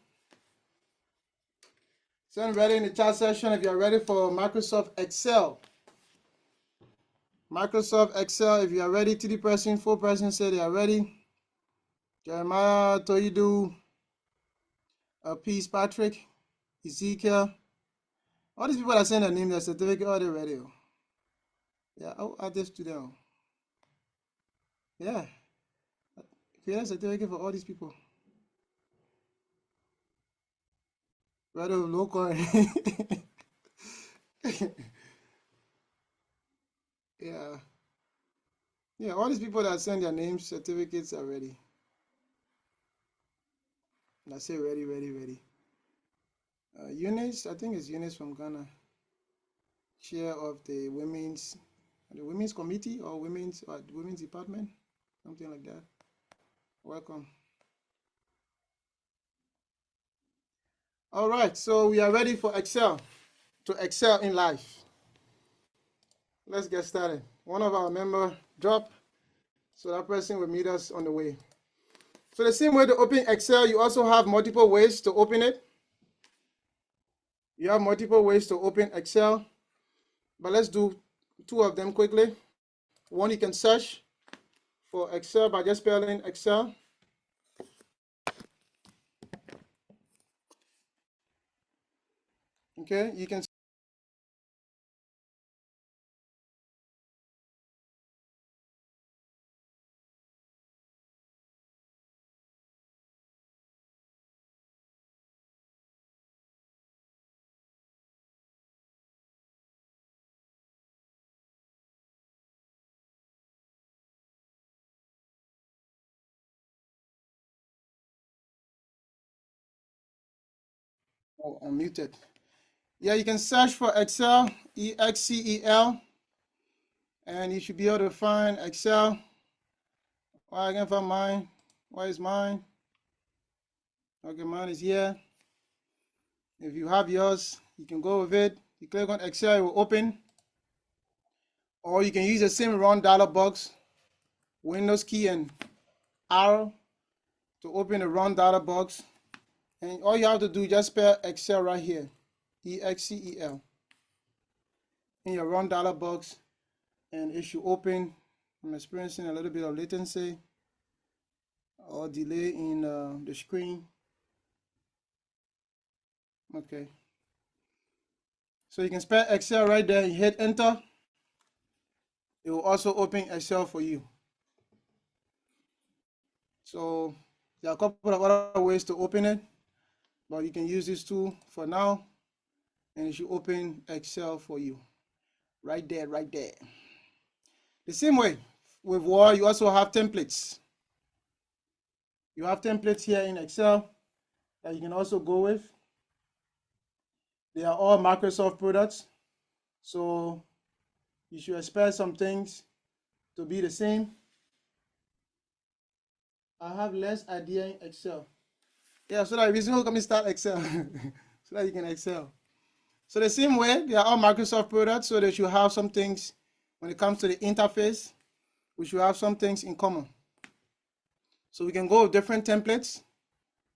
Send ready in the chat session if you are ready for Microsoft Excel. Microsoft Excel, if you are ready, 3 person, 4 person say they are ready. Jeremiah, Toyidu, Peace, Patrick, Ezekiel. All these people that send their name, their certificate, are they ready? Yeah, I'll add this to them. Yeah. Create a certificate for all these people. Rather local. Yeah. Yeah, all these people that send their names, certificates are ready. And I say ready, ready, ready. Eunice, I think it's Eunice from Ghana. Chair of the women's committee or women's department, something like that. Welcome. All right, so we are ready for Excel, to excel in life. Let's get started. One of our members dropped, so that person will meet us on the way. So the same way to open Excel, you also have multiple ways to open it. You have multiple ways to open Excel, but let's do two of them quickly. One, you can search for Excel by just spelling Excel. Okay, you can unmuted. Yeah, you can search for Excel, EXCEL, and you should be able to find Excel. Well, I can find mine. Where is mine? Okay, mine is here. If you have yours, you can go with it. You click on Excel, it will open. Or you can use the same round dialog box, Windows key and arrow to open the round dialog box. And all you have to do is just spell Excel right here, EXCEL, in your round dialog box, and it should open. I'm experiencing a little bit of latency or delay in the screen. Okay. So you can spell Excel right there, you hit enter. It will also open Excel for you. So there are a couple of other ways to open it, but you can use this tool for now, and it should open Excel for you. Right there, right there. The same way with Word, you also have templates. You have templates here in Excel that you can also go with. They are all Microsoft products, so you should expect some things to be the same. I have less idea in Excel. Yeah, so that reason come and start Excel, so that you can Excel. So the same way, they are all Microsoft products, so they should have some things when it comes to the interface. We should have some things in common. So we can go with different templates.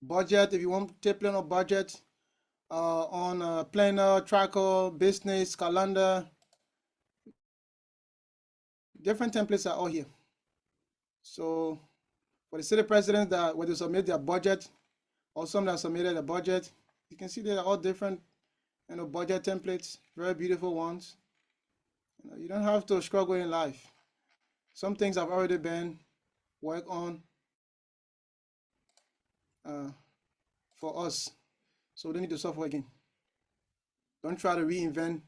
Budget, if you want template on budget, on planner, tracker, business, calendar. Different templates are all here. So for the city presidents that when they submit their budget, or some that submitted a budget, you can see they are all different, budget templates, very beautiful ones. You don't have to struggle in life. Some things have already been worked on for us, so we don't need to suffer again. Don't try to reinvent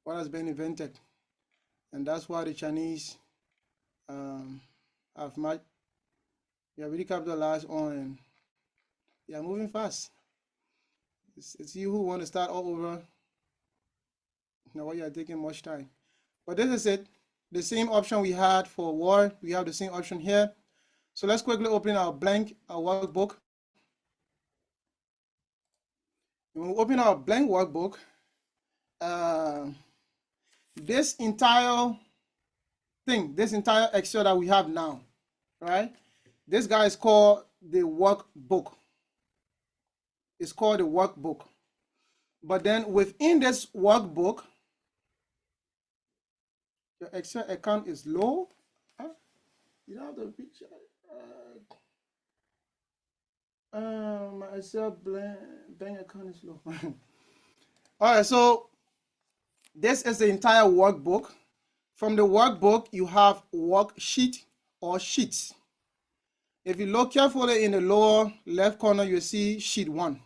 what has been invented, and that's why the Chinese have really capitalized on, and they are moving fast. It's you who want to start all over. Why you are taking much time. But this is it. The same option we had for Word, we have the same option here. So let's quickly open our workbook. When we open our blank workbook, this entire thing, this entire Excel that we have now, right? This guy is called the workbook. It's called the workbook. But then within this workbook, your Excel account is low. You don't have the picture. My Excel bank account is low. All right, so this is the entire workbook. From the workbook, you have worksheet or sheets. If you look carefully in the lower left corner, you see sheet 1.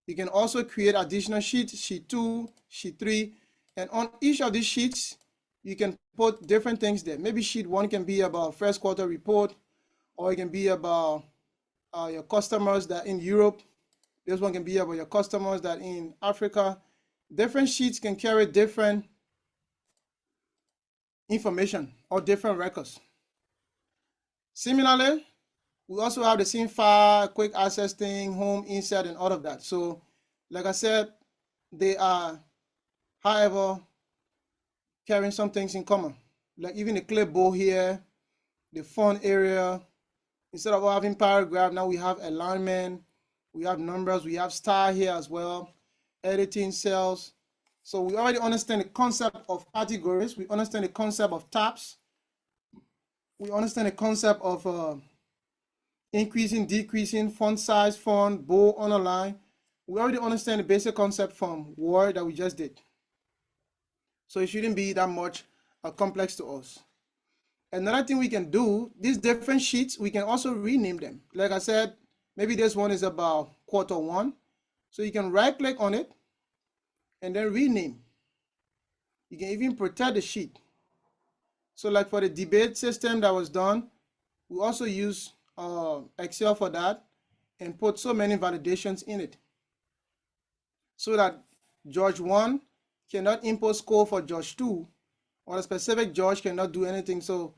You can also create additional sheets, sheet 2, sheet 3, and on each of these sheets, you can put different things there. Maybe sheet 1 can be about first quarter report, or it can be about your customers that in Europe. This one can be about your customers that in Africa. Different sheets can carry different information or different records. Similarly, we also have the same file, quick access thing, home, insert, and all of that. So, like I said, they are, however, carrying some things in common. Like even the clipboard here, the font area. Instead of having paragraph, now we have alignment, we have numbers, we have star here as well, editing cells. So we already understand the concept of categories. We understand the concept of tabs. We understand the concept of increasing, decreasing, font size, font, bold, underline. We already understand the basic concept from Word that we just did. So it shouldn't be that much complex to us. Another thing we can do, these different sheets, we can also rename them. Like I said, maybe this one is about quarter 1. So you can right click on it and then rename. You can even protect the sheet. So like for the debate system that was done, we also use Excel for that and put so many validations in it. So that Judge 1 cannot impose score for Judge 2, or a specific judge cannot do anything. So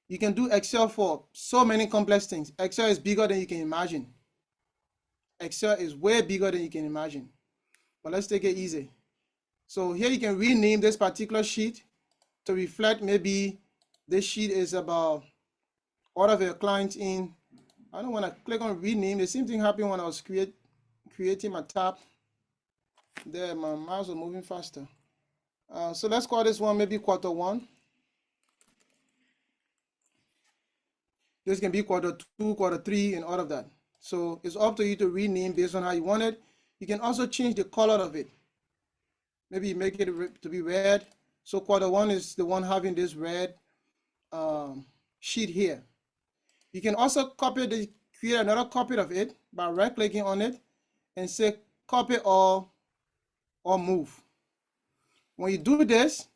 you can do Excel for so many complex things. Excel is bigger than you can imagine. Excel is way bigger than you can imagine. But let's take it easy. So here you can rename this particular sheet to reflect maybe this sheet is about all of your clients in. I don't want to click on rename. The same thing happened when I was creating my tab. There, my mouse was moving faster. So let's call this one maybe quarter 1. This can be quarter 2, quarter 3, and all of that. So it's up to you to rename based on how you want it. You can also change the color of it. Maybe make it to be red. So quarter 1 is the one having this red sheet here. You can also create another copy of it by right-clicking on it and say copy or move. When you do this,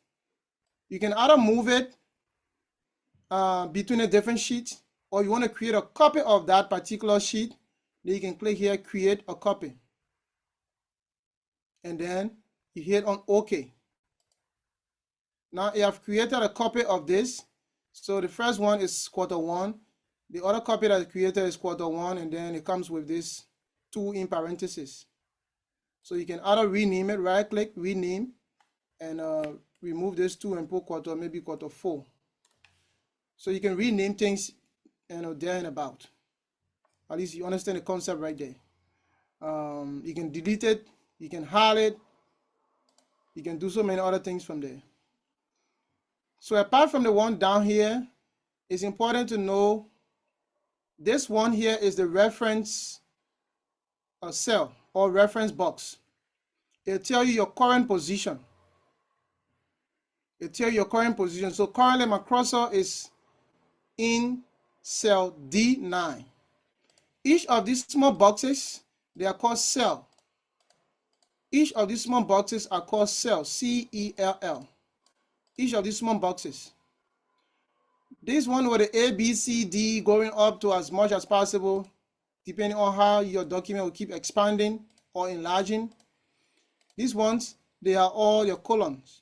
you can either move it between the different sheets, or you want to create a copy of that particular sheet, then you can click here, create a copy. And then you hit on OK. Now you have created a copy of this. So the first one is quarter 1. The other copy that I created is quarter 1, and then it comes with this 2 in parentheses. So you can either rename it, right click, rename, and remove this 2 and put maybe quarter 4. So you can rename things, there and about. At least you understand the concept right there. You can delete it, you can hide it, you can do so many other things from there. So apart from the one down here, it's important to know this one here is the reference cell or reference box. It'll tell you your current position. It'll tell you your current position. So currently my cursor is in cell D9. Each of these small boxes, they are called cell. Each of these small boxes are called cell, C-E-L-L. Each of these small boxes. This one with the A, B, C, D going up to as much as possible, depending on how your document will keep expanding or enlarging. These ones, they are all your columns.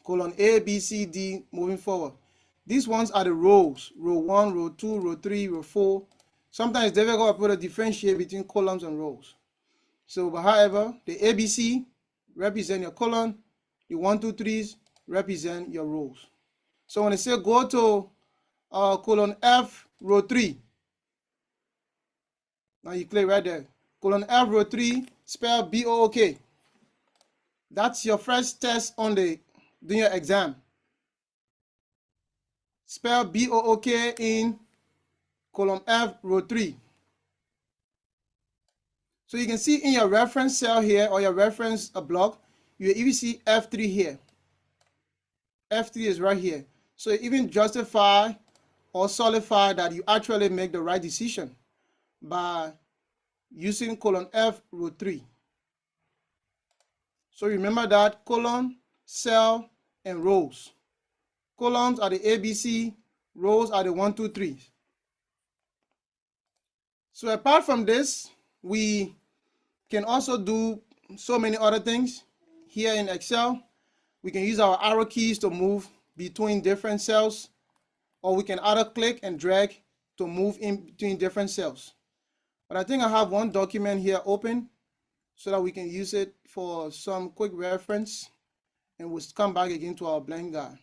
Column A, B, C, D moving forward. These ones are the rows. Row 1, row 2, row 3, row 4. Sometimes it's difficult to differentiate between columns and rows. So, but however, the ABC represent your column. The 1, 2, 3s represent your rows. So when I say go to column F, row 3, now you click right there. Column F, row 3, spell B-O-O-K. That's your first test on doing your exam. Spell B-O-O-K in column F, row 3. So you can see in your reference cell here, or your reference block, you even see F3 here. F3 is right here. So even justify or solidify that you actually make the right decision by using colon F, row 3. So remember that colon, cell, and rows. Columns are the ABC, rows are the 1, 2, 3. So apart from this, we can also do so many other things here in Excel. We can use our arrow keys to move between different cells, or we can either click and drag to move in between different cells. But I think I have one document here open so that we can use it for some quick reference, and we'll come back again to our blank guide.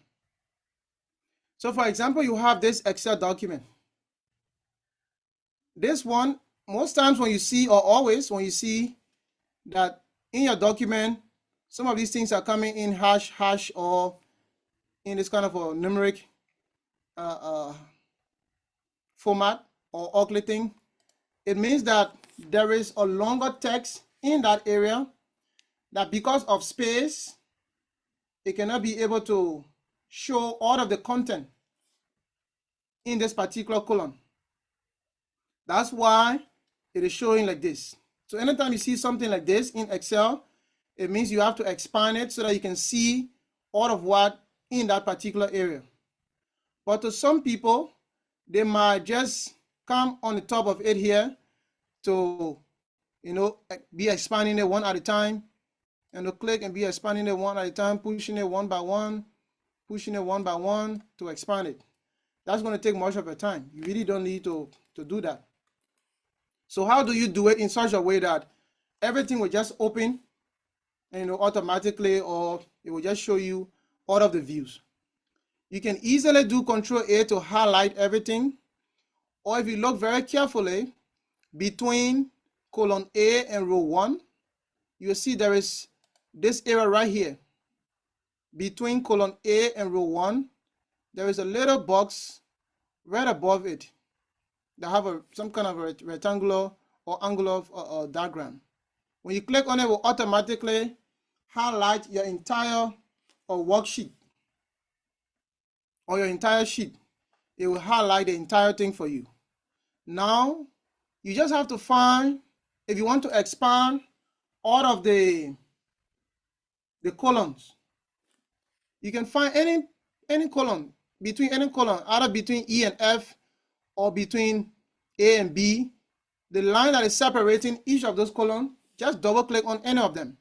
So for example, you have this Excel document. This one, most times when you see, or always when you see that in your document, some of these things are coming in hash, hash, or in this kind of a numeric format or ugly thing, it means that there is a longer text in that area that because of space, it cannot be able to show all of the content in this particular column. That's why it is showing like this. So anytime you see something like this in Excel, it means you have to expand it so that you can see all of what in that particular area. But to some people, they might just come on the top of it here to, be expanding it one at a time, and to click and be expanding it one at a time, pushing it one by one, pushing it one by one to expand it. That's going to take much of your time. You really don't need to do that. So how do you do it in such a way that everything will just open and automatically, or it will just show you all of the views? You can easily do Control A to highlight everything, or if you look very carefully between column A and row 1, you'll see there is this area right here. Between column A and row 1, there is a little box right above it that have some kind of a rectangular or angular diagram. When you click on it, it will automatically highlight your entire worksheet or your entire sheet. It will highlight the entire thing for you. Now, you just have to find, if you want to expand all of the columns, you can find any column, between any column, either between E and F or between A and B. The line that is separating each of those columns, just double click on any of them.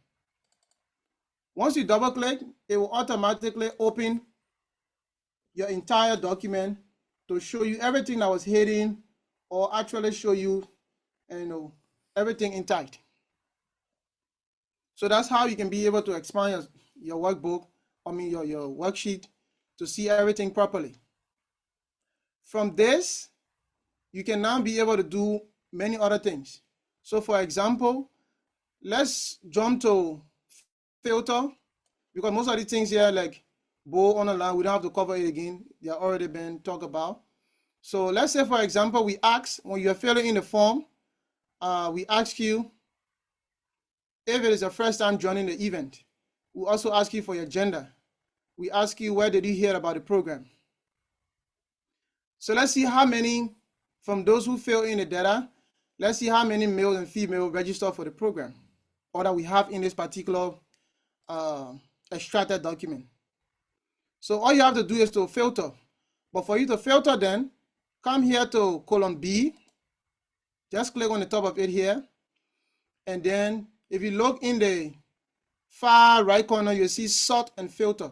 Once you double click, it will automatically open your entire document to show you everything that was hidden, or actually show you, everything intact. So that's how you can be able to expand your workbook, your worksheet, to see everything properly. From this, you can now be able to do many other things. So for example, let's jump to filter, because most of the things here, like bow on a line, we don't have to cover it again. They have already been talked about. So let's say, for example, we ask, when you're filling in the form, we ask you if it is your first time joining the event. We also ask you for your gender. We ask you, where did you hear about the program? So let's see how many, from those who fill in the data, let's see how many male and female register for the program, or that we have in this particular extracted document. So all you have to do is to filter. But for you to filter, then come here to column B, just click on the top of it here, and then if you look in the far right corner, you see sort and filter.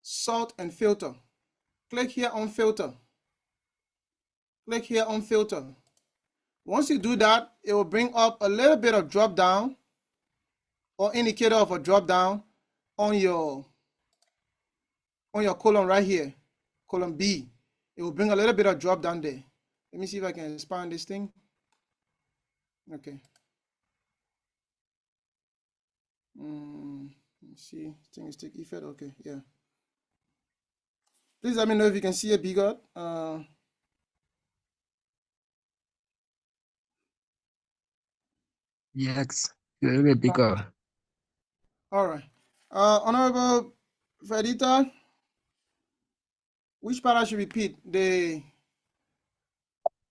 Sort and filter. Click here on filter. Click here on filter. Once you do that, it will bring up a little bit of drop down, or indicator of a drop down on your column right here, column B. It will bring a little bit of drop down there. Let me see if I can expand this thing. Okay. Let's see, I think it's take effect. Okay, yeah. Please let me know if you can see it bigger. Yes, a little bit bigger. All right. Honorable Fredita, which part I should repeat? The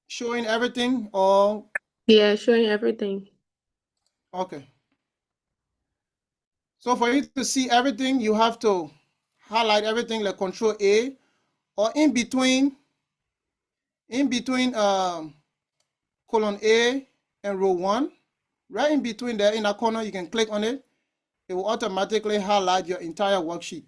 showing everything, or Yeah, showing everything. Okay. So for you to see everything, you have to highlight everything like Control A, or in between column A and row 1, right in between there in that corner, you can click on it. It will automatically highlight your entire worksheet.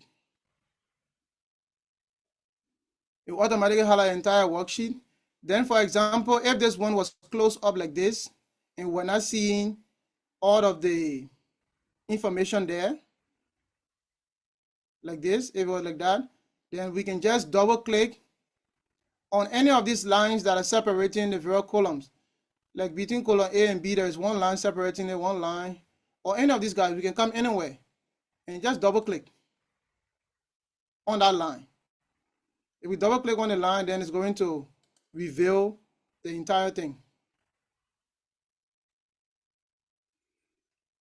It will automatically highlight the entire worksheet. Then, for example, if this one was closed up like this, and we're not seeing all of the information there, like this, if it was like that, then we can just double click on any of these lines that are separating the various columns. Like between column A and B, there's one line separating it, one line, or any of these guys, we can come anywhere and just double click on that line. If we double click on the line, then it's going to reveal the entire thing.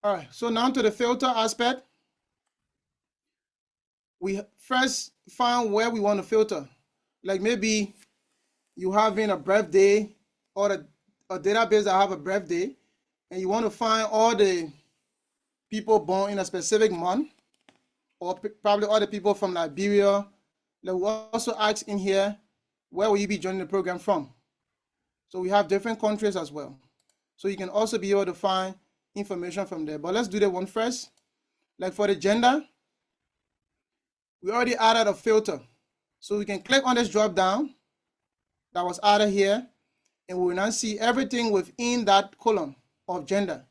All right, so now to the filter aspect. We first find where we want to filter. Like maybe you having a birthday or a database that have a birthday, and you want to find all the people born in a specific month, or probably all the people from Liberia. Like we also ask in here, where will you be joining the program from? So we have different countries as well. So you can also be able to find information from there. But let's do that one first. Like for the gender, we already added a filter. So we can click on this drop down that was added here, and we will now see everything within that column of gender.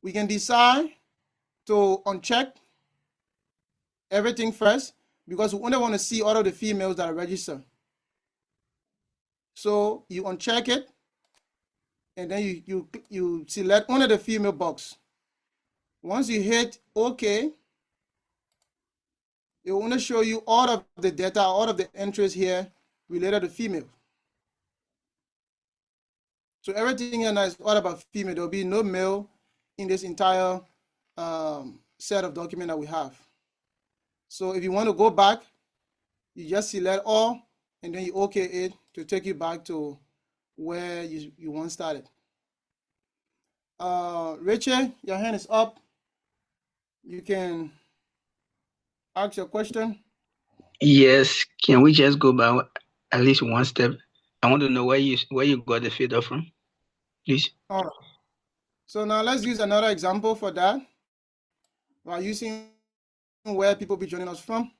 We can decide to uncheck everything first, because we only want to see all of the females that are registered. So you uncheck it, and then you select only the female box. Once you hit OK, it will only show you all of the data, all of the entries here related to female. So everything here now is all about female. There will be no male in this entire set of documents that we have. So if you want to go back, you just select all, and then you OK it to take you back to where you once started. Rachel, your hand is up. You can ask your question. Yes, can we just go back at least one step? I want to know where you got the filter from, please. All right. So now let's use another example for that. We're using where people be joining us from.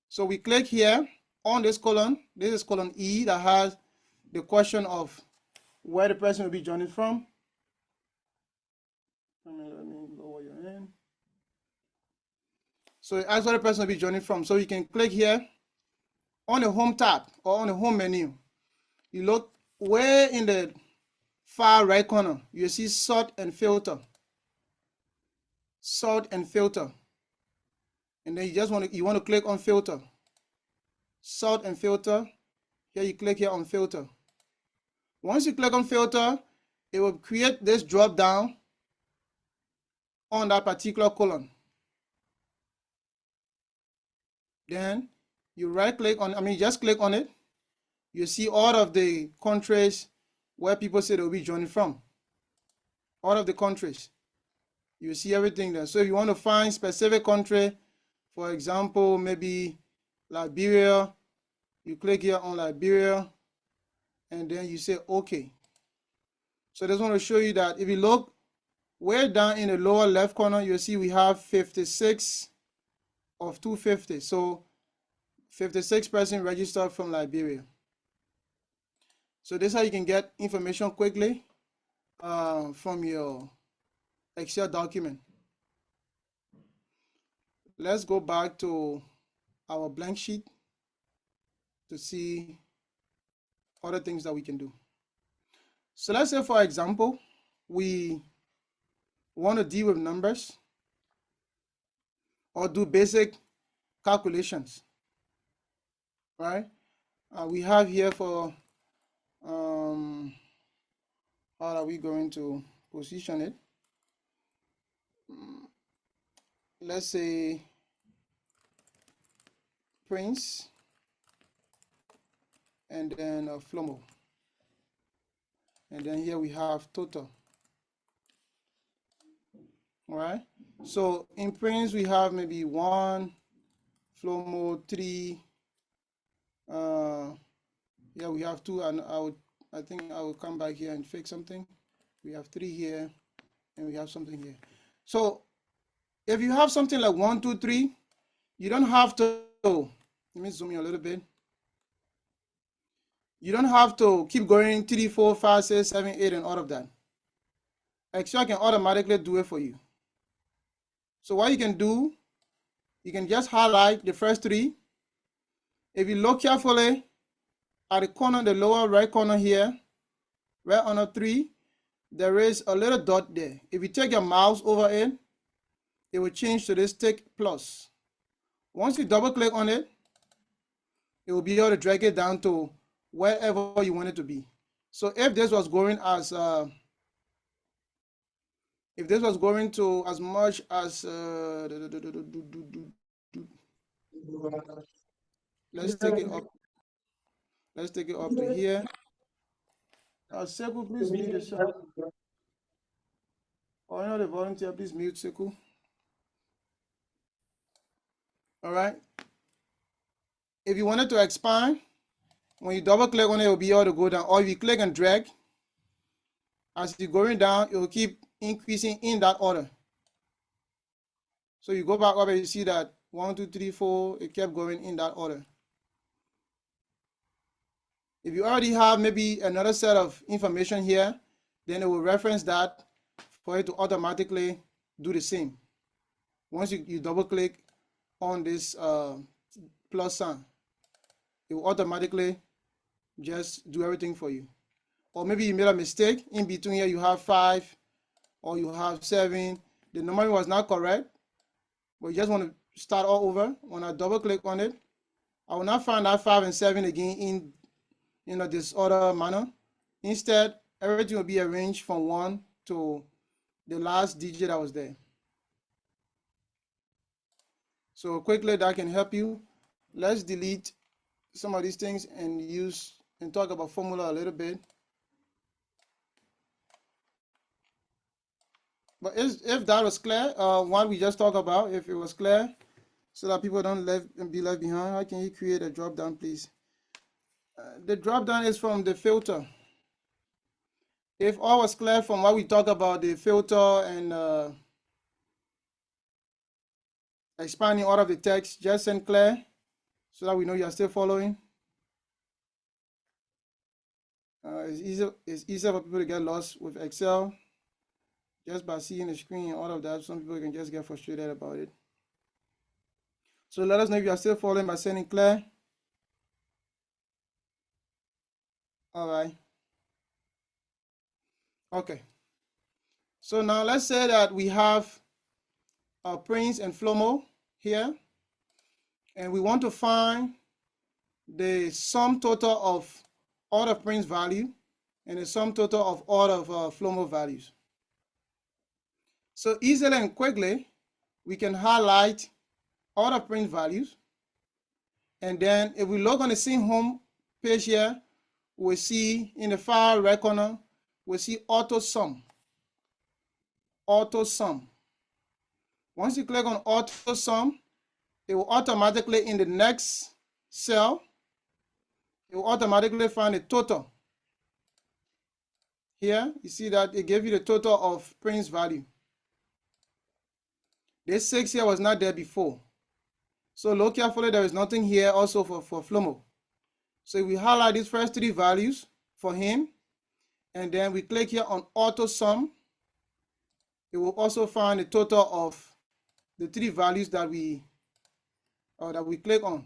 So we click here on this column. This is column E that has the question of where the person will be joining from. Let me lower your hand. So it asks where the person will be joining from. So you can click here on the home tab or on the home menu. You look way in the far right corner, you see sort and filter. Sort and filter. And then you want to click on filter. Sort and filter. Here you click here on filter. Once you click on filter, it will create this drop down on that particular column. Then you right click on, just click on it. You see all of the countries where people say they'll be joining from. All of the countries. You see everything there. So if you want to find specific country, for example, maybe Liberia, you click here on Liberia, and then you say OK. So I just want to show you that if you look way down in the lower left corner, you'll see we have 56 of 250. So 56% registered from Liberia. So this is how you can get information quickly from your Excel document. Let's go back to our blank sheet to see other things that we can do. So let's say, for example, we want to deal with numbers or do basic calculations, right? We have here for, how are we going to position it? Let's say Prince and then Flomo. And then here we have total. All right. So in prints, we have maybe 1, flow mode 3. Yeah, we have 2, and I think I will come back here and fix something. We have 3 here, and we have something here. So if you have something like 1, 2, 3, you don't have to, let me zoom in a little bit. You don't have to keep going 3, 4, 5, 6, 7, 8, and all of that. Excel can automatically do it for you. So what you can do, you can just highlight the first 3. If you look carefully at the corner, the lower right corner here, right under 3, there is a little dot there. If you take your mouse over it, it will change to this tick plus. Once you double click on it, it will be able to drag it down to wherever you want it to be. So if this was going as if this was going to as much as let's take it up. Let's take it up to here. Seku, please mute yourself. Or any other volunteer, please mute Seku. All right. If you wanted to expand, when you double click on it, it will be able to go down. Or if you click and drag, as you're going down, it will keep increasing in that order. So you go back up and you see that 1, 2, 3, 4, it kept going in that order. If you already have maybe another set of information here, then it will reference that for it to automatically do the same. Once you double click on this plus sign, it will automatically just do everything for you. Or maybe you made a mistake in between here, you have 5 or you have 7. The number was not correct, but you just want to start all over. When I double click on it, I will not find that 5 and 7 again in this other manner. Instead, everything will be arranged from 1 to the last digit that was there. So quickly, that can help you. Let's delete some of these things and talk about formula a little bit. But if that was clear, what we just talked about, if it was clear, so that people don't be left behind, how can you create a drop down, please? The drop down is from the filter. If all was clear from what we talked about, the filter and expanding all of the text, just send clear so that we know you are still following. It's easier for people to get lost with Excel just by seeing the screen and all of that. Some people can just get frustrated about it. So let us know if you are still following by sending clear. All right. Okay. So now let's say that we have our prints and flow mode here, and we want to find the sum total of all the prints value and the sum total of all of flow mode values. So easily and quickly, we can highlight all the print values, and then if we log on the scene home page here, we'll see in the far right corner, we'll see auto sum. Auto sum. Once you click on auto sum, it will automatically in the next cell, it will automatically find the total. Here, you see that it gave you the total of prints value. This 6 here was not there before. So look carefully, there is nothing here also for Flomo. So if we highlight these first 3 values for him, and then we click here on auto sum, it will also find the total of the 3 values that we click on.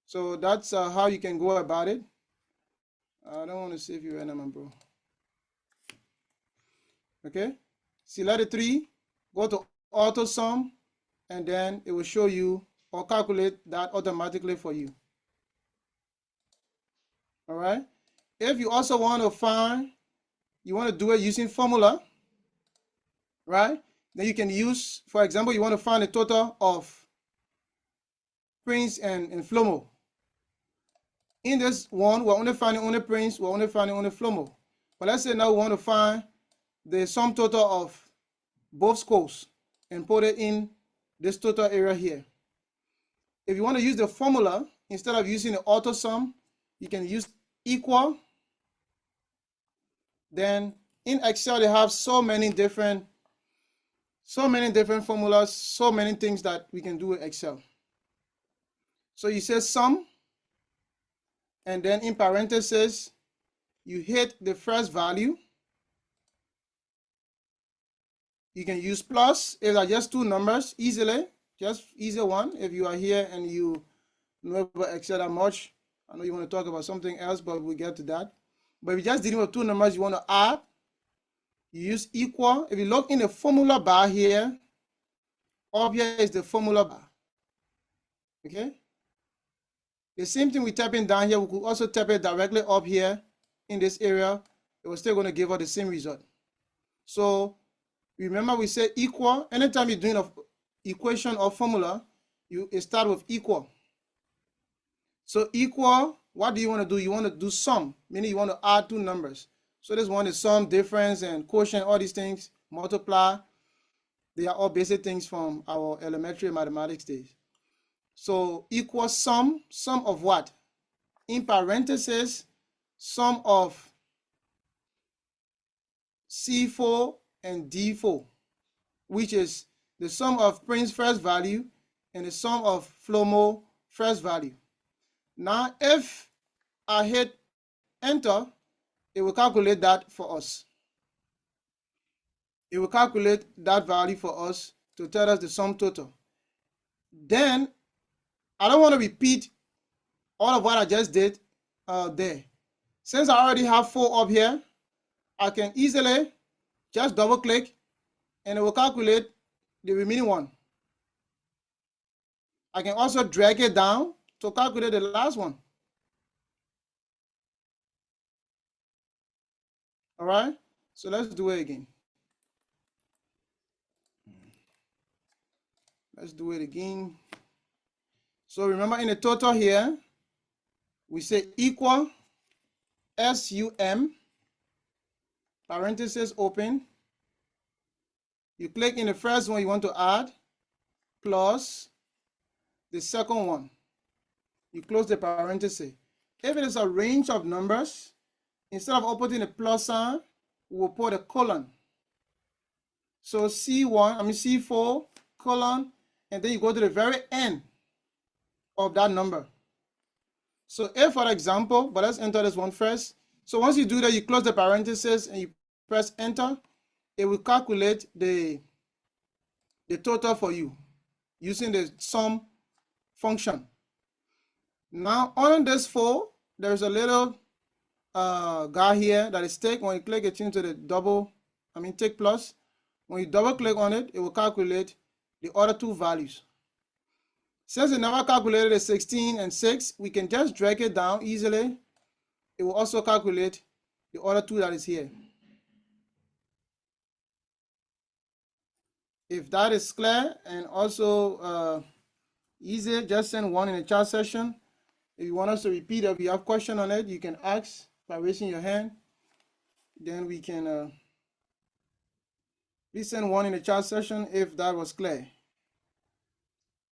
So that's how you can go about it. I don't want to save you right now, bro. Okay, select the 3, go to auto sum, and then it will show you or calculate that automatically for you. All right. If you also want to find, you want to do it using formula, right? Then you can use, for example, you want to find the total of prints and Flomo. In this one, we're only finding only Prince, we're only finding only Flomo. But let's say now we want to find the sum total of both scores and put it in this total area here. If you want to use the formula, instead of using the auto sum, you can use equal. Then in Excel, they have so many different formulas, so many things that we can do with Excel. So you say sum, and then in parentheses, you hit the first value. You can use plus if they're just two numbers easily, just easy one. If you are here and you know about Excel that much, I know you want to talk about something else, but we'll get to that. But if you're just dealing with two numbers you want to add, you use equal. If you look in the formula bar here, up here is the formula bar. Okay? The same thing we're typing down here, we could also type it directly up here in this area. It was still going to give us the same result. So remember we said equal. Anytime you're doing an equation or formula, you start with equal. So equal, what do you want to do? You want to do sum, meaning you want to add two numbers. So this one is sum, difference, and quotient, all these things, multiply. They are all basic things from our elementary mathematics days. So equal sum of what? In parentheses, sum of C4 and D4, which is the sum of Prince first value and the sum of Flomo first value. Now, if I hit enter, it will calculate that for us. It will calculate that value for us to tell us the sum total. Then, I don't want to repeat all of what I just did there. Since I already have 4 up here, I can easily just double click and it will calculate the remaining one. I can also drag it down to calculate the last one. All right, so let's do it again. Let's do it again. So remember in the total here, we say equal SUM, parentheses open. You click in the first one you want to add, plus the second one. You close the parenthesis. If it is a range of numbers, instead of opening a plus sign, we'll put a colon. So C4, colon, and then you go to the very end of that number. So if, for example, but let's enter this one first. So once you do that, you close the parenthesis and you press enter, it will calculate the total for you using the sum function. Now on this 4, there's a little guy here that is tick. When you click it into the tick plus. When you double click on it, it will calculate the other 2 values. Since it never calculated the 16 and 6, we can just drag it down easily. It will also calculate the other 2 that is here. If that is clear and also easy, just send 1 in the chat session. If you want us to repeat, if you have a question on it, you can ask by raising your hand. Then we can please send 1 in the chat session if that was clear.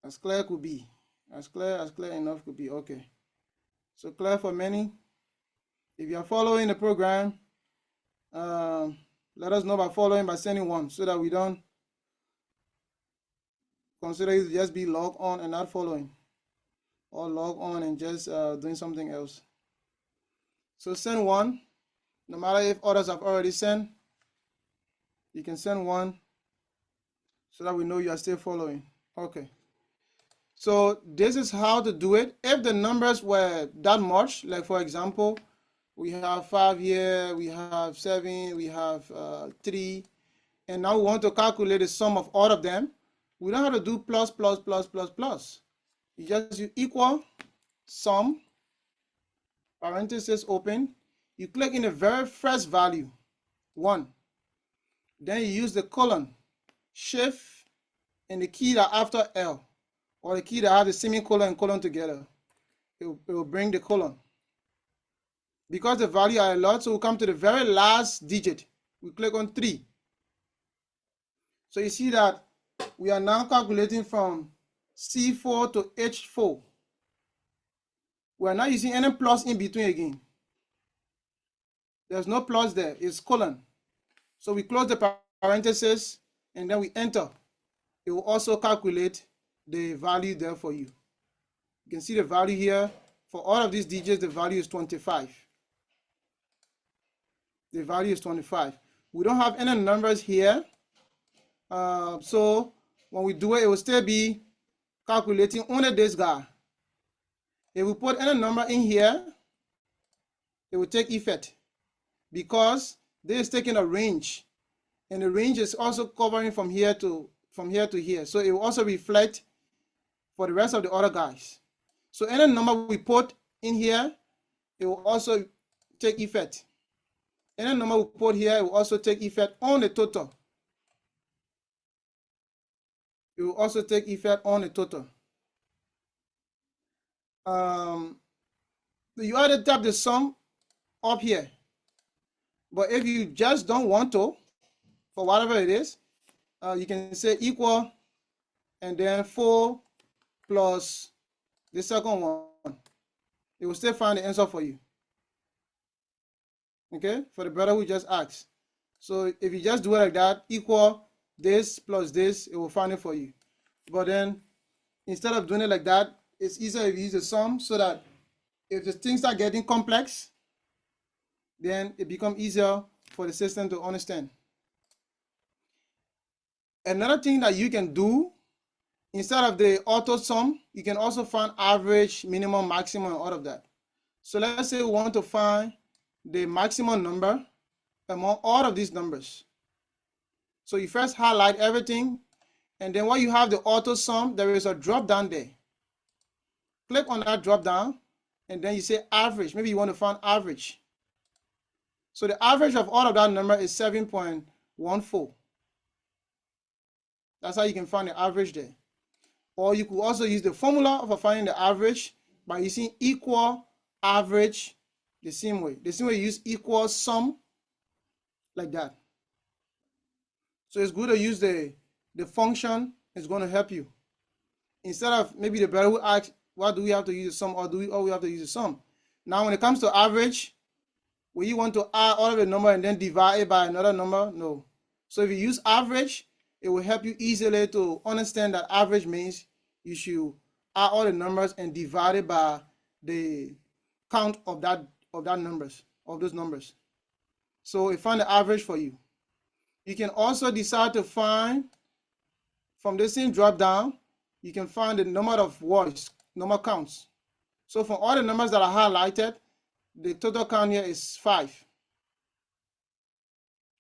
As clear could be. As clear enough could be. Okay. So clear for many. If you are following the program, let us know by following by sending 1 so that we don't consider you to just be logged on and not following, or log on and just doing something else. So send 1, no matter if others have already sent, you can send 1 so that we know you are still following. Okay. So this is how to do it. If the numbers were that much, like for example, we have 5 here, we have 7, we have 3, and now we want to calculate the sum of all of them, we don't have to do plus, plus, plus, plus, plus. You just use equal sum, parenthesis open. You click in the very first value, 1. Then you use the colon, shift, and the key that after L, or the key that has the semicolon and colon together. It will bring the colon. Because the value are a lot, so we'll come to the very last digit. We click on 3. So you see that we are now calculating from C4 to H4. We are not using any plus in between again. There's no plus there, it's colon. So we close the parenthesis and then we enter. It will also calculate the value there for you. You can see the value here. For all of these digits, the value is 25. The value is 25. We don't have any numbers here. So when we do it, it will still be calculating only this guy. If we put any number in here, it will take effect because this is taking a range, and the range is also covering from here to here. So it will also reflect for the rest of the other guys. So any number we put in here, it will also take effect. Any number we put here, it will also take effect on the total. It will also take effect on the total. You either tap the sum up here, but if you just don't want to, for whatever it is, you can say equal and then 4 plus the second one. It will still find the answer for you. Okay, for the brother who just asked. So if you just do it like that, equal this plus this, it will find it for you. But then instead of doing it like that, it's easier if you use the sum, so that if the things start getting complex, then it becomes easier for the system to understand. Another thing that you can do, instead of the auto sum, you can also find average, minimum, maximum, and all of that. So let's say we want to find the maximum number among all of these numbers. So you first highlight everything, and then when you have the auto sum, there is a drop down there. Click on that drop down, and then you say average. Maybe you want to find average. So the average of all of that number is 7.14. That's how you can find the average there. Or you could also use the formula for finding the average by using equal average the same way. The same way you use equal sum, like that. So it's good to use the function. It's going to help you. Instead of maybe the brother who asks, what do we have to use the sum, or do we have to use the sum? Now when it comes to average, where you want to add all of the number and then divide it by another number, no. So if you use average, it will help you easily to understand that average means you should add all the numbers and divide it by the count of those numbers. So it find the average for you. You can also decide to find from the same drop down, you can find the number of words, number counts. So for all the numbers that are highlighted, the total count here is 5.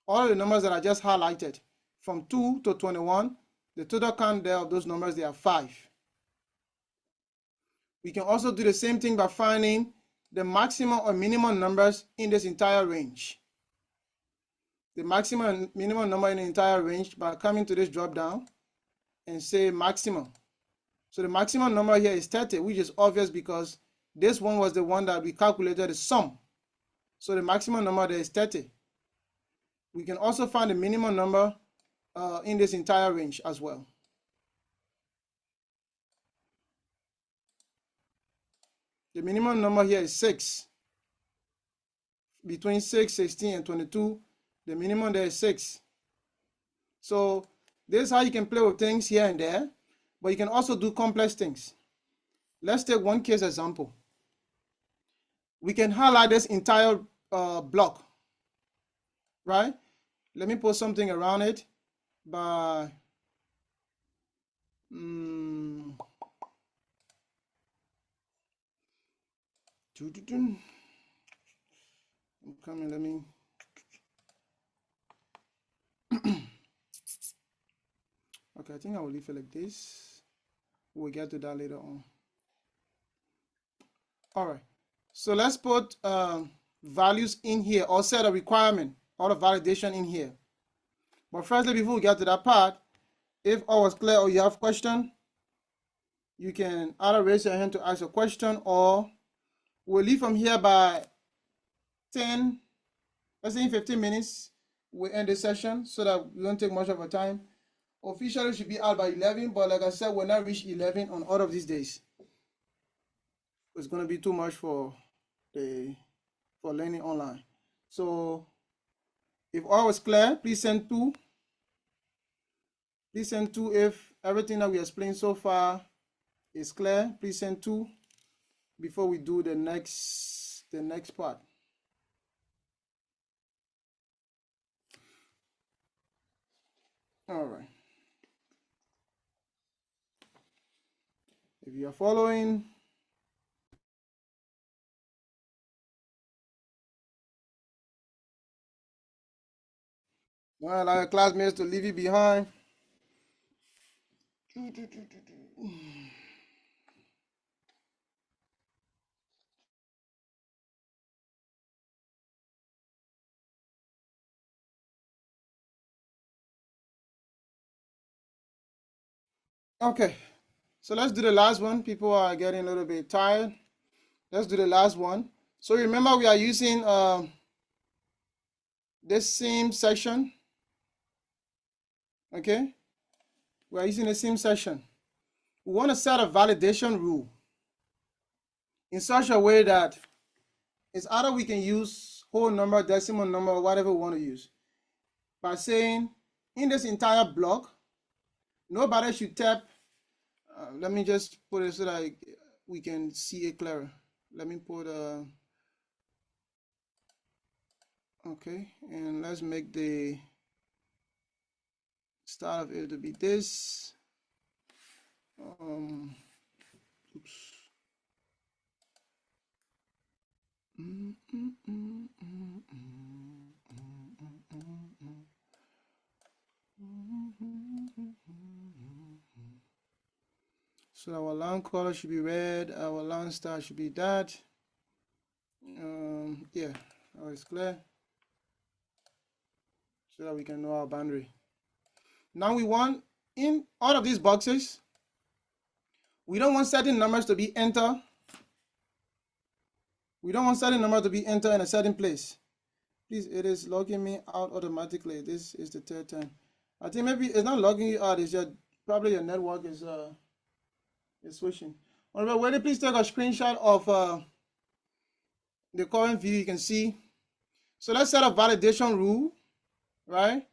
All of the numbers that I just highlighted, from 2 to 21, the total count there of those numbers, they are 5. We can also do the same thing by finding the maximum or minimum numbers in this entire range. The maximum and minimum number in the entire range by coming to this drop down and say maximum. So the maximum number here is 30, which is obvious because this one was the one that we calculated the sum. So the maximum number there is 30. We can also find the minimum number in this entire range as well. The minimum number here is 6. Between 6, 16, and 22, the minimum there is 6. So this is how you can play with things here and there, but you can also do complex things. Let's take one case example. We can highlight this entire block, right? Let me put something around it by I'm coming, let me okay, I think I will leave it like this. We'll get to that later on. All right, so let's put values in here, or set a requirement or a validation in here. But firstly, before we get to that part, if all was clear or you have a question, you can either raise your hand to ask a question, or we'll leave from here by 10, let's say in 15 minutes, we end the session so that we don't take much of our time. Officially should be out by 11, but like I said, we'll not reach 11 on all of these days. It's going to be too much for learning online. So if all was clear, please send 2. Please send 2 if everything that we explained so far is clear. Please send 2 before we do the next part. All right. If you are following, don't allow your classmates to leave you behind. Okay, so let's do the last one. People are getting a little bit tired. Let's do the last one. So remember, we are using this same section. Okay, we are using the same section. We want to set a validation rule in such a way that it's either we can use whole number, decimal number, or whatever we want to use, by saying in this entire block, nobody should tap. Let me just put it so that we can see it clearer. Let me put okay, and let's make the start of it to be this. Oops. So our line color should be red, our line style should be that. Yeah, now it's clear. So that we can know our boundary. Now we want, in all of these boxes, we don't want certain numbers to be entered. We don't want certain number to be entered in a certain place. Please, it is logging me out automatically. This is the 3rd time. I think maybe it's not logging you out, it's just probably your network is switching. Alright, will you please take a screenshot of the current view you can see. So let's set a validation rule, right?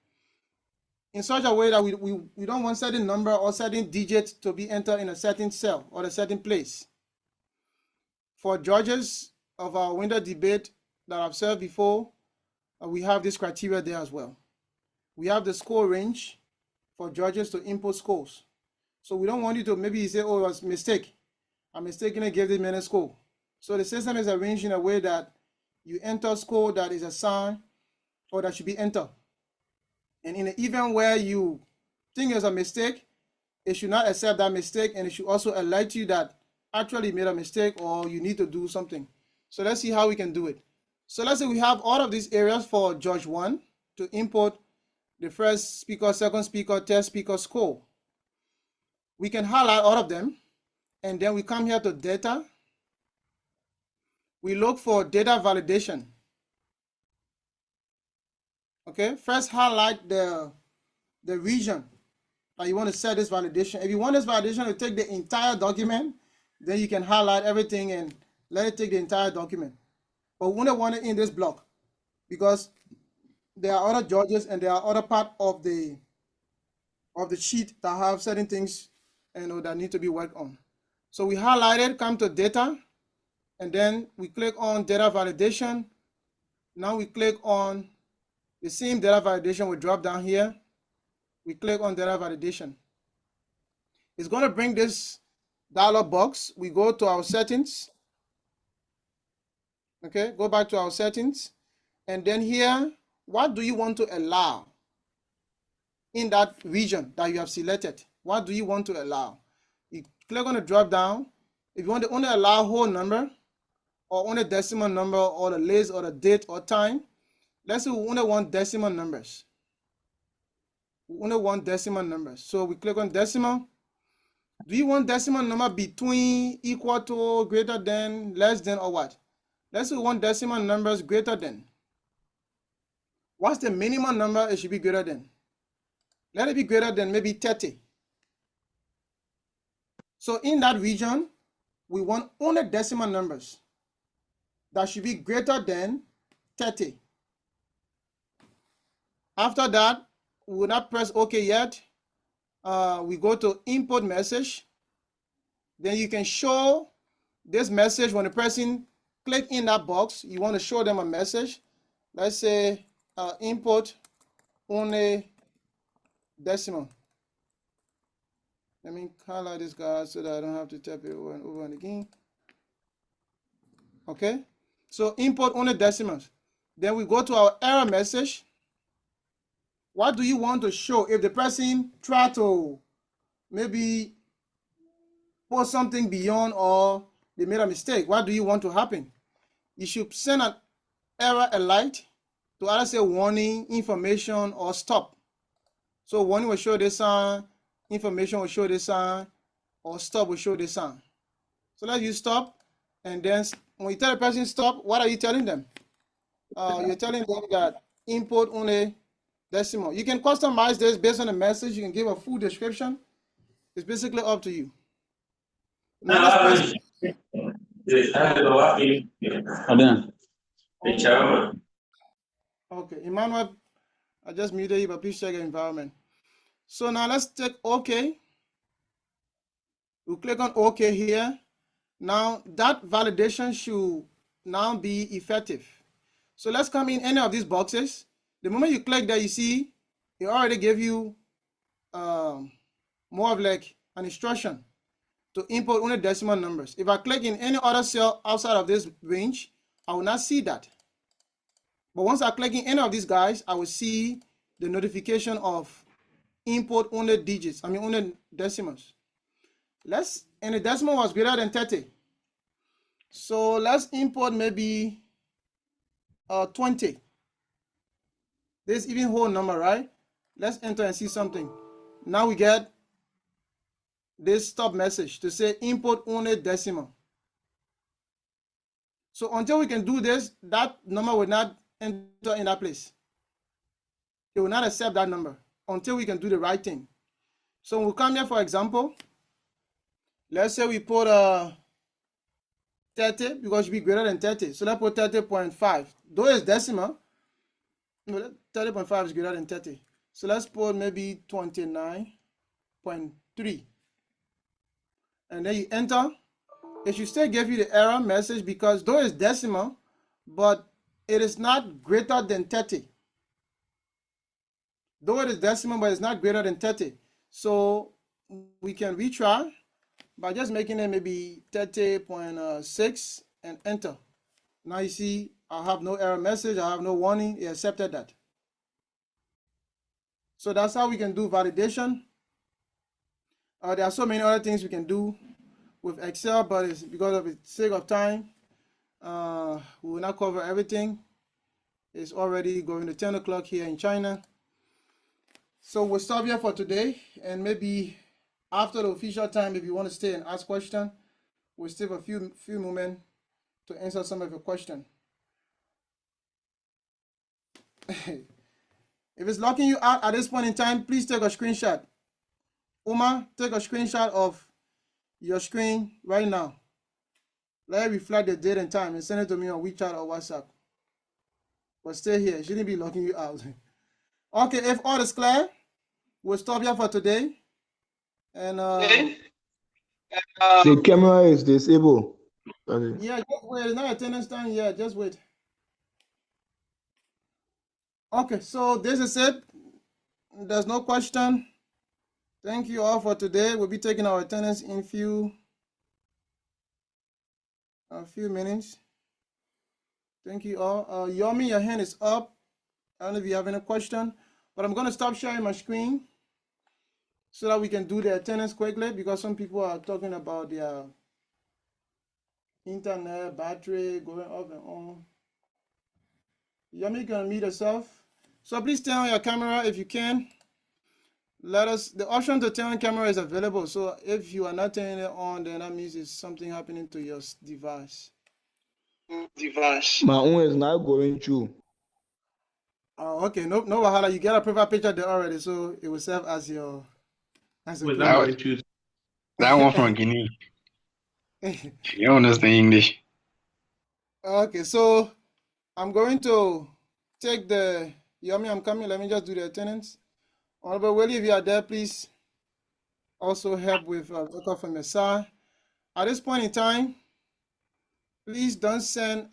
In such a way that we don't want certain number or certain digit to be entered in a certain cell or a certain place. For judges of our window debate that I've served before, we have this criteria there as well. We have the score range for judges to input scores. So we don't want you to maybe say, oh, it was a mistake. I mistakenly gave this man a score. So the system is arranged in a way that you enter score that is assigned or that should be entered. And in the event where you think it's a mistake, it should not accept that mistake, and it should also alert you that actually made a mistake or you need to do something. So let's see how we can do it. So let's say we have all of these areas for Judge 1 to input the first speaker, second speaker, third speaker score. We can highlight all of them, and then we come here to data. We look for data validation. Okay, first highlight the region that you want to set this validation. If you want this validation to take the entire document, then you can highlight everything and let it take the entire document. But we don't want it in this block because there are other judges and there are other parts of the sheet that have certain things that need to be worked on. So we highlight it, come to data, and then we click on data validation. Now we click on the same data validation. We drop down here. We click on data validation. It's going to bring this dialog box. We go to our settings. Okay, go back to our settings. And then here, what do you want to allow in that region that you have selected? What do you want to allow? You click on the drop down. If you want to only allow whole number or only decimal number or the list or the date or time, let's say we only want decimal numbers. We only want decimal numbers. So we click on decimal. Do you want decimal number between, equal to, greater than, less than, or what? Let's say we want decimal numbers greater than. What's the minimum number it should be greater than? Let it be greater than maybe 30. So in that region, we want only decimal numbers that should be greater than 30. After that, we will not press OK yet. We go to input message. Then you can show this message when the person click in that box. You want to show them a message. Let's say input only decimal. Let me highlight this guy so that I don't have to type it over and over and again. Okay, so input only decimals. Then we go to our error message. What do you want to show if the person try to maybe put something beyond or they made a mistake? What do you want to happen? You should send an error alert to either say warning, information, or stop. So warning will show this sign, information will show this sign, or stop will show this sign. So let's use stop, and then when you tell the person stop, what are you telling them? You're telling them that input only decimal. You can customize this based on the message. You can give a full description. It's basically up to you. Now let's press. Okay, Emmanuel, I just muted you, but please check your environment. So now let's take OK. We'll click on OK here. Now that validation should now be effective. So let's come in any of these boxes. The moment you click there, you see it already gave you more of like an instruction to input only decimal numbers. If I click in any other cell outside of this range, I will not see that. But once I click in any of these guys, I will see the notification of input only digits, only decimals. And the decimal was greater than 30. So let's import maybe 20. This even whole number, right? Let's enter and see something. Now we get this stop message to say input only decimal. So until we can do this, that number will not enter in that place. It will not accept that number until we can do the right thing. So we'll come here, for example. Let's say we put 30 because it should be greater than 30. So let's put 30.5. Though it's decimal, no, 30.5 is greater than 30. So let's put maybe 29.3. And then you enter. It should still give you the error message because though it's decimal, but it is not greater than 30. Though it is decimal, but it's not greater than 30. So we can retry by just making it maybe 30.6 and enter. Now you see I have no error message, I have no warning, it accepted that. So that's how we can do validation. There are so many other things we can do with Excel, but it's because of the sake of time, we will not cover everything. It's already going to 10 o'clock here in China. So we'll stop here for today, and maybe after the official time, if you want to stay and ask questions, we'll still have a few moments to answer some of your questions. If it's locking you out at this point in time, please take a screenshot. Uma, take a screenshot of your screen right now. Let it reflect the date and time and send it to me on WeChat or WhatsApp. But stay here, it shouldn't be locking you out. Okay, if all is clear, we'll stop here for today. And the camera is disabled. Yeah, just wait. It's not attendance time. Yeah, just wait. Okay, so this is it. There's no question. Thank you all for today. We'll be taking our attendance in a few minutes. Thank you all. Yomi, your hand is up. I don't know if you have any question, but I'm going to stop sharing my screen so that we can do the attendance quickly because some people are talking about their internet, battery going off and on. Yomi, you can mute yourself. So please turn on your camera if you can. The option to turn on camera is available. So if you are not turning it on, then that means it's something happening to your device. device. My own is not going through. Oh, okay. No, no wahala. You get a profile picture there already, so it will serve as your Well, profile. I'm going to. That one from Guinea. You understand English? Okay, so I'm going to take the Yomi. I'm coming. Let me just do the attendance. Honorable Willie, if you are there, please also help with record from the side. At this point in time, please don't send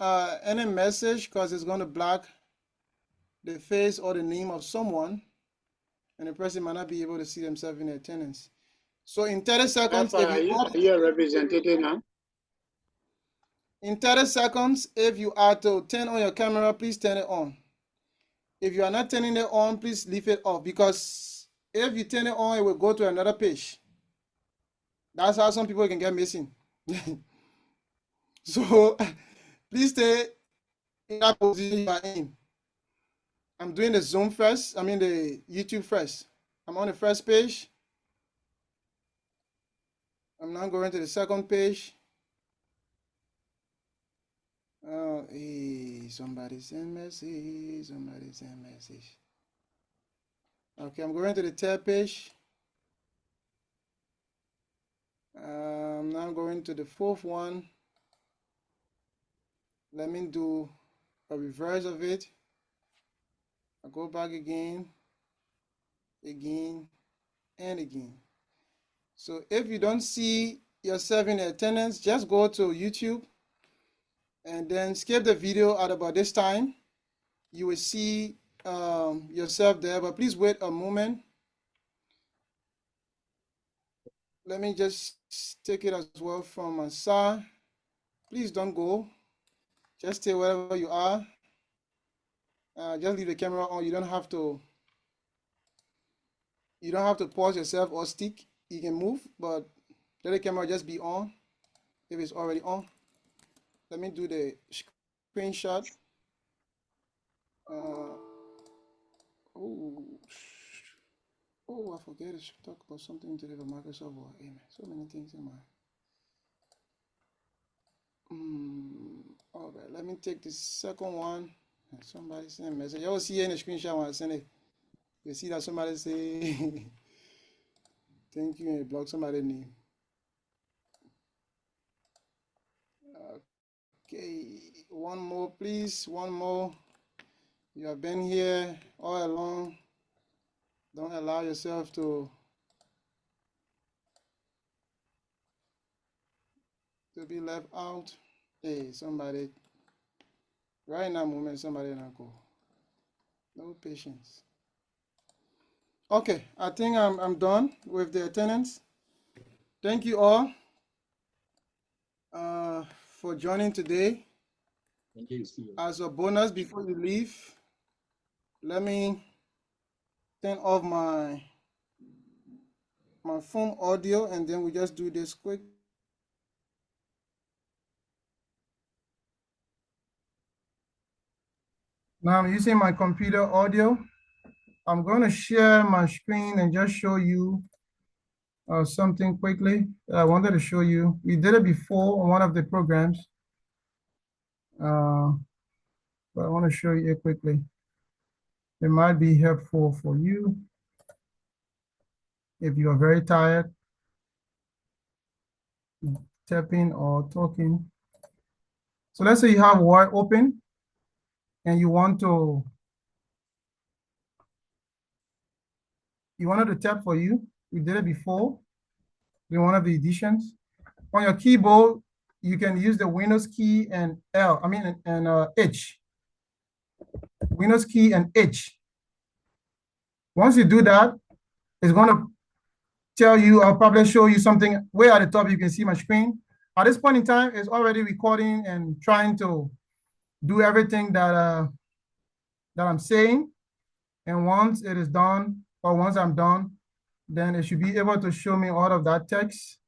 any message because it's going to block the face or the name of someone, and the person might not be able to see themselves in the attendance. So in 30 seconds, Are you a representative now? In 30 seconds, if you are to turn on your camera, please turn it on. If you are not turning it on, please leave it off, because if you turn it on, it will go to another page. That's how some people can get missing. So please stay in that position you are in. I'm doing the Zoom first. I mean the YouTube first. I'm on the first page. I'm now going to the second page. Oh, hey, somebody send message. Somebody send message. Okay, I'm going to the third page. I'm now going to the fourth one. Let me do a reverse of it. I go back again, and again. So if you don't see yourself in attendance, just go to YouTube and then skip the video at about this time. You will see yourself there, but please wait a moment. Let me just take it as well from my side. Please don't go. Just stay wherever you are. Just leave the camera on. You don't have to pause yourself or stick. You can move, but let the camera just be on if it's already on. Let me do the screenshot. I forget to talk about something today for Microsoft Word. Amen. So many things in my. All right, let me take the second one. Somebody send a message. You will see in the screenshot when I send it. You see that somebody say thank you and block somebody's name. Okay, one more, please. One more. You have been here all along. Don't allow yourself to be left out. Hey, somebody. Right now, moment, somebody not go. No patience. Okay, I think I'm done with the attendance. Thank you all for joining today. As a bonus, before you leave, let me turn off my phone audio, and then we just do this quick. Now I'm using my computer audio. I'm going to share my screen and just show you something quickly that I wanted to show you. We did it before on one of the programs, but I want to show you it quickly. It might be helpful for you if you are very tired typing or talking. So let's say you have Word open and you wanted to tap for you. We did it before in one of the editions. On your keyboard, you can use the Windows key and H. Windows key and H. Once you do that, it's going to tell you, I'll probably show you something way at the top. You can see my screen. At this point in time, it's already recording and trying to do everything that I'm saying. And once it is done, or once I'm done, then it should be able to show me all of that text.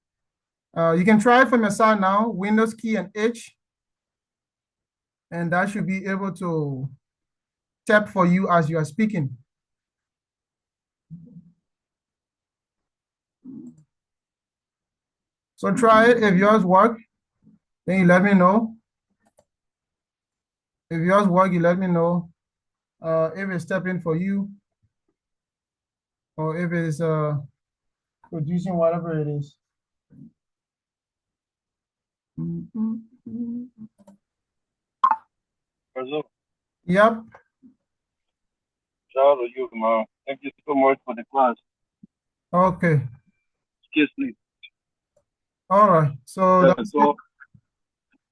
You can try it from your side now, Windows key and H, and that should be able to tap for you as you are speaking. So try it. If yours work, then you let me know. If yours work, you let me know. If it's stepping for you, or if it's producing whatever it is. Yep. Shout out to you, man. Thank you so much for the class. Okay. Kiss me. All right. So Yeah, that's so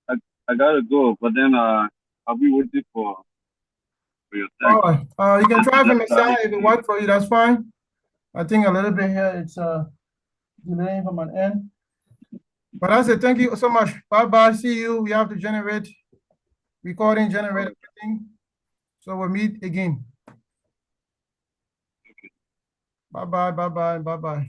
it. I gotta go, but then I'll be waiting for your All text. right. You can try from the Just side if it works for you. That's fine. I think a little bit here it's delaying from an end. But I say thank you so much. Bye bye. See you. We have to generate recording, generate everything. So we'll meet again. Bye bye. Bye bye. Bye bye.